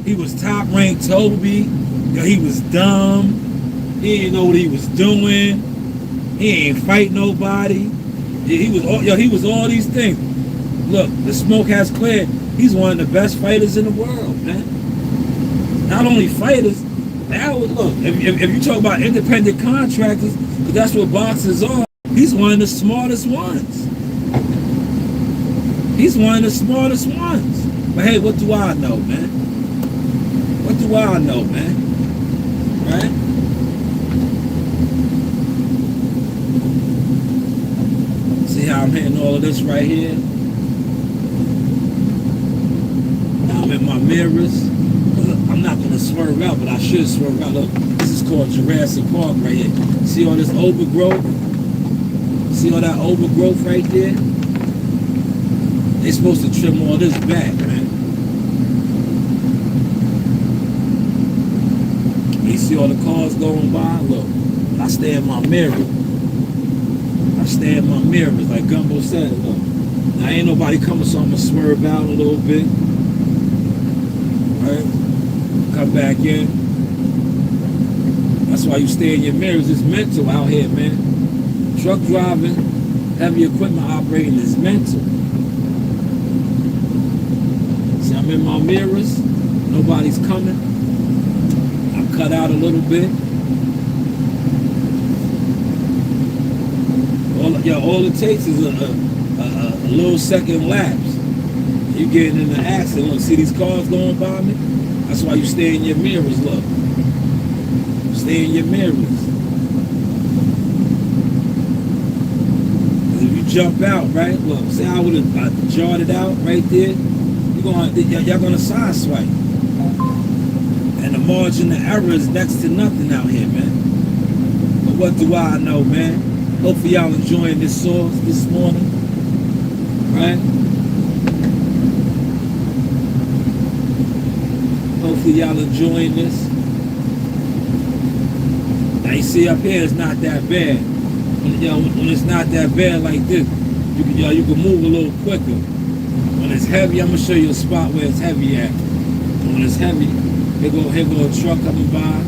He was top ranked Toby. He was dumb. He didn't know what he was doing. He ain't fight nobody. He was all these things. Look, the smoke has cleared. He's one of the best fighters in the world, man. Not only fighters. Now, look, if you talk about independent contractors, because that's what boxers are, he's one of the smartest ones. He's one of the smartest ones. But hey, what do I know, man? What do I know, man? Right? See how I'm hitting all of this right here? Now I'm in my mirrors. I'm not going to swerve out, but I should swerve out. Look, this is called Jurassic Park right here. See all this overgrowth? See all that overgrowth right there? They're supposed to trim all this back, man. You see all the cars going by? Look, I stay in my mirror. I stay in my mirrors, like Gumbo said. Look, now ain't nobody coming, so I'm going to swerve out a little bit. Right? Come back in. That's why you stay in your mirrors. It's mental out here, man. Truck driving, heavy equipment operating is mental. See, I'm in my mirrors. Nobody's coming. I cut out a little bit. All it takes is a little second lapse. You getting in an accident. Look, see these cars going by me? That's why you stay in your mirrors, look. Stay in your mirrors. If you jump out, right? Look, see how I would have jarred it out right there? Y'all gonna side swipe. And the margin of error is next to nothing out here, man. But what do I know, man? Hopefully y'all enjoying this sauce this morning. Right? Hopefully y'all enjoying this. Now you see up here, it's not that bad. When it's not that bad like this, you can move a little quicker. When it's heavy, I'm gonna show you a spot where it's heavy at. And when it's heavy, here go a truck coming by.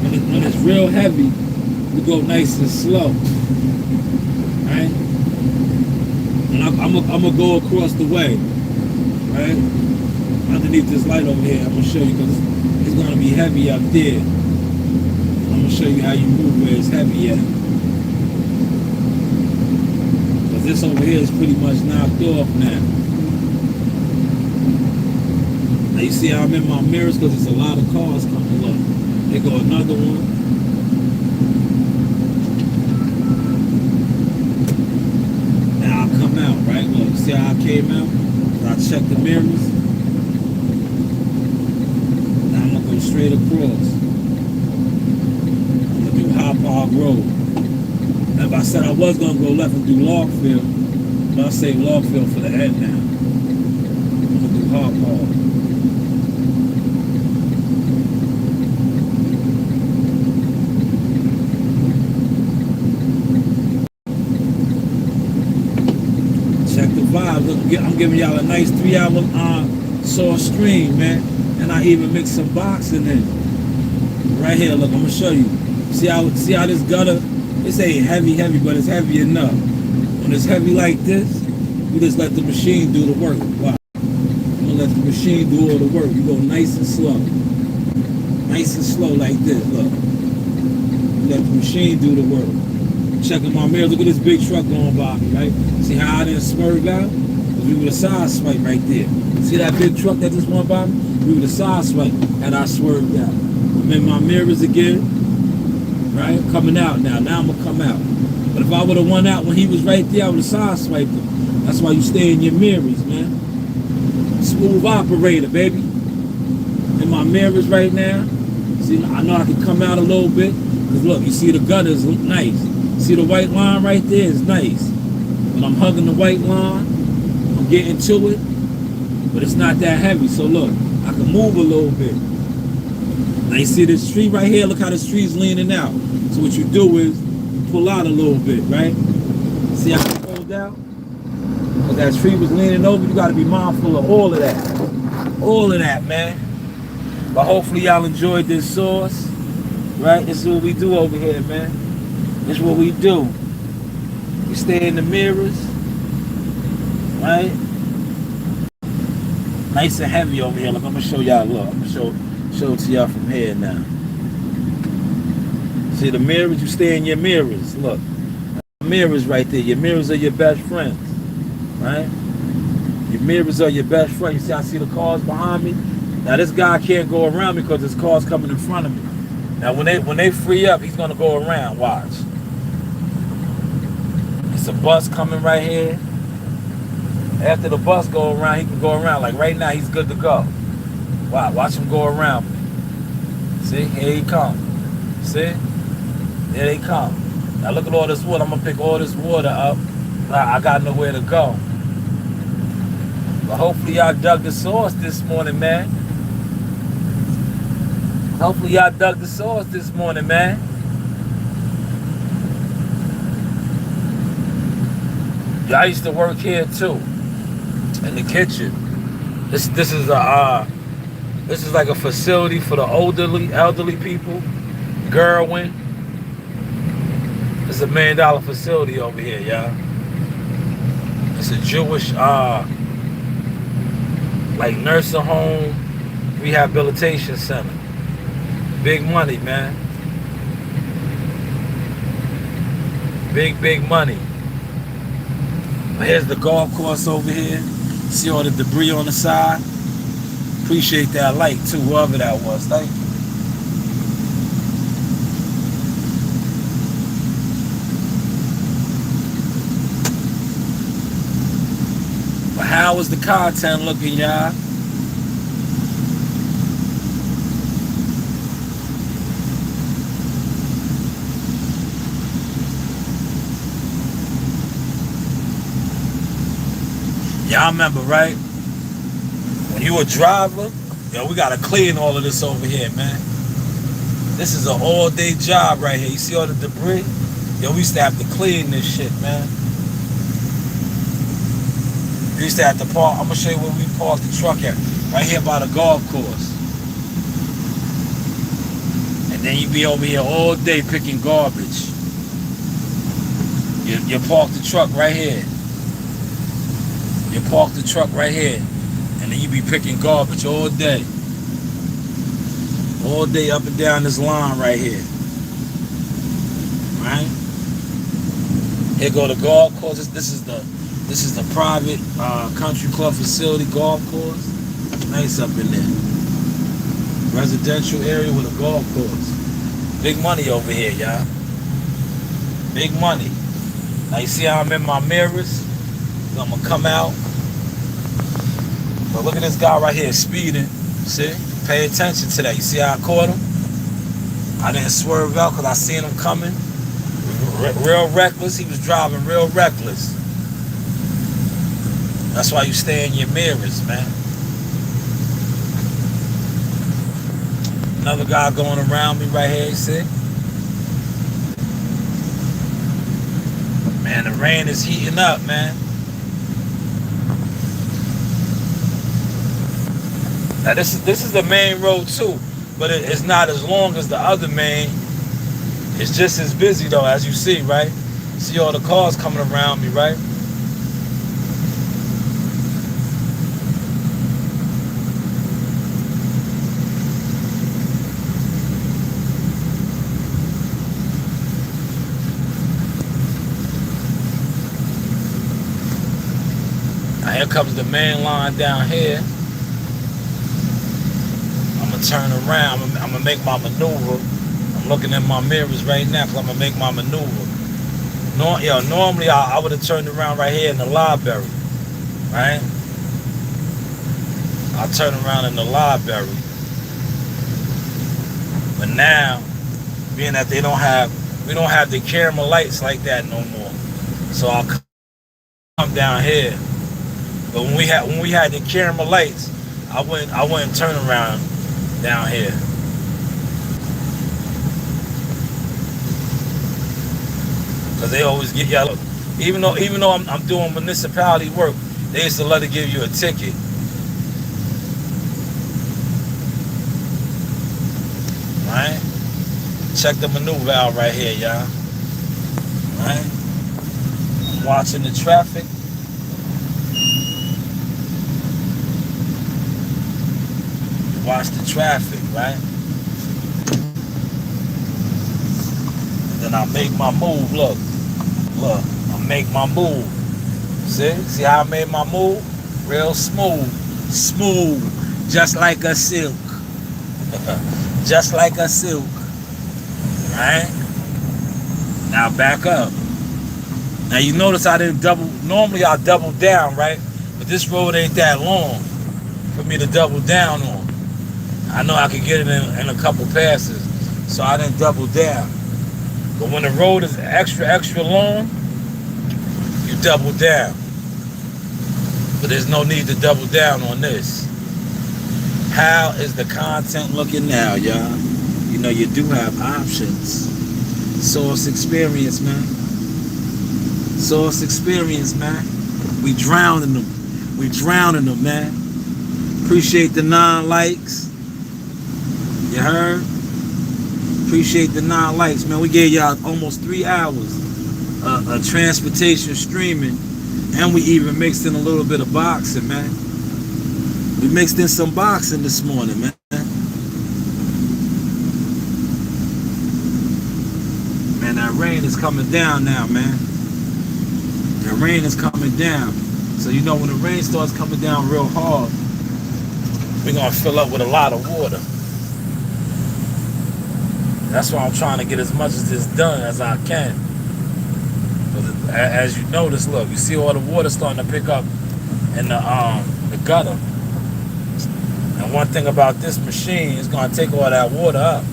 When it's real heavy, we go nice and slow. Right? And I'm gonna go across the way. Right? Underneath this light over here, I'm gonna show you because it's gonna be heavy up there. I'm gonna show you how you move where it's heavy at. Because this over here is pretty much knocked off now. Now you see how I'm in my mirrors because there's a lot of cars coming up. There go another one. Now I'll come out, right? Look, see how I came out? I checked the mirrors. Straight across. I'm gonna do High Park Road. Remember I said I was gonna go left and do Logfield, but I saved Logfield for the end now. I'm gonna do High Park. Check the vibe. Look, I'm giving y'all a nice 3-hour source stream, man. And I even mix some boxing in. Right here, look, I'm gonna show you. See how this gutter, this ain't heavy, but it's heavy enough. When it's heavy like this, you just let the machine do the work. Wow. I'm gonna let the machine do all the work. You go nice and slow. Nice and slow like this, look. You let the machine do the work. Checking my mirrors, look at this big truck going by me, right? See how I didn't swerve out? Because we would have side swipe right there. See that big truck that just went by me? We would have side swipe and I swerved out. I'm in my mirrors again. right? I'm coming out now. Now I'm gonna come out. But if I would have won out when he was right there, I would have sideswiped him. That's why you stay in your mirrors, man. Smooth operator, baby. In my mirrors right now. See, I know I can come out a little bit. Cause look, you see the gutters look nice. See the white line right there is nice. When I'm hugging the white line, I'm getting to it, but it's not that heavy. So look, I can move a little bit. Now you see this tree right here? Look how this tree's leaning out. So what you do is you pull out a little bit, right? See how I pulled out? Because that tree was leaning over. You got to be mindful of all of that. All of that, man. But hopefully y'all enjoyed this sauce, right? This is what we do over here, man. This is what we do. We stay in the mirrors, right? Nice and heavy over here. Look, I'm gonna show y'all. Look, I'm gonna show it to y'all from here now. See the mirrors? You stay in your mirrors. Look, mirrors right there. Your mirrors are your best friends, right? Your mirrors are your best friend. You see, I see the cars behind me. Now this guy can't go around me because there's cars coming in front of me. Now when they free up, he's gonna go around. Watch. It's a bus coming right here. After the bus go around, he can go around. Like right now, he's good to go. Wow, watch him go around. See, here he come. See, there they come. Now look at all this wood. I'm gonna pick all this water up. I got nowhere to go. But hopefully y'all dug the sauce this morning, man. Hopefully y'all dug the sauce this morning, man. Yeah, I used to work here too, in the kitchen. This is like a facility for the elderly people. Gerwin. It's $1 million facility over here, y'all. It's a Jewish like nursing home, rehabilitation center. Big money, man. Big money. Here's the golf course over here. See all the debris on the side? Appreciate that light too, whoever that was. Thank you. But how is the content looking, y'all? Y'all remember, right? When you a driver, yo, we gotta clean all of this over here, man. This is an all-day job right here. You see all the debris? Yo, we used to have to clean this shit, man. We used to have to park. I'm gonna show you where we parked the truck at. Right here by the golf course. And then you be over here all day picking garbage. You park the truck right here. You park the truck right here, and then you be picking garbage all day. All day up and down this line right here. Right? Here go the golf course. This is the private country club facility golf course. Nice up in there. Residential area with a golf course. Big money over here, y'all. Big money. Now you see how I'm in my mirrors? So I'm gonna come out. But look at this guy right here speeding. See? Pay attention to that. You see how I caught him? I didn't swerve out because I seen him coming. Real reckless. He was driving real reckless. That's why you stay in your mirrors, man. Another guy going around me right here, you see? Man, the rain is heating up, man. Now this is the main road too, but it's not as long as the other main. It's just as busy though, as you see, right? See all the cars coming around me, right? Now here comes the main line down here. I'm gonna turn around. I'm gonna make my maneuver. I'm looking at my mirrors right now because I'm gonna make my maneuver. Normally I would have turned around right here in the library, right? I'll turn around in the library. But now, being that we don't have the camera lights like that no more, so I'll come down here. But when we had the camera lights, I wouldn't turn around down here. Cause they always get y'all. Even though I'm doing municipality work, they used to let it give you a ticket. Right? Check the maneuver out right here, y'all. Right? I'm watching the traffic. Watch the traffic, right? And then I make my move. Look, I make my move. See how I made my move? Real smooth, just like a silk, just like a silk, right? Now back up. Now you notice I didn't double. Normally I double down, right? But this road ain't that long for me to double down on. I know I could get it in a couple passes, so I didn't double down. But when the road is extra long, you double down. But there's no need to double down on this. How is the content looking now, y'all? You know you do have options. Source experience, man. Source experience, man. We drowning them, man. Appreciate the 9 likes. You heard? Appreciate the 9 likes, man. We gave y'all almost 3 hours of transportation streaming, and we even mixed in a little bit of boxing, man. We mixed in some boxing this morning, man. Man, that rain is coming down now, man. The rain is coming down. So you know when the rain starts coming down real hard, we're gonna fill up with a lot of water. That's why I'm trying to get as much of this done as I can. But as you notice, look, you see all the water starting to pick up in the gutter. And one thing about this machine is gonna take all that water up.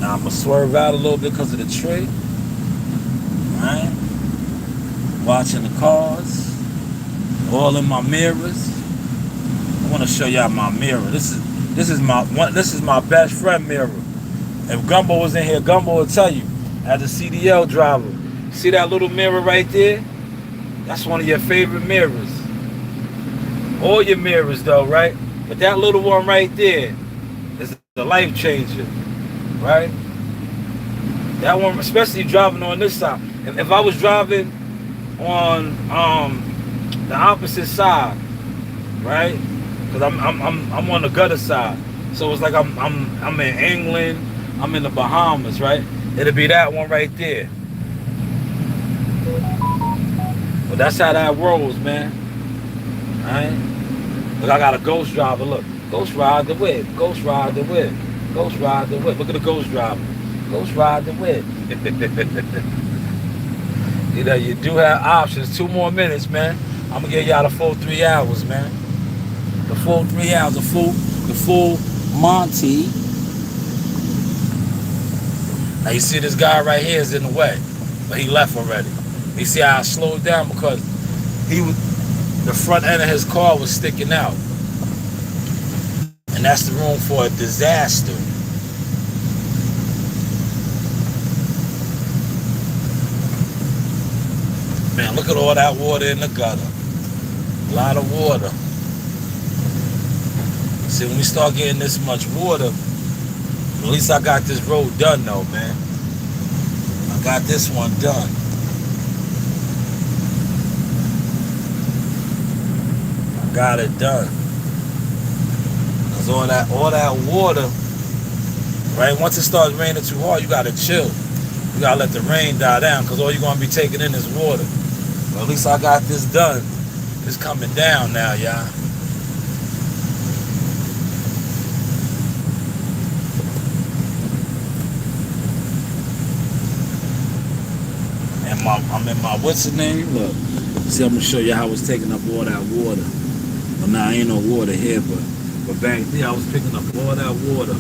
Now I'm gonna swerve out a little bit because of the tree. Right? Watching the cars, all in my mirrors. I want to show y'all my mirror. This is my best friend mirror. If Gumbo was in here, Gumbo will tell you, as a CDL driver, see that little mirror right there? That's one of your favorite mirrors. All your mirrors though, right? But that little one right there is the life changer, right? That one, especially driving on this side. If I was driving on the opposite side, right? Because I'm on the gutter side, so it's like I'm in England, I'm in the Bahamas, right? It'll be that one right there. But that's how that rolls, man. Right? Look, I got a ghost driver. Look, ghost ride the whip, ghost ride the whip, ghost ride the whip. Look at the ghost driver. Ghost ride the whip. You know, you do have options. 2 more minutes, man. I'm gonna give y'all the full 3 hours, man. The full 3 hours, the full Monty. Now you see this guy right here is in the way, but he left already. You see how I slowed down because the front end of his car was sticking out, and that's the room for a disaster. Man, look at all that water in the gutter. A lot of water. See, when we start getting this much water, at least I got this road done though, man. I got this one done. I got it done. Cause all that water right? Once it starts raining too hard, you gotta chill. You gotta let the rain die down, because all you're gonna be taking in is water. Well, at least I got this done. It's coming down now, y'all. And I'm in my, what's the name? Look, see, I'm gonna show you how I was taking up all that water. Well, now ain't no water here, but back there I was picking up all that water.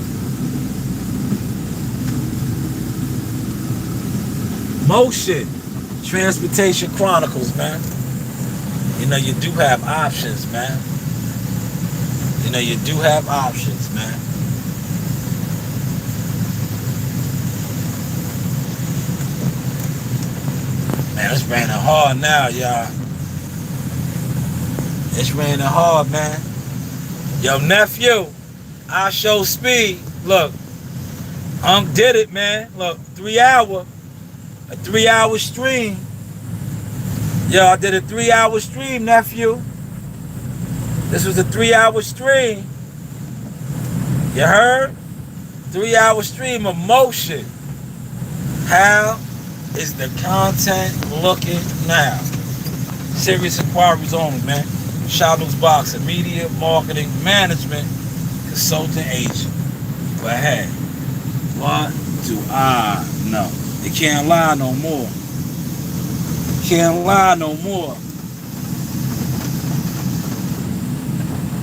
Motion, Transportation Chronicles, man. You know, you do have options, man. You know, you do have options, man. Man, it's raining hard now, y'all. It's raining hard, man. Yo, nephew, I show speed. Look, Unc did it, man. Look, 3 hour. A 3 hour stream. Yo, I did a 3 hour stream, nephew. This was a 3 hour stream. You heard? 3 hour stream of motion. How is the content looking now? Serious inquiries only, man. Shadows Boxing, Media Marketing Management Consultant Agent. Go ahead. What do I know? You can't lie no more. Can't lie no more.